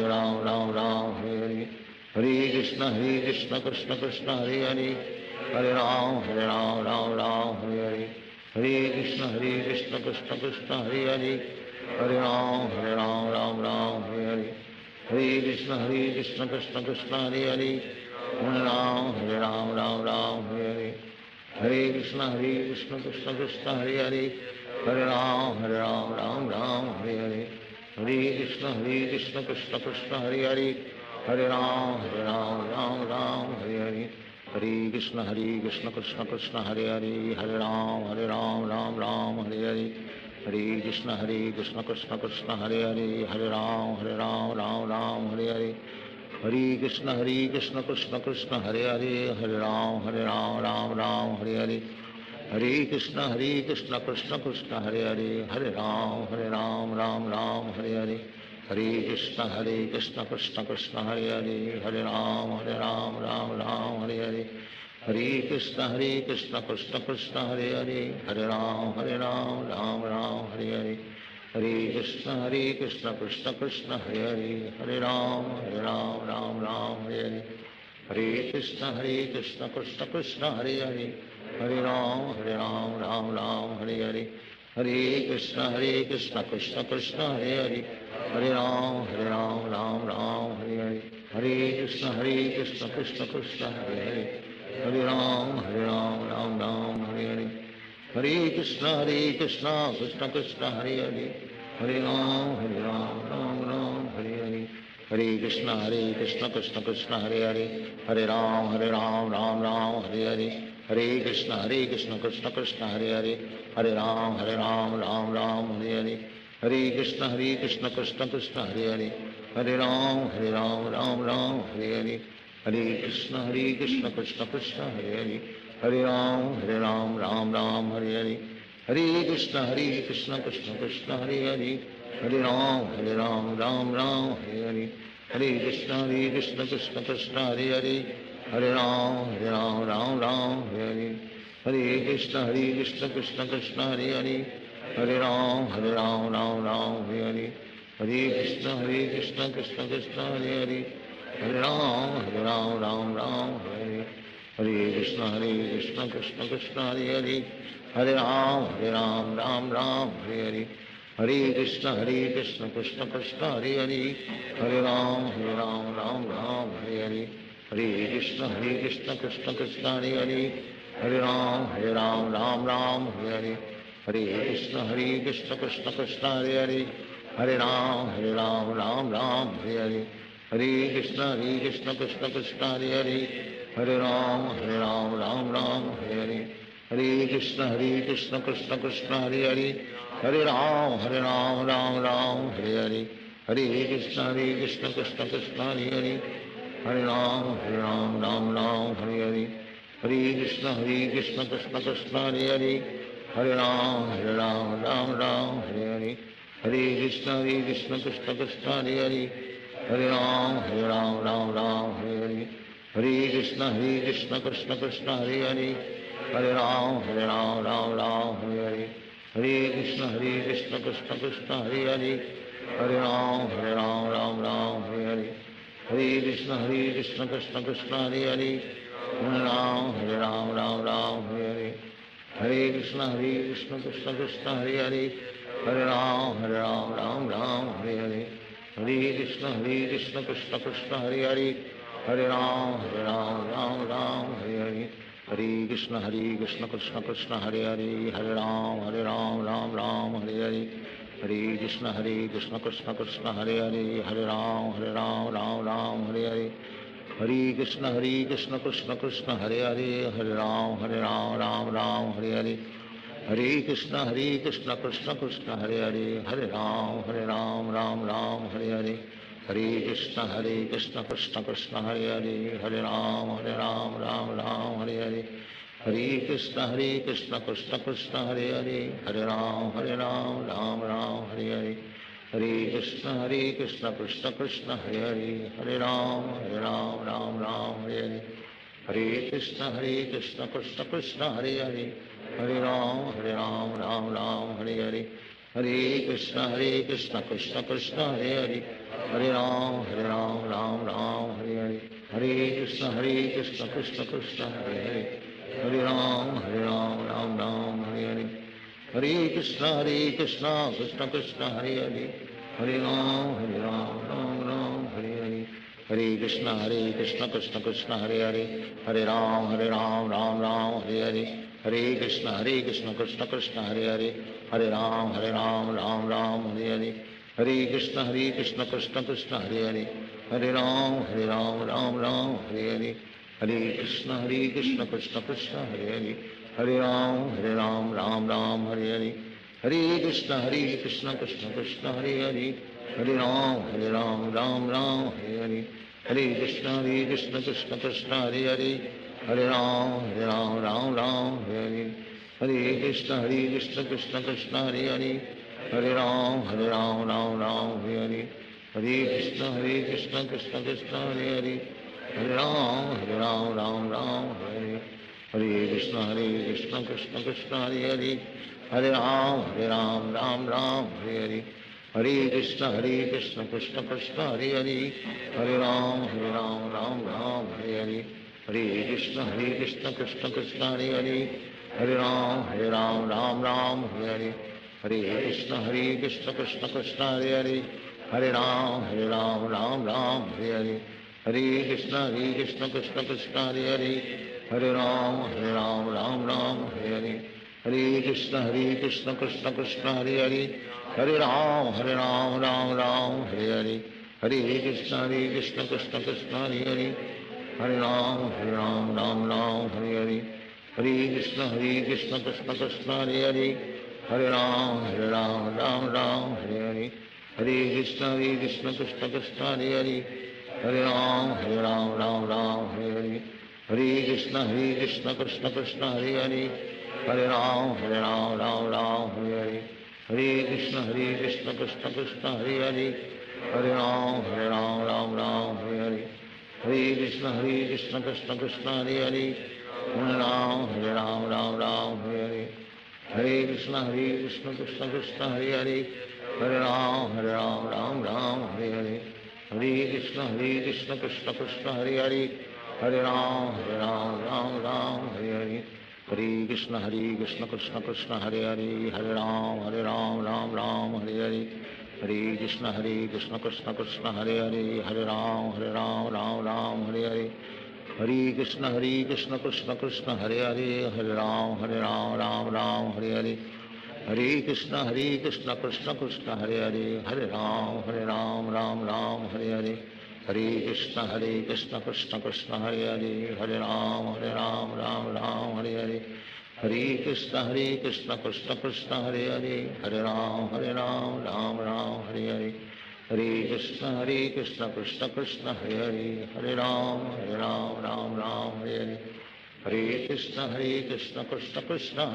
Ram Ram Hare Hare Hare Krishna Krishna Krishna Hare Hare Hare Ram Hare Hare Hare Krishna Krishna Krishna Hare Hare Hare Ram Hare Hare Hare Krishna Krishna Krishna Hare Hare Hare Ram Hare Hare Hare Krishna Krishna Krishna Hare Hare Hare Ram Hare Hare Hare Krishna Krishna Krishna Hare Hare Hare Ram, Ram Ram, Hare Hare. Hare Krishna, Krishna Krishna, Hare Hare. Hare Ram, Ram Ram, Hare Hare. Hare Krishna, Krishna Krishna, Hare Hare. Hare Ram, Ram Ram, Hare Hare. Hare Krishna, Krishna Krishna, Hare Hare. Hare Ram, Ram Ram, Hare Hare. Hare Krishna, Krishna Krishna, Hare Hare. Hare Ram, Ram Ram, Hare Hare. Hare Krishna, Krishna Krishna, Hare Hare. Hare Ram, Ram Ram, Hare Hare. Hare Krishna, Krishna Krishna, Hare Hare. Hare Ram, Ram Ram, Hare Hare. Hare Krishna, Krishna Krishna, Hare Hare. Hare Ram, Ram Ram, Hare Hare. Hare Krishna, Krishna Krishna, Hare Hare. Hare Ram, Ram Ram, Hare Hare. Hare Krishna, Krishna Krishna, Hare Hare. Hare Ram, Ram Ram, Hare Hare. Hare Krishna, Krishna Krishna, Hare Hare. Hare Ram, Ram Ram, Hare Hare. Hare Krishna, Krishna Krishna, Hare Hare. Hare Ram, Ram Ram, Hare Hare. Hare Krishna, Krishna Krishna, Hare Hare. Hare Ram, Ram Ram, Hare Hare. Hare Krishna, Krishna Krishna, Hare Hare. Hare Ram, Ram Ram, Hare Hare. Hare Krishna, Krishna Krishna, Hare Hare. Hare Ram, Ram Ram, Hare Hare. Hare Krishna, Krishna Krishna, Hare Hare. Hare Ram, Ram Ram, Hare Hare. Hare Krishna, Krishna Krishna, Hare Hare. Hare Ram, Ram Ram, Hare Hare. Hare Krishna, Krishna Krishna, Hare Hare. Hare Ram, Ram Ram, Hare Hare. Hare Krishna, Krishna Krishna, Hare Hare. Hare Ram, Ram Ram, Hare Hare. Hare Krishna, Krishna Krishna, Hare Hare. Hare Ram, Ram Ram, Hare Hare. Hare Krishna, Krishna Krishna, Hare Hare. Hare Ram, Ram Ram, Hare Hare. Hare Krishna, Krishna Krishna, Hare Hare. Hare Ram, Ram Ram, Hare Hare. Hare Krishna, Krishna Krishna, Hare Hare. Hare Ram, Ram Ram, Hare Hare. Hare Krishna, Krishna Krishna, Hare Hare. Hare Ram, Ram Ram, Hare Hare. Hare Krishna, Krishna Krishna, Hare Hare. Hare Ram, Ram Ram, Hare Hare. Hare Krishna, Krishna Krishna, Hare Hare. Hare Ram, Ram Ram, Hare Hare. Hare Krishna, Krishna Krishna, Hare Hare. Hare Ram, Ram Ram, Hare Hare. Hare Krishna, Krishna Krishna, Hare Hare. Hare Ram, Ram Ram, Hare Hare. Hare Krishna, Krishna Krishna, Hare Hare. Hare Ram, Ram Ram, Hare Hare. Hare Krishna, Krishna Krishna, Hare Hare. Hare Ram, Ram Ram, Hare Hare. Hare Krishna, Krishna Krishna, Hare Hare. Hare Ram, Ram Ram, Hare Hare. Hare Krishna, Krishna Krishna, Hare Hare. Hare Ram, Ram Ram, Hare Hare. Hare Krishna, Krishna Krishna, Hare Hare. Hare Ram, Ram Ram, Hare Hare. Hare Krishna, Krishna Krishna, Hare Hare. Hare Ram, Ram Ram, Hare Hare. Hare Krishna, Krishna Krishna, Hare Hare. Hare Ram, Ram Ram, Hare Hare. Hare Krishna, Krishna Krishna, Hare Hare. Hare Ram, Ram Ram, Hare Hare. Hare Krishna, Krishna Krishna, Hare Hare. Hare Ram, Ram Hare Hare. Hare Krishna, Krishna Krishna, Hare Hare. Hare Ram, Ram Hare Hare. Hare Krishna, Krishna Krishna, Hare Hare. Hare Ram, Ram Hare Hare. Hare Krishna, Krishna Krishna, Hare Hare. Hare Ram, Ram Hare Hare. Hare Krishna, Krishna Krishna, Hare Hare. Hare Ram, Ram Hare Hare. Hare Krishna, Krishna Krishna, Hare Hare. Hare Ram, Ram Hare Hare. Hare Krishna, Krishna Krishna, Hare Hare. Hare Ram, Ram Hare Hare. Hare Krishna, Krishna Krishna, Hare Hare. Hare Ram, Ram Hare Hare. Hare Krishna, Krishna Krishna, Hare Hare. Hare Ram, Ram Hare Hare. Hare Krishna, Krishna Krishna, Hare Hare. Hare Ram, Ram Hare Hare. Hare Krishna, Krishna Krishna, Hare Hare. Hare Ram, Ram Hare Hare. Hare Krishna, Krishna Krishna, Hare Hare. हरे राम राम राम हरे हरे हरे कृष्ण कृष्ण कृष्ण हरे हरे हरे राम राम राम हरे हरे हरे कृष्ण कृष्ण कृष्ण हरे हरे हरे राम राम हरे हरे हरे कृष्ण कृष्ण कृष्ण हरे हरे हरे राम राम हरे हरे हरे कृष्ण कृष्ण कृष्ण हरे हरे हरे राम राम हरे हरे हरे कृष्ण कृष्ण कृष्ण हरे हरे हरे राम राम हरे हरे हरे कृष्ण कृष्ण कृष्ण हरे हरे हरे राम राम हरे हरे हरे कृष्ण कृष्ण कृष्ण हरे हरे हरे राम राम हरे हरे हरे कृष्ण कृष्ण कृष्ण हरे हरे हरे राम राम हरे हरे हरे कृष्ण कृष्ण कृष्ण हरे हरे हरे राम राम हरे हरे हरे कृष्ण कृष्ण कृष्ण हरे हरे हरे राम राम हरे हरे हरे कृष्ण कृष्ण कृष्ण हरे हरे हरे राम राम हरे हरे हरे कृष्ण कृष्ण कृष्ण हरे हरे हरे राम राम हरे हरे हरे कृष्ण कृष्ण कृष्ण हरे हरे हरे राम राम हरे हरे हरे कृष्ण कृष्ण कृष्ण हरे हरे हरे राम राम हरे हरे हरे कृष्ण कृष्ण कृष्ण हरे हरे हरे राम राम हरे हरे हरे कृष्ण कृष्ण कृष्ण हरे हरे हरे राम राम हरे हरे हरे कृष्ण कृष्ण कृष्ण हरे हरे हरे राम राम हरे हरे हरे कृष्ण कृष्ण कृष्ण हरे हरे हरे राम राम हरे हरे हरे कृष्ण कृष्ण कृष्ण हरे हरे हरे राम राम हरे हरे हरे कृष्ण कृष्ण कृष्ण हरे हरे हरे राम राम हरे हरे हरे कृष्ण कृष्ण कृष्ण हरे हरे हरे राम राम हरे हरे हरे कृष्ण कृष्ण कृष्ण हरे हरे हरे राम राम हरे हरे हरे कृष्ण कृष्ण कृष्ण हरे हरे हरे राम राम हरे हरे हरे कृष्ण कृष्ण कृष्ण हरे हरे हरे राम राम हरे हरे हरे कृष्ण कृष्ण कृष्ण हरे हरे हरे राम राम हरे हरे हरे कृष्ण कृष्ण कृष्ण हरे हरे हरे राम राम हरे हरे हरे कृष्ण कृष्ण कृष्ण हरे हरे हरे राम राम हरे हरे हरे कृष्ण कृष्ण कृष्ण हरे हरे हरे राम राम हरे हरे हरे कृष्ण कृष्ण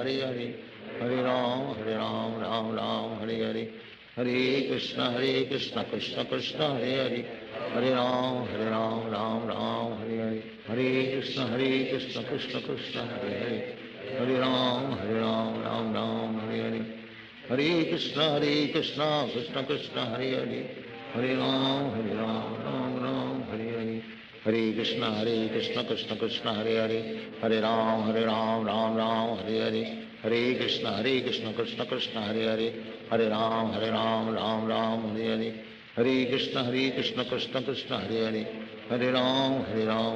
कृष्ण हरे हरे हरे राम राम हरे हरे हरे कृष्ण कृष्ण कृष्ण हरे हरे हरे राम राम हरे हरे हरे कृष्ण कृष्ण कृष्ण हरे हरे हरे राम राम हरे हरे हरे कृष्ण कृष्ण कृष्ण हरे हरे हरे राम राम हरे हरे हरे कृष्ण कृष्ण कृष्ण हरे हरे हरे राम राम हरे हरे हरे कृष्ण कृष्ण कृष्ण हरे हरे हरे राम राम हरे हरे हरे कृष्ण कृष्ण कृष्ण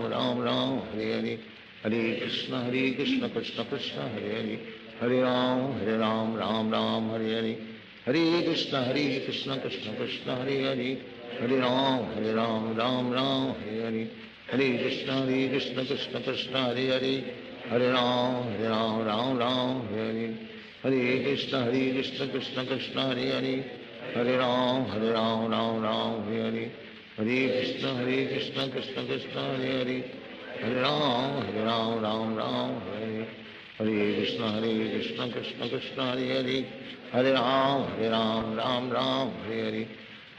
हरे हरे हरे राम राम हरे हरे हरे कृष्ण कृष्ण कृष्ण हरे हरे हरे राम राम हरे हरे हरे कृष्ण कृष्ण कृष्ण हरे हरे हरे राम राम हरे हरे हरे कृष्ण कृष्ण कृष्ण हरे हरे हरे राम राम हरे हरे हरे कृष्ण कृष्ण कृष्ण हरे हरे हरे राम राम हरे हरे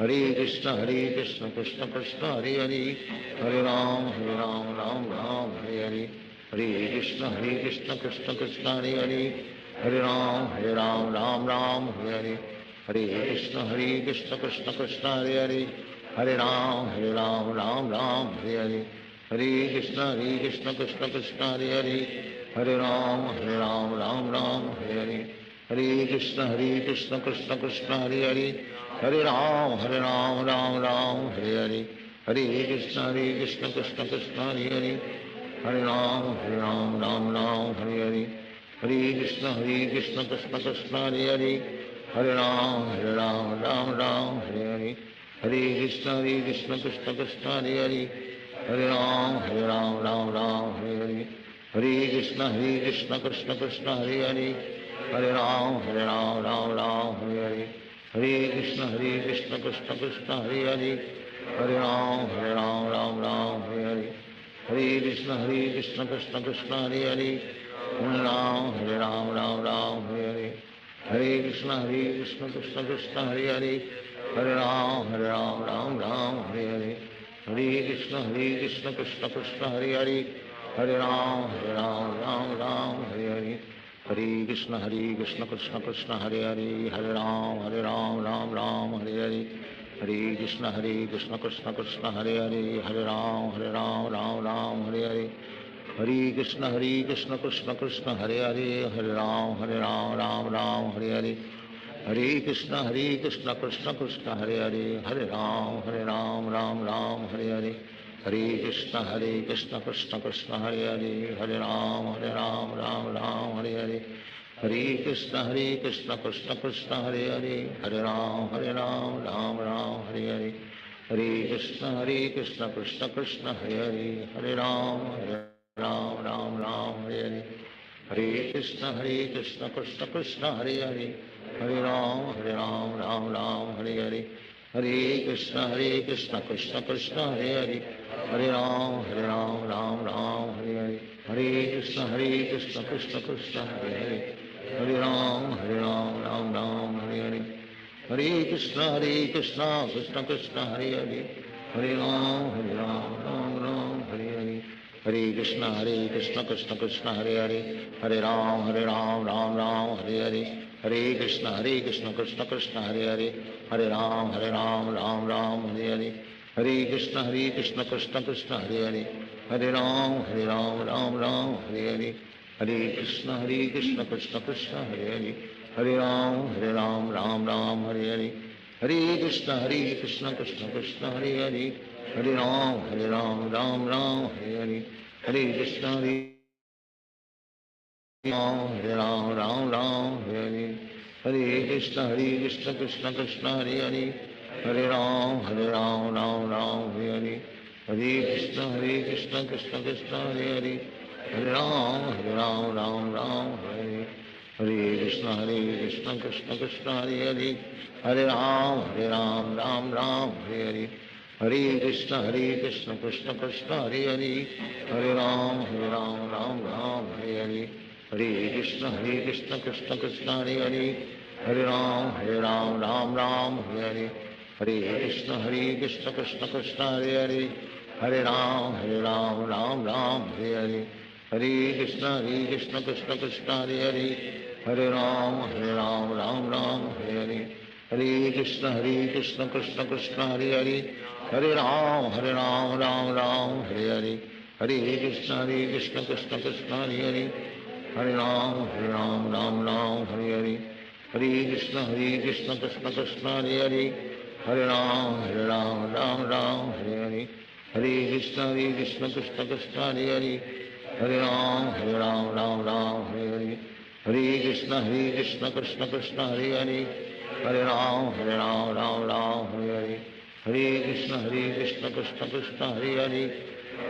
हरे कृष्ण कृष्ण कृष्ण हरे हरे हरे राम राम हरे हरे हरे कृष्ण कृष्ण कृष्ण हरे हरे हरे राम राम हरे हरे हरे कृष्ण कृष्ण कृष्ण हरे हरे हरे राम राम हरे हरे हरे कृष्ण कृष्ण कृष्ण हरे हरे हरे राम राम हरे हरे हरे कृष्ण कृष्ण कृष्ण हरे हरे हरे राम राम हरे हरे हरे कृष्ण कृष्ण कृष्ण हरे हरे हरे राम राम हरे हरे हरे कृष्ण कृष्ण कृष्ण हरे हरे हरे राम राम हरे हरे हरे कृष्ण कृष्ण कृष्ण हरे हरे हरे राम राम राम हरे हरे हरे कृष्ण कृष्ण कृष्ण हरे हरे हरे राम राम राम हरे हरे हरे कृष्ण कृष्ण कृष्ण हरे हरे हरे राम राम राम हरे हरे हरे कृष्ण कृष्ण कृष्ण हरे हरे हरे राम राम राम हरे हरे हरे कृष्ण कृष्ण कृष्ण हरे हरे हरे राम राम हरे हरे हरे कृष्ण कृष्ण कृष्ण हरे हरे हरे राम राम हरे हरे हरे कृष्ण कृष्ण कृष्ण हरे हरे हरे राम राम हरे हरे हरे कृष्ण कृष्ण कृष्ण हरे हरे हरे राम राम राम हरे हरे हरे कृष्ण कृष्ण कृष्ण हरे हरे हरे राम राम राम हरे हरे हरे कृष्ण कृष्ण कृष्ण हरे हरे हरे राम राम राम हरे हरे हरे कृष्ण कृष्ण कृष्ण हरे हरे हरे राम राम राम हरे हरे हरे कृष्ण कृष्ण कृष्ण हरे हरे हरे राम राम राम हरे हरे हरे कृष्ण कृष्ण कृष्ण हरे हरे हरे राम राम राम हरे हरे हरे कृष्ण कृष्ण कृष्ण हरे हरे हरे राम राम राम हरे हरे हरे कृष्ण कृष्ण कृष्ण हरे हरे हरे राम राम हरे हरे हरे कृष्ण कृष्ण कृष्ण हरे हरे हरे राम राम राम हरे हरे हरे कृष्ण कृष्ण कृष्ण हरे हरे हरे राम राम राम हरे हरे हरे कृष्ण कृष्ण कृष्ण हरे हरे हरे राम राम राम हरे हरे हरे कृष्ण कृष्ण कृष्ण हरे हरे हरे राम राम राम हरे हरे हरे कृष्ण कृष्ण कृष्ण हरे हरे हरे राम राम राम हरे हरे हरे कृष्ण कृष्ण कृष्ण हरे हरे हरे राम राम राम हरे हरे हरे कृष्ण कृष्ण कृष्ण हरे हरे हरे राम राम राम हरे हरे हरे कृष्ण कृष्ण कृष्ण हरे हरे हरे राम राम राम हरे हरे हरे कृष्ण राम राम हरे हरे हरे कृष्ण कृष्ण कृष्ण हरे हरे हरे राम राम राम हरे हरे हरे कृष्ण कृष्ण कृष्ण हरे हरे हरे राम राम राम हरे हरे हरे कृष्ण कृष्ण कृष्ण हरे हरे हरे राम राम राम हरे हरे हरे कृष्ण कृष्ण कृष्ण हरे हरे हरे राम राम राम हरे हरे हरे कृष्ण कृष्ण कृष्ण हरे हरे हरे राम राम राम हरे हरे हरे कृष्ण कृष्ण कृष्ण हरे हरे हरे राम राम राम हरे हरे हरे कृष्ण कृष्ण कृष्ण हरे हरे हरे राम राम राम हरे हरे हरे कृष्ण कृष्ण कृष्ण हरे हरे हरे राम राम राम हरे हरे हरे कृष्ण कृष्ण कृष्ण हरे हरे हरे राम राम राम हरे हरे हरे कृष्ण कृष्ण कृष्ण हरे हरे हरे राम राम राम हरे हरे हरे कृष्ण कृष्ण कृष्ण हरे हरे हरे राम राम राम हरे हरे हरे कृष्ण कृष्ण कृष्ण हरे हरे हरे राम राम राम हरे हरे हरे कृष्ण कृष्ण कृष्ण हरे हरे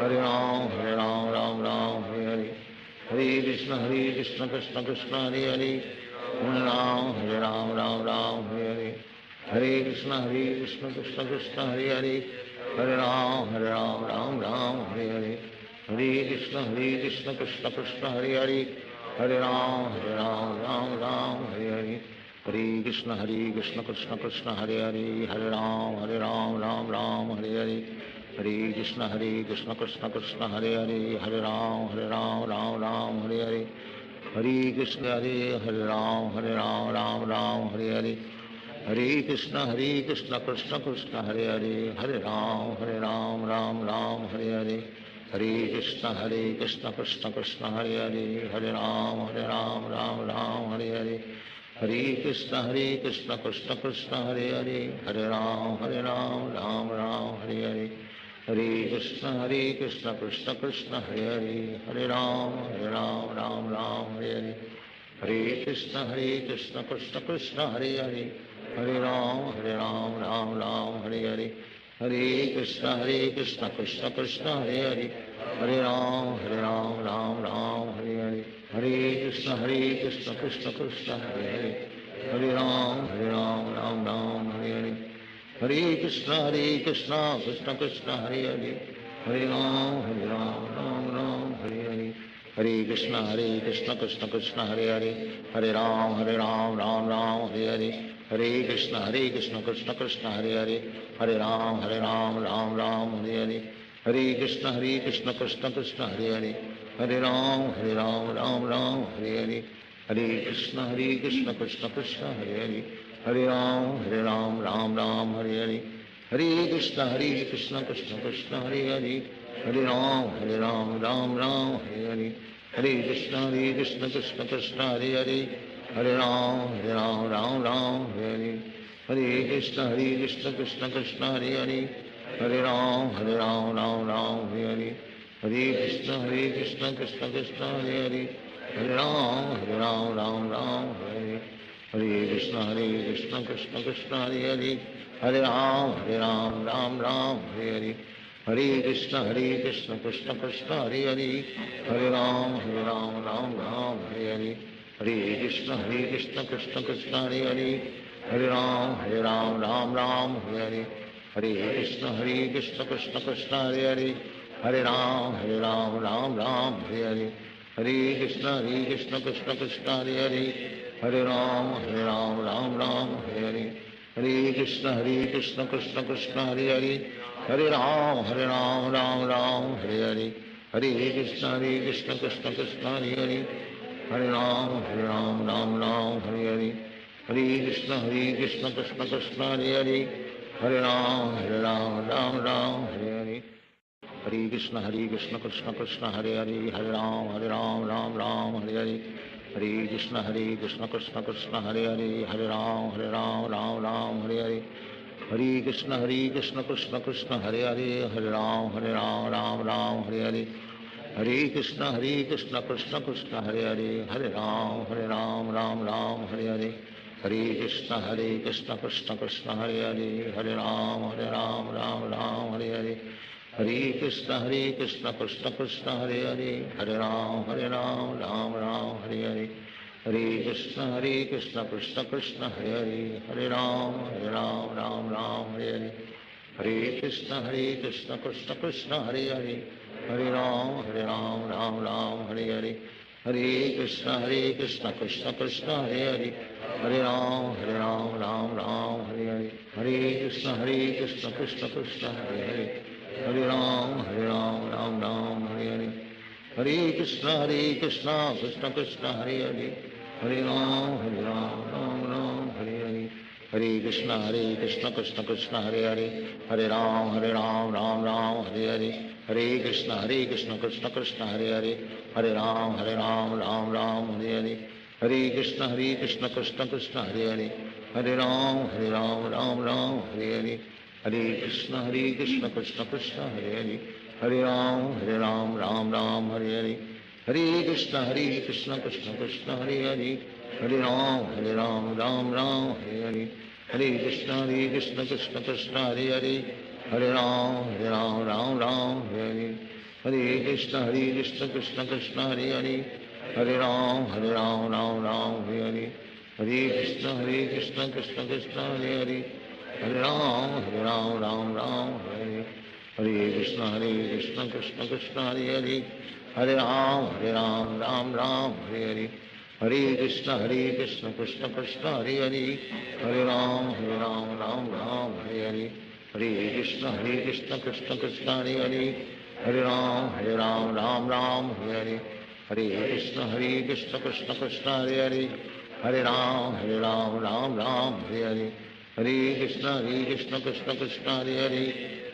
हरे राम राम राम हरे हरे हरे कृष्ण कृष्ण कृष्ण हरे हरे हरे राम राम राम हरे हरे हरे कृष्ण कृष्ण कृष्ण हरे हरे हरे राम राम राम हरे हरे हरे कृष्ण कृष्ण कृष्ण हरे हरे हरे राम राम राम हरे हरे हरे कृष्ण कृष्ण कृष्ण हरे हरे हरे राम राम राम हरे हरे हरे कृष्ण कृष्ण कृष्ण हरे हरे हरे राम राम राम हरे हरे हरे कृष्ण हरे राम राम राम हरे हरे हरे कृष्ण कृष्ण कृष्ण हरे हरे हरे राम राम राम हरे हरे हरे कृष्ण कृष्ण कृष्ण हरे हरे हरे राम राम राम हरे हरे हरे कृष्ण कृष्ण कृष्ण हरे हरे हरे राम राम राम हरे हरे हरे कृष्ण कृष्ण कृष्ण हरे हरे हरे राम राम राम हरे हरे हरे कृष्ण कृष्ण कृष्ण हरे हरे, हरे राम राम राम हरे हरे, हरे कृष्ण कृष्ण कृष्ण हरे हरे, हरे राम राम राम हरे हरे, हरे कृष्ण कृष्ण कृष्ण हरे हरे, हरे राम राम राम हरे हरे, हरे कृष्ण कृष्ण कृष्ण हरे हरे, हरे राम राम राम हरे हरे, हरे कृष्ण कृष्ण कृष्ण हरे हरे, हरे राम राम राम हरे हरे, हरे कृष्ण कृष्ण कृष्ण हरे हरे, हरे राम राम राम हरे हरे, हरे कृष्ण कृष्ण कृष्ण हरे हरे, हरे राम राम राम हरे हरे, हरे कृष्ण कृष्ण कृष्ण हरे हरे, हरे राम राम राम हरे हरे, हरे कृष्ण कृष्ण कृष्ण हरे हरे, हरे राम राम राम हरे हरे, हरे कृष्ण कृष्ण कृष्ण हरे हरे, हरे राम राम राम हरे हरे, हरे कृष्ण कृष्ण कृष्ण हरे हरे, हरे राम राम राम हरे हरे, हरे कृष्ण कृष्ण कृष्ण हरे हरे, हरे राम राम राम हरे हरे, हरे कृष्ण कृष्ण कृष्ण हरे हरे, हरे राम राम राम हरे हरे, हरे कृष्ण कृष्ण कृष्ण हरे हरे, हरे राम राम राम हरे हरे, हरे कृष्ण कृष्ण कृष्ण हरे हरे, हरे राम राम राम हरे हरे, हरे कृष्ण कृष्ण कृष्ण हरे हरे, हरे राम राम राम हरे हरे, हरे कृष्ण कृष्ण कृष्ण हरे हरे, हरे राम राम राम हरे हरे, हरे कृष्ण कृष्ण कृष्ण हरे हरे, हरे राम राम राम हरे हरे, हरे कृष्ण कृष्ण कृष्ण हरे हरे, हरे राम राम राम हरे हरे, हरे कृष्ण कृष्ण कृष्ण हरे हरे, हरे राम राम राम हरे हरे, हरे कृष्ण कृष्ण कृष्ण हरे हरे, हरे राम राम राम हरे हरे, हरे कृष्ण कृष्ण कृष्ण हरे हरे, हरे राम राम राम हरे हरे, हरे कृष्ण कृष्ण कृष्ण हरे हरे, हरे राम राम राम हरे हरे, हरे कृष्ण कृष्ण कृष्ण हरे हरे, हरे राम राम राम हरे हरे, हरे कृष्ण कृष्ण कृष्ण हरे हरे, हरे राम राम राम हरे हरे, हरे कृष्ण कृष्ण कृष्ण हरे हरे, हरे राम राम राम हरे हरे, हरे कृष्ण कृष्ण कृष्ण हरे हरे, हरे राम राम राम हरे हरे, हरे कृष्ण कृष्ण कृष्ण हरे हरे, हरे राम राम राम हरे हरे, हरे कृष्ण कृष्ण कृष्ण हरे हरे, हरे राम राम राम हरे हरे, हरे कृष्ण कृष्ण कृष्ण हरे हरे, हरे राम राम राम हरे हरे, हरे कृष्ण कृष्ण कृष्ण हरे हरे, हरे राम राम राम हरे हरे, हरे कृष्ण कृष्ण कृष्ण हरे हरे, हरे राम राम राम हरे हरे, हरे कृष्ण कृष्ण कृष्ण हरे हरे, हरे राम राम राम हरे हरे, हरे कृष्ण कृष्ण कृष्ण हरे हरे, हरे राम राम राम हरे हरे, हरे कृष्ण कृष्ण कृष्ण हरे हरे, हरे राम राम राम हरे हरे, हरे कृष्ण कृष्ण कृष्ण हरे हरे, हरे राम राम राम हरे हरे, हरे कृष्ण कृष्ण कृष्ण हरे हरे, हरे राम राम राम हरे हरे, हरे कृष्ण कृष्ण कृष्ण हरे हरे, हरे राम राम राम हरे हरे, हरे कृष्ण कृष्ण कृष्ण हरे हरे, हरे राम राम राम हरे हरे, हरे कृष्ण कृष्ण कृष्ण हरे हरे, हरे राम राम राम हरे हरे, हरे कृष्ण कृष्ण कृष्ण हरे हरे, हरे राम राम राम हरे हरे, हरे कृष्ण कृष्ण कृष्ण हरे हरे, हरे राम राम राम हरे हरे, हरे कृष्ण कृष्ण कृष्ण हरे हरे, हरे राम राम राम हरे हरे, हरे कृष्ण कृष्ण कृष्ण हरे हरे,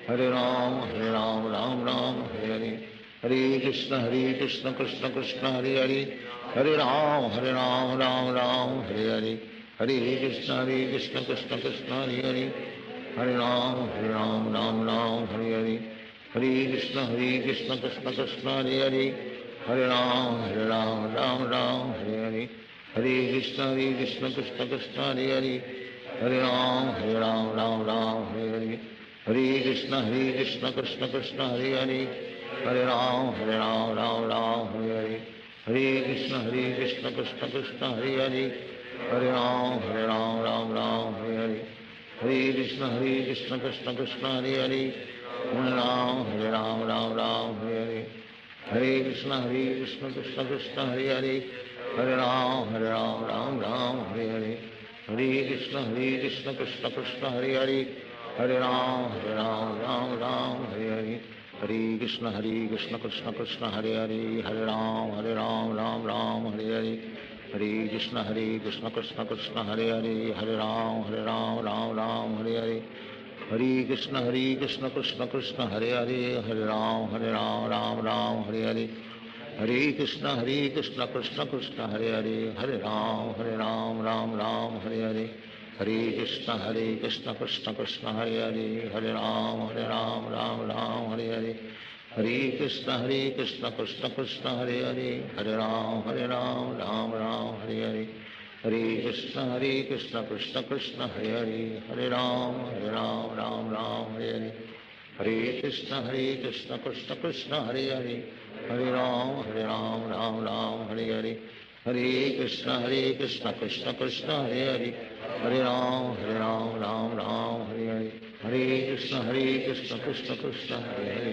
हरे राम राम राम हरे हरे, हरे कृष्ण कृष्ण कृष्ण हरे हरे, हरे राम राम राम हरे हरे, हरे कृष्ण कृष्ण कृष्ण हरे हरे, हरे राम राम राम हरे हरे, हरे कृष्ण कृष्ण कृष्ण कृष्ण हरे हरे, हरे राम राम राम हरे हरे, हरे कृष्ण कृष्ण कृष्ण हरे हरे हरे राम राम राम हरे हरे हरे कृष्ण कृष्ण कृष्ण हरे हरे हरे राम राम राम हरे हरे हरे कृष्ण कृष्ण कृष्ण हरे हरे हरे राम राम राम हरे हरे हरे कृष्ण कृष्ण कृष्ण हरे हरे हरे राम राम हरे हरे हरे कृष्ण कृष्ण कृष्ण हरे हरे हरे राम राम हरे हरे हरे कृष्ण कृष्ण कृष्ण हरे हरे हरे राम राम हरे हरे हरे कृष्ण कृष्ण कृष्ण हरे हरे हरे राम राम हरे हरे हरे कृष्ण कृष्ण कृष्ण हरे हरे हरे राम राम हरे हरे हरे कृष्ण कृष्ण कृष्ण हरे हरे हरे राम राम हरे हरे हरे कृष्ण कृष्ण कृष्ण हरे हरे हरे राम राम हरे हरे हरे कृष्ण कृष्ण कृष्ण हरे हरे हरे राम राम हरे हरे हरे कृष्ण कृष्ण कृष्ण हरे हरे हरे राम राम हरे हरे हरे कृष्ण कृष्ण कृष्ण हरे हरे हरे राम राम हरे हरे हरे कृष्ण कृष्ण कृष्ण हरे हरे हरे राम राम हरे हरे हरे कृष्ण कृष्ण कृष्ण हरे हरे हरे राम राम हरे हरे हरे कृष्ण कृष्ण कृष्ण हरे हरे हरे राम राम हरे हरे हरे कृष्ण कृष्ण कृष्ण हरे हरे हरे राम राम हरे हरे हरे कृष्ण कृष्ण कृष्ण हरे हरे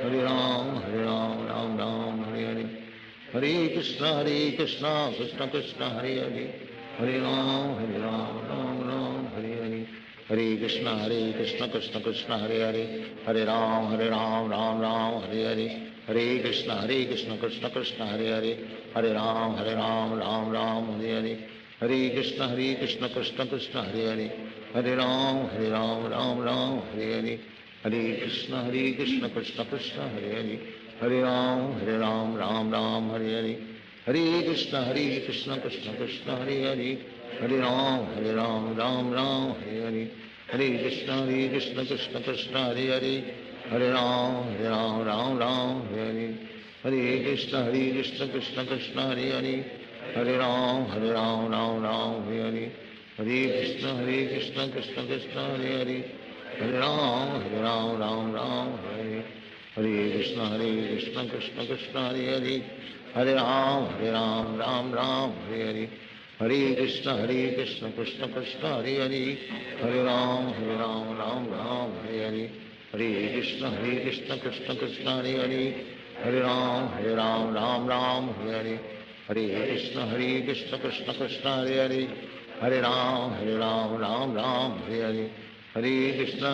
हरे राम राम हरे हरे हरे कृष्ण कृष्ण कृष्ण हरे हरे हरे राम राम हरे हरे हरे कृष्ण कृष्ण कृष्ण हरे हरे हरे राम राम हरे हरे हरे कृष्ण कृष्ण कृष्ण हरे हरे हरे राम राम हरे हरे हरे कृष्ण कृष्ण कृष्ण हरे हरे हरे राम राम हरे हरे हरे कृष्ण कृष्ण कृष्ण हरे हरे हरे राम राम हरे हरे हरे कृष्ण कृष्ण कृष्ण हरे हरे हरे राम राम हरे हरे हरे कृष्ण कृष्ण कृष्ण हरे हरे हरे राम राम हरे हरे हरे कृष्ण कृष्ण कृष्ण हरे हरे हरे राम राम हरे हरे हरे कृष्ण कृष्ण कृष्ण हरे हरे हरे राम राम हरे हरे हरे कृष्ण कृष्ण कृष्ण हरे हरे हरे राम राम हरे हरे हरे कृष्ण कृष्ण कृष्ण हरे हरे हरे राम राम हरे हरे हरे कृष्ण कृष्ण कृष्ण हरे हरे हरे राम राम हरे हरे हरे कृष्ण कृष्ण कृष्ण हरे हरे हरे राम राम हरे हरे हरे कृष्ण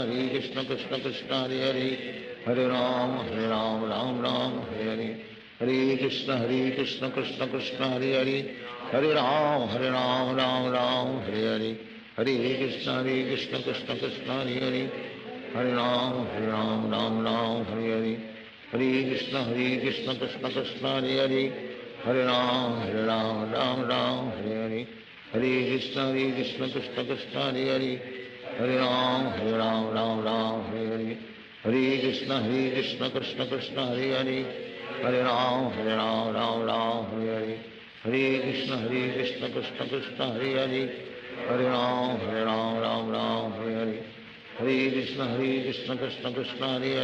कृष्ण कृष्ण हरे हरे हरे राम राम हरे हरे हरे कृष्ण कृष्ण कृष्ण हरे हरे हरे राम राम हरे हरे हरे कृष्ण कृष्ण कृष्ण हरे हरे हरे राम राम हरे हरे हरे कृष्ण कृष्ण कृष्ण हरे हरे हरे राम राम हरे हरे हरे कृष्ण कृष्ण कृष्ण हरे हरे हरे राम राम हरे हरे हरे कृष्ण कृष्ण कृष्ण हरे हरे हरे राम राम हरे हरे हरे कृष्ण कृष्ण कृष्ण हरे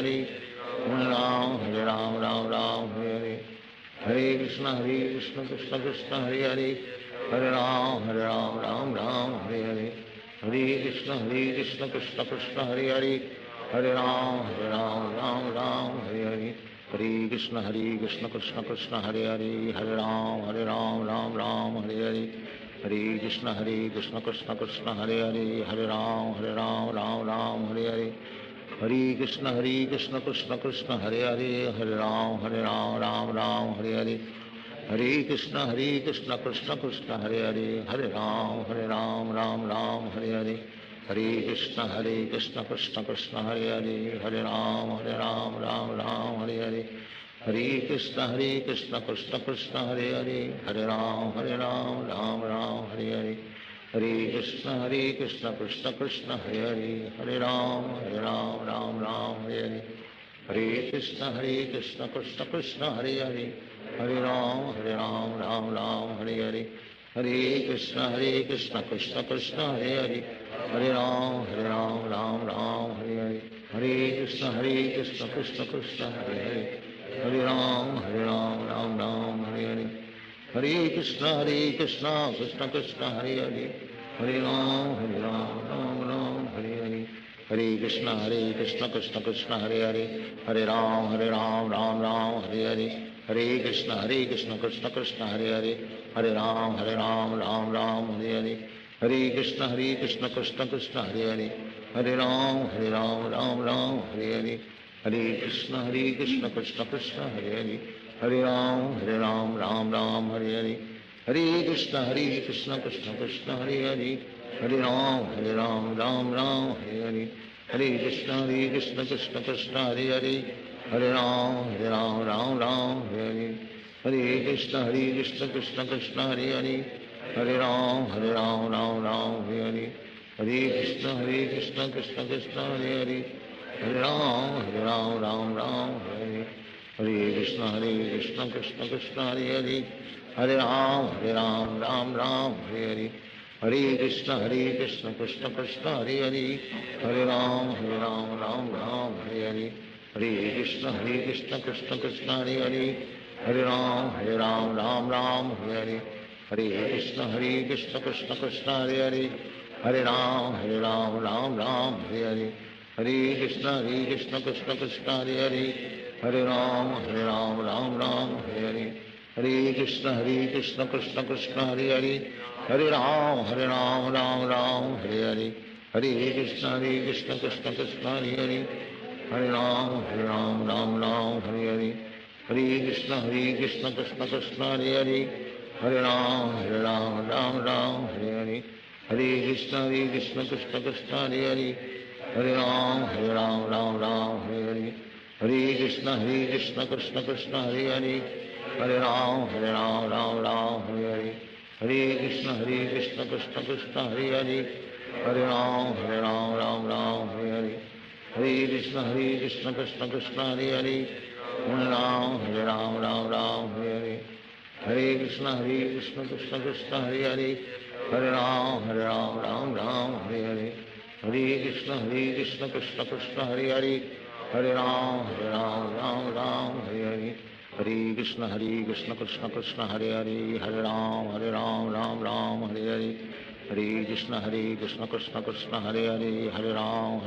हरे हरे राम राम हरे हरे हरे कृष्ण कृष्ण कृष्ण हरे हरे हरे राम राम हरे हरे हरे कृष्ण कृष्ण कृष्ण हरे हरे हरे राम राम हरे हरे हरे कृष्ण कृष्ण कृष्ण हरे हरे हरे राम राम हरे हरे हरे कृष्ण कृष्ण कृष्ण हरे हरे हरे राम राम हरे हरे हरे कृष्ण कृष्ण कृष्ण हरे हरे हरे राम राम हरे हरे हरे कृष्ण कृष्ण कृष्ण हरे हरे हरे राम राम हरे हरे हरे कृष्ण कृष्ण कृष्ण हरे हरे हरे राम राम हरे हरे हरे कृष्ण कृष्ण कृष्ण हरे हरे हरे राम राम हरे हरे हरे कृष्ण कृष्ण कृष्ण कृष्ण हरे हरे हरे राम राम हरे हरे हरे कृष्ण कृष्ण कृष्ण हरे हरे हरे राम राम राम हरे हरे हरे कृष्ण कृष्ण कृष्ण हरे हरे हरे राम राम राम हरे हरे हरे कृष्ण कृष्ण कृष्ण हरे हरे हरे राम राम राम हरे हरे हरे कृष्ण कृष्ण कृष्ण हरे हरे हरे राम राम राम हरे हरे हरे कृष्ण कृष्ण कृष्ण हरे हरे हरे राम राम राम हरे हरे हरे कृष्ण कृष्ण कृष्ण हरे हरे हरे राम राम राम हरे हरे हरे कृष्ण कृष्ण कृष्ण हरे हरे हरे राम राम हरे हरे हरे कृष्ण कृष्ण कृष्ण हरे हरे हरे राम राम राम हरे हरे हरे कृष्ण कृष्ण कृष्ण हरे हरे हरे राम राम हरे हरे हरे कृष्ण कृष्ण कृष्ण हरे हरे हरे राम राम हरे हरे हरे कृष्ण कृष्ण कृष्ण हरे हरे हरे राम राम हरे हरे हरे कृष्ण कृष्ण कृष्ण हरे हरे हरे राम राम हरे हरे हरे कृष्ण कृष्ण कृष्ण हरे हरे हरे राम राम राम हरे हरे हरे कृष्ण कृष्ण कृष्ण हरे हरे हरे राम राम हरे हरे हरे कृष्ण कृष्ण कृष्ण हरे हरे हरे राम राम हरे हरे हरे कृष्ण कृष्ण कृष्ण हरे हरे हरे राम राम हरे हरे हरे कृष्ण कृष्ण कृष्ण हरे हरे हरे राम राम हरे हरे हरे कृष्ण कृष्ण कृष्ण हरे हरे हरे राम राम हरे हरे हरे कृष्ण कृष्ण कृष्ण हरे हरे हरे राम राम हरे हरे हरे कृष्ण कृष्ण कृष्ण हरे हरे हरे राम राम हरे हरे हरे कृष्ण कृष्ण कृष्ण हरे हरे हरे राम राम हरे हरे हरे कृष्ण कृष्ण कृष्ण हरे हरे हरे राम राम हरे हरे हरे कृष्ण कृष्ण कृष्ण हरे हरे हरे राम हरे हरे हरे कृष्ण कृष्ण कृष्ण हरे हरे हरे राम राम हरे हरे हरे कृष्ण कृष्ण कृष्ण हरे हरे हरे राम राम हरे हरे हरे कृष्ण कृष्ण कृष्ण हरे हरे हरे राम राम हरे हरे हरे कृष्ण कृष्ण कृष्ण हरे हरे हरे राम राम हरे हरे हरे कृष्ण कृष्ण कृष्ण हरे हरे हरे राम राम हरे हरे हरे कृष्ण कृष्ण कृष्ण हरे हरे हरे राम राम हरे हरे हरे कृष्ण कृष्ण कृष्ण हरे हरे हरे राम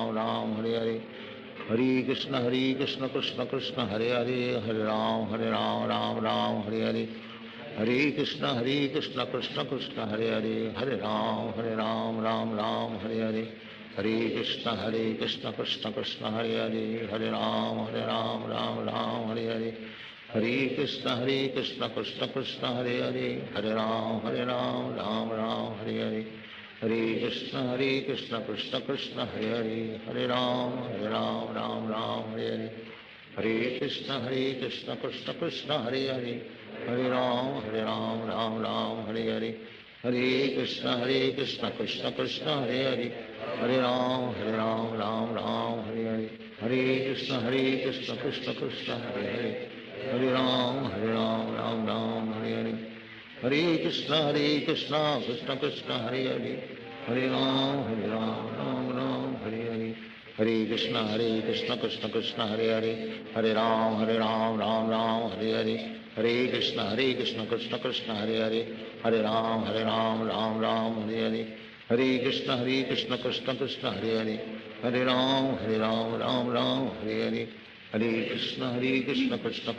राम हरे हरे हरे कृष्ण कृष्ण कृष्ण हरे हरे हरे राम राम हरे हरे हरे कृष्ण कृष्ण कृष्ण हरे हरे हरे राम राम हरे हरे हरे कृष्ण कृष्ण कृष्ण हरे हरे हरे राम राम हरे हरे हरे कृष्ण कृष्ण कृष्ण हरे हरे हरे राम राम हरे हरे हरे कृष्ण कृष्ण कृष्ण हरे हरे हरे राम राम हरे हरे हरे कृष्ण कृष्ण कृष्ण हरे हरे हरे राम राम हरे हरे हरे कृष्ण कृष्ण कृष्ण हरे हरे हरे राम राम हरे हरे हरे कृष्ण कृष्ण कृष्ण हरे हरे हरे राम राम हरे हरे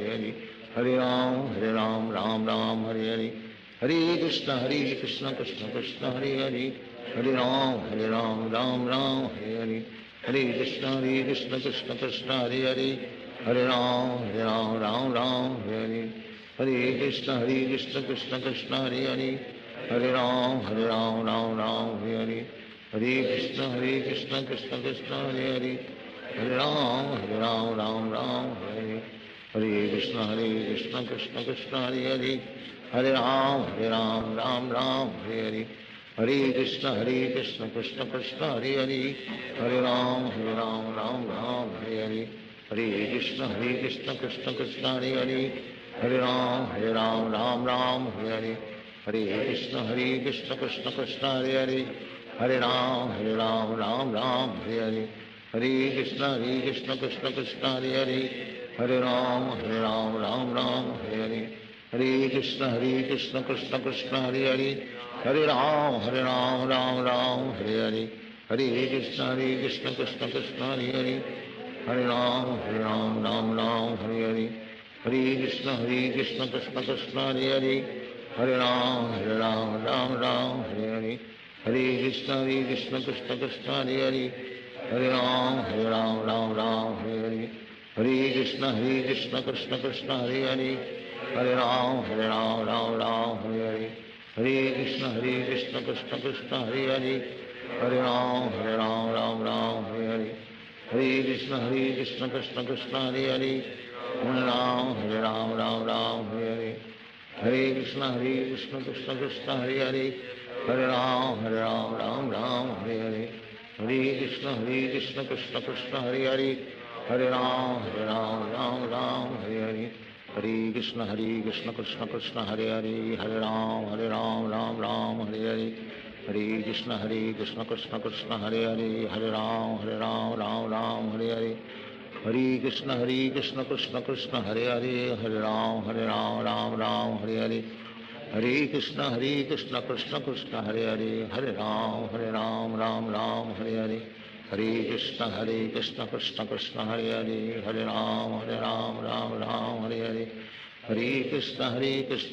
हरे कृष्ण कृष्ण कृष्ण हरे हरे हरे राम राम हरे हरे हरे कृष्ण कृष्ण कृष्ण हरे हरे हरे राम राम हरे हरे हरे कृष्ण कृष्ण कृष्ण हरे हरे हरे राम राम हरे हरे हरे कृष्ण कृष्ण कृष्ण हरे हरे हरे राम राम हरे हरे हरे कृष्ण कृष्ण कृष्ण हरे हरे हरे राम राम हरे हरे हरे कृष्ण कृष्ण कृष्ण हरे हरे हरे राम राम हरे हरे हरे कृष्ण कृष्ण कृष्ण हरे हरे हरे राम राम हरे हरे हरे कृष्ण कृष्ण कृष्ण हरे हरे हरे राम राम हरे हरे हरे कृष्ण कृष्ण कृष्ण हरे हरे हरे राम राम राम हरे हरे, हरे कृष्ण कृष्ण कृष्ण हरे हरे, हरे राम राम राम हरे हरे, हरे कृष्ण कृष्ण कृष्ण हरे हरे, हरे राम राम राम हरे हरे, हरे कृष्ण कृष्ण कृष्ण हरे हरे, हरे राम राम राम हरे हरे, हरे कृष्ण कृष्ण कृष्ण हरे हरे, हरे राम राम राम हरे हरे, हरे कृष्ण कृष्ण कृष्ण हरे हरे, हरे राम राम राम हरे हरे, हरे कृष्ण कृष्ण कृष्ण हरे हरे, हरे राम राम राम हरे हरे, हरे कृष्ण कृष्ण कृष्ण हरे हरे, हरे राम राम राम हरे हरे, हरे कृष्ण कृष्ण कृष्ण हरे हरे, हरे राम राम हरे हरे, हरे कृष्ण कृष्ण कृष्ण हरे हरे, हरे राम राम हरे हरे, हरे कृष्ण कृष्ण कृष्ण हरे हरे, हरे राम राम हरे हरे, हरे कृष्ण कृष्ण कृष्ण हरे हरे, हरे राम राम हरे हरे, हरे कृष्ण कृष्ण कृष्ण हरे हरे, हरे राम राम हरे हरे, हरे कृष्ण कृष्ण कृष्ण हरे हरे, हरे राम राम हरे हरे, हरे कृष्ण कृष्ण कृष्ण हरे हरे, हरे राम राम हरे हरे, हरे कृष्ण कृष्ण कृष्ण हरे हरे, हरे राम राम हरे हरे, हरे कृष्ण कृष्ण कृष्ण हरे हरे, हरे राम राम हरे हरे, हरे कृष्ण कृष्ण कृष्ण हरे हरे, हरे राम राम हरे हरे, हरे कृष्ण कृष्ण कृष्ण हरे हरे, हरे राम राम हरे हरे, हरे कृष्ण कृष्ण कृष्ण हरे हरे, हरे राम राम हरे हरे, हरे कृष्ण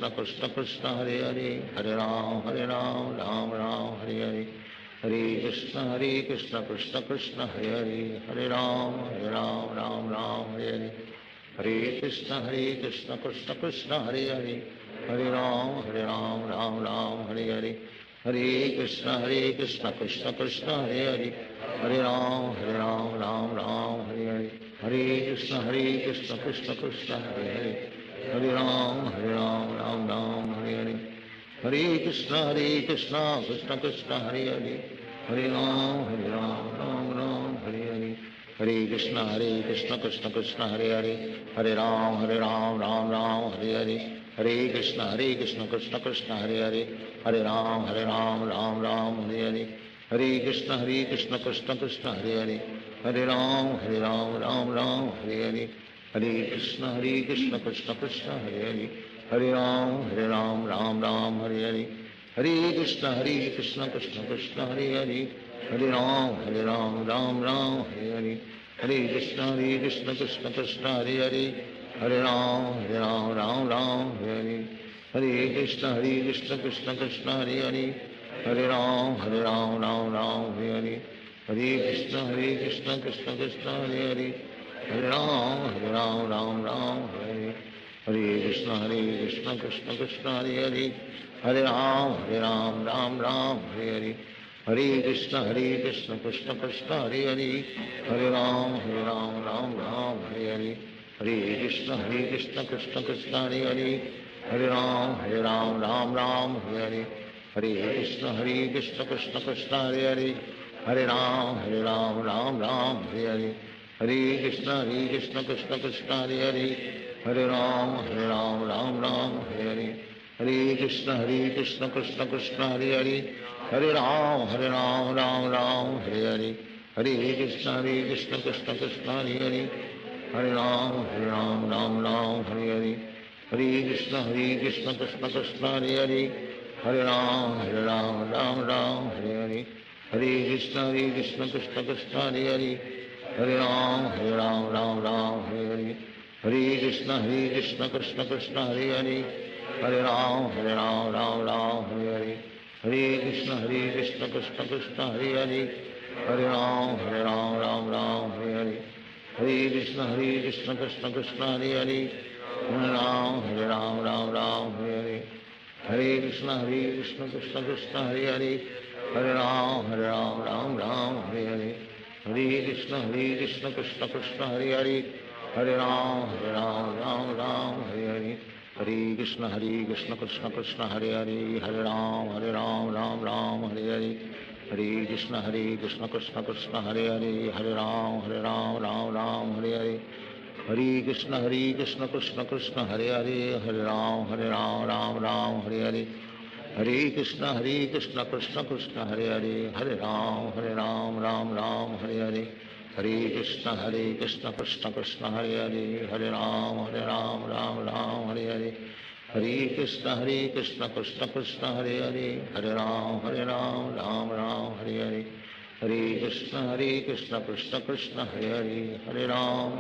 कृष्ण कृष्ण हरे हरे, हरे राम राम हरे हरे, हरे कृष्ण कृष्ण कृष्ण हरे हरे, हरे राम राम हरे हरे, हरे कृष्ण कृष्ण कृष्ण हरे हरे, हरे राम राम हरे हरे, हरे कृष्ण कृष्ण कृष्ण हरे हरे, हरे राम राम हरे हरे, हरे कृष्ण कृष्ण कृष्ण हरे हरे, हरे राम राम हरे हरे, हरे कृष्ण कृष्ण कृष्ण हरे हरे, हरे राम राम हरे हरे, हरे कृष्ण कृष्ण कृष्ण हरे हरे, हरे राम राम हरे हरे, हरे कृष्ण कृष्ण कृष्ण हरे हरे, हरे राम राम हरे हरे, हरे कृष्ण कृष्ण कृष्ण हरे हरे, हरे राम राम हरे हरे, हरे कृष्ण कृष्ण कृष्ण हरे हरे, हरे राम राम हरे हरे, हरे कृष्ण कृष्ण कृष्ण हरे हरे, हरे राम राम हरे हरे, हरे कृष्ण कृष्ण कृष्ण हरे हरे, हरे राम राम हरे हरे, हरे कृष्ण कृष्ण कृष्ण हरे हरे, हरे राम राम हरे हरे, हरे कृष्ण कृष्ण कृष्ण हरे हरे, हरे राम राम हरे हरे, हरे कृष्ण कृष्ण कृष्ण हरे हरे, हरे राम राम हरे हरे, हरे कृष्ण कृष्ण कृष्ण हरे हरे, हरे राम राम हरे हरे, हरे कृष्ण कृष्ण कृष्ण हरे हरे, हरे राम राम हरे हरे, हरे कृष्ण कृष्ण कृष्ण हरे हरे, हरे राम राम हरे हरे, हरे कृष्ण कृष्ण कृष्ण हरे हरे, हरे राम राम हरे हरे, हरे कृष्ण कृष्ण कृष्ण हरे हरे, हरे राम राम हरे हरे, हरे कृष्ण कृष्ण कृष्ण हरे हरे, हरे राम राम हरे हरे, हरे कृष्ण कृष्ण कृष्ण हरे हरे, हरे राम राम हरे हरे, हरे कृष्ण कृष्ण कृष्ण हरे हरे, हरे राम हरे हरे, हरे कृष्ण कृष्ण कृष्ण हरे हरे, हरे राम राम हरे हरे, हरे कृष्ण कृष्ण कृष्ण हरे हरे, हरे राम राम हरे हरे, हरे कृष्ण कृष्ण कृष्ण हरे हरे, हरे राम राम हरे हरे, हरे कृष्ण कृष्ण कृष्ण हरे हरे, हरे राम राम हरे हरे, हरे कृष्ण कृष्ण कृष्ण हरे हरे, हरे राम राम राम हरे हरे, हरे कृष्ण कृष्ण कृष्ण हरे हरे, हरे राम राम राम हरे हरे, हरे कृष्ण कृष्ण कृष्ण हरे हरे, हरे राम राम राम हरे हरे, हरे कृष्ण कृष्ण कृष्ण हरे हरे, हरे राम राम राम हरे हरे, हरे कृष्ण कृष्ण हरे हरे, हरे राम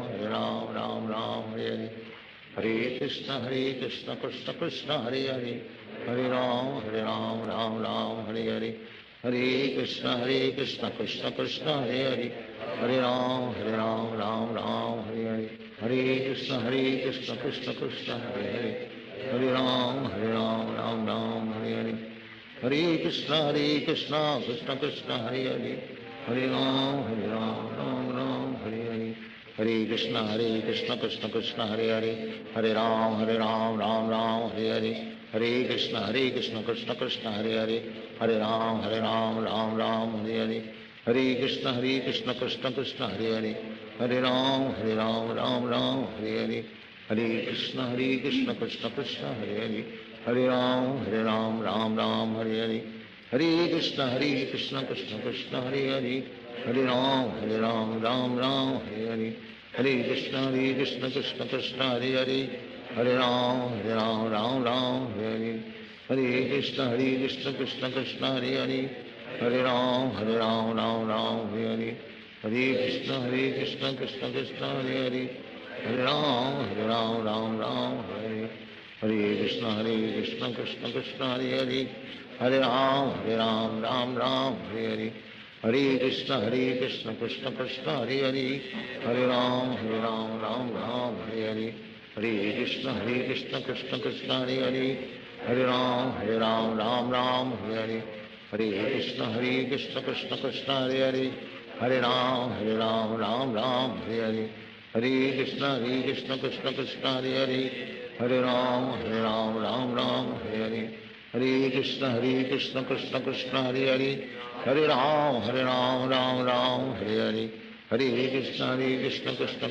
राम राम हरे हरे, हरे कृष्ण कृष्ण कृष्ण हरे हरे, हरे राम राम राम हरे हरे, हरे कृष्ण कृष्ण कृष्ण हरे हरे, हरे राम राम राम हरे हरे, हरे कृष्ण कृष्ण कृष्ण हरे हरे, हरे राम राम राम हरे हरे, हरे कृष्ण कृष्ण कृष्ण हरे हरे, हरे राम राम हरे हरे, हरे कृष्ण कृष्ण कृष्ण हरे हरे, हरे राम राम राम हरे हरे, हरे कृष्ण कृष्ण कृष्ण हरे हरे, हरे राम राम राम हरे हरे, हरे कृष्ण कृष्ण कृष्ण हरे हरे, हरे राम राम राम हरे हरे, हरे कृष्ण कृष्ण कृष्ण हरे हरे, हरे राम राम हरे हरे, हरे कृष्ण कृष्ण कृष्ण हरे हरे, हरे राम राम राम हरे हरे, हरे कृष्ण कृष्ण कृष्ण हरे हरे, हरे राम राम हरे हरे, हरे कृष्ण कृष्ण कृष्ण हरे हरे, हरे राम राम हरे हरे, हरे कृष्ण कृष्ण कृष्ण हरे हरे, हरे राम राम हरे हरे, हरे कृष्ण कृष्ण कृष्ण हरे हरे, हरे राम राम हरे हरे, हरे कृष्ण कृष्ण कृष्ण हरे हरे, हरे राम राम हरे हरे, हरे कृष्ण कृष्ण कृष्ण हरे हरे, हरे राम राम हरे हरे, हरे कृष्ण कृष्ण कृष्ण हरे हरे, हरे राम राम हरे हरे, हरे कृष्ण कृष्ण कृष्ण हरे हरे, हरे राम राम हरे हरे, हरे कृष्ण कृष्ण कृष्ण हरे हरे, हरे राम राम हरे हरे, हरे कृष्ण कृष्ण कृष्ण हरे हरे, हरे राम राम हरे हरे, हरे कृष्ण कृष्ण कृष्ण हरे हरे, हरे राम राम हरे हरे, हरे कृष्ण कृष्ण कृष्ण हरे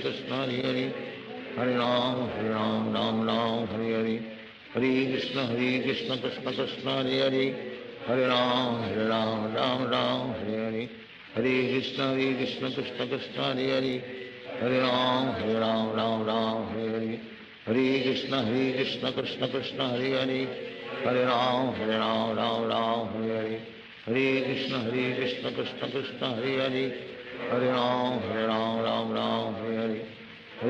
हरे, हरे राम राम हरे हरे, हरे कृष्ण कृष्ण कृष्ण हरे हरे, हरे राम राम हरे हरे, हरे कृष्ण कृष्ण कृष्ण हरे हरे, हरे राम राम हरे हरे, हरे कृष्ण कृष्ण कृष्ण हरे हरे, हरे राम राम हरे हरे, हरे कृष्ण कृष्ण कृष्ण हरे हरे, हरे राम राम हरे हरे,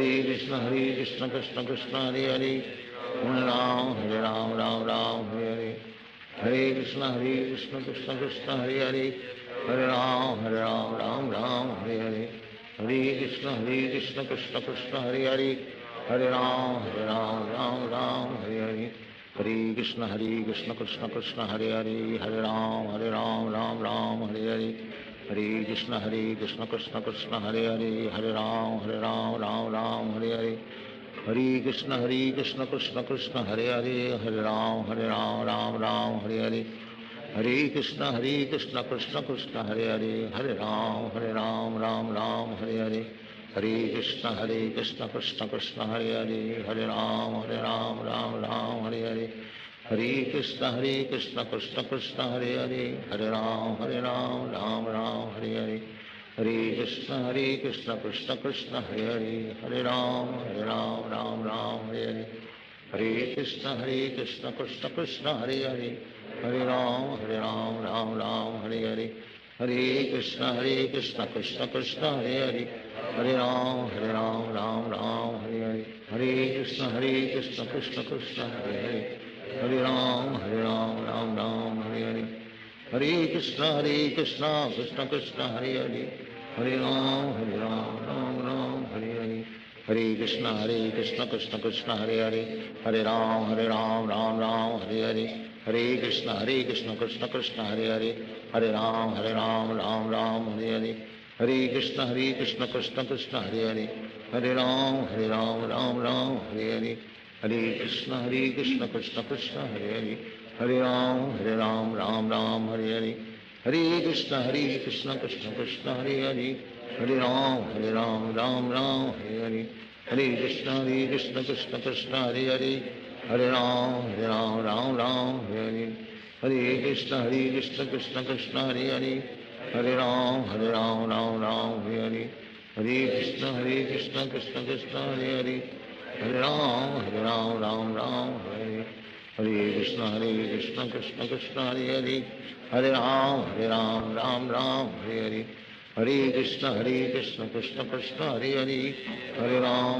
हरे कृष्ण कृष्ण कृष्ण हरे हरे, हरे राम राम हरे हरे, हरे कृष्ण कृष्ण कृष्ण हरे हरे, हरे राम राम हरे हरे, हरे कृष्ण कृष्ण कृष्ण हरे हरे, हरे राम राम हरे हरे, हरे कृष्ण कृष्ण कृष्ण हरे हरे, हरे राम राम हरे हरे, हरे कृष्ण कृष्ण कृष्ण हरे हरे, हरे राम राम हरे हरे, हरे कृष्ण कृष्ण कृष्ण हरे हरे, हरे राम राम हरे हरे, हरे कृष्ण कृष्ण कृष्ण हरे हरे, हरे राम राम हरे हरे, हरे कृष्ण कृष्ण कृष्ण हरे हरे, हरे राम राम हरे हरे, हरे कृष्ण कृष्ण कृष्ण हरे हरे, हरे राम राम हरे हरे, हरे कृष्ण कृष्ण कृष्ण हरे हरे, हरे राम राम हरे हरे, हरे कृष्ण कृष्ण कृष्ण हरे हरे, हरे राम राम हरे हरे, हरे कृष्ण कृष्ण कृष्ण हरे हरे, हरे राम राम हरे हरे, हरे कृष्ण कृष्ण कृष्ण हरे हरे, हरे राम राम हरे हरे, हरे कृष्ण कृष्ण कृष्ण हरे हरे, हरे राम राम हरे हरे, हरे कृष्ण कृष्ण कृष्ण हरे हरे, हरे राम राम हरे हरे, हरे कृष्ण कृष्ण कृष्ण हरे हरे, हरे राम राम हरे हरे, हरे कृष्ण कृष्ण कृष्ण कृष्ण हरे हरे, हरे Ram Ram Ram Hare Hare, Hare Krishna Krishna Krishna Hare Hare Hare Ram Ram Ram Hare Hare Hare Krishna Krishna Krishna Hare Hare Hare Ram Ram Hare Hare Krishna Krishna Krishna Hare Hare Hare Ram Ram Hare Hare Krishna Krishna Krishna Hare Hare Hare Ram Ram Hare Hare Krishna Krishna Krishna Hare Hare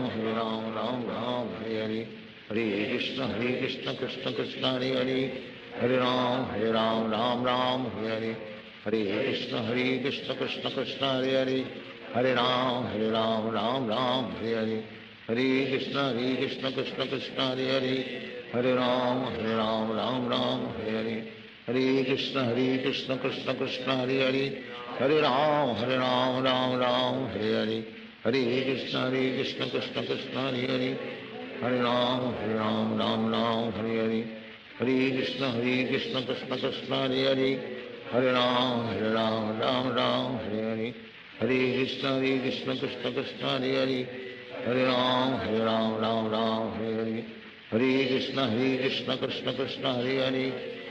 Hare Ram Ram Hare Hare Krishna Krishna Krishna Hare Hare Hare Ram Ram Hare Hare Krishna Krishna Krishna Hare Hare Hare Ram Hare Hare Krishna Krishna Krishna Hare Hare Hare Ram Hare Hare Krishna Krishna Krishna Hare Hare Hare Ram Hare Hare Hare Krishna Krishna Krishna Hare Hare Hare Ram Hare Hare Hare Krishna Krishna Krishna Hare Hare Hare Ram Hare Hare Hare Krishna Krishna Krishna Hare Hare Hare Ram Hare Hare Hare Krishna Krishna Krishna Hare Hare Hare Ram Hare Hare Hare Krishna Krishna Krishna Hare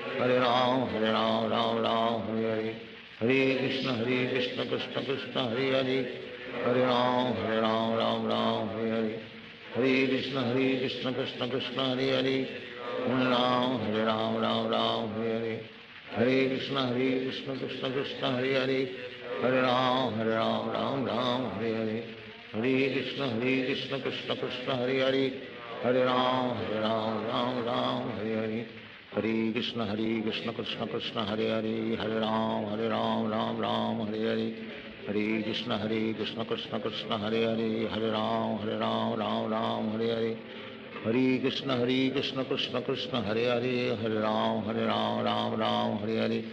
Hare Hare Ram Hare Hare Hare Krishna Krishna Krishna Hare Hare Hare Ram Hare Hare Krishna Krishna Krishna Hare Hare Hare Ram Hare Hare Hare Krishna Krishna Krishna Hare Hare Hare Ram Hare Hare Hare Krishna Krishna Krishna Hare Hare Hare Ram Hare Hare Hare Krishna Krishna Krishna Hare Hare Hare Ram Hare Hare Hare Krishna Krishna Krishna Hare Hare Hare Ram Hare Hare Hare Krishna Krishna Krishna Hare Hare Hare Ram Hare Hare Hare Krishna Krishna Krishna Hare Hare Hare Ram Hare Hare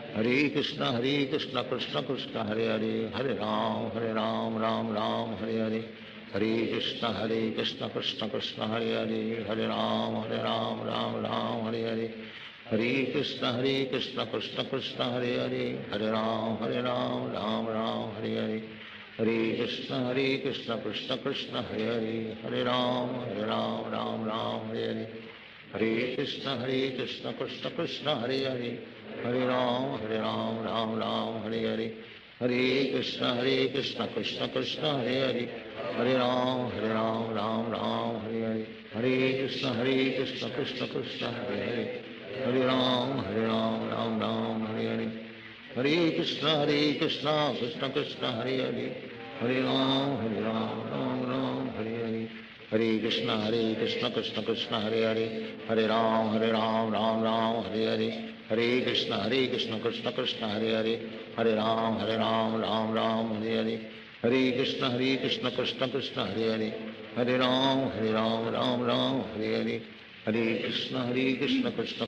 Hare Krishna Krishna Krishna Hare Hare Hare Ram Hare Hare Hare Krishna Krishna Krishna Hare Hare Hare Ram Hare Hare Hare Krishna Krishna Krishna Hare Hare Hare Ram Hare Hare Hare Krishna Krishna Krishna Hare Hare Hare Ram Hare Hare Hare Krishna Krishna Krishna Hare Hare Hare Ram Hare Hare Hare Krishna Krishna Krishna Hare Hare Hare Ram Hare Hare Hare Krishna Krishna Krishna Hare Hare Hare Ram Hare Hare Hare Krishna Krishna Krishna Hare Hare Hare Ram Hare Hare Hare Krishna Krishna Krishna Hare Hare Hare Ram Hare Hare Hare Krishna Krishna Krishna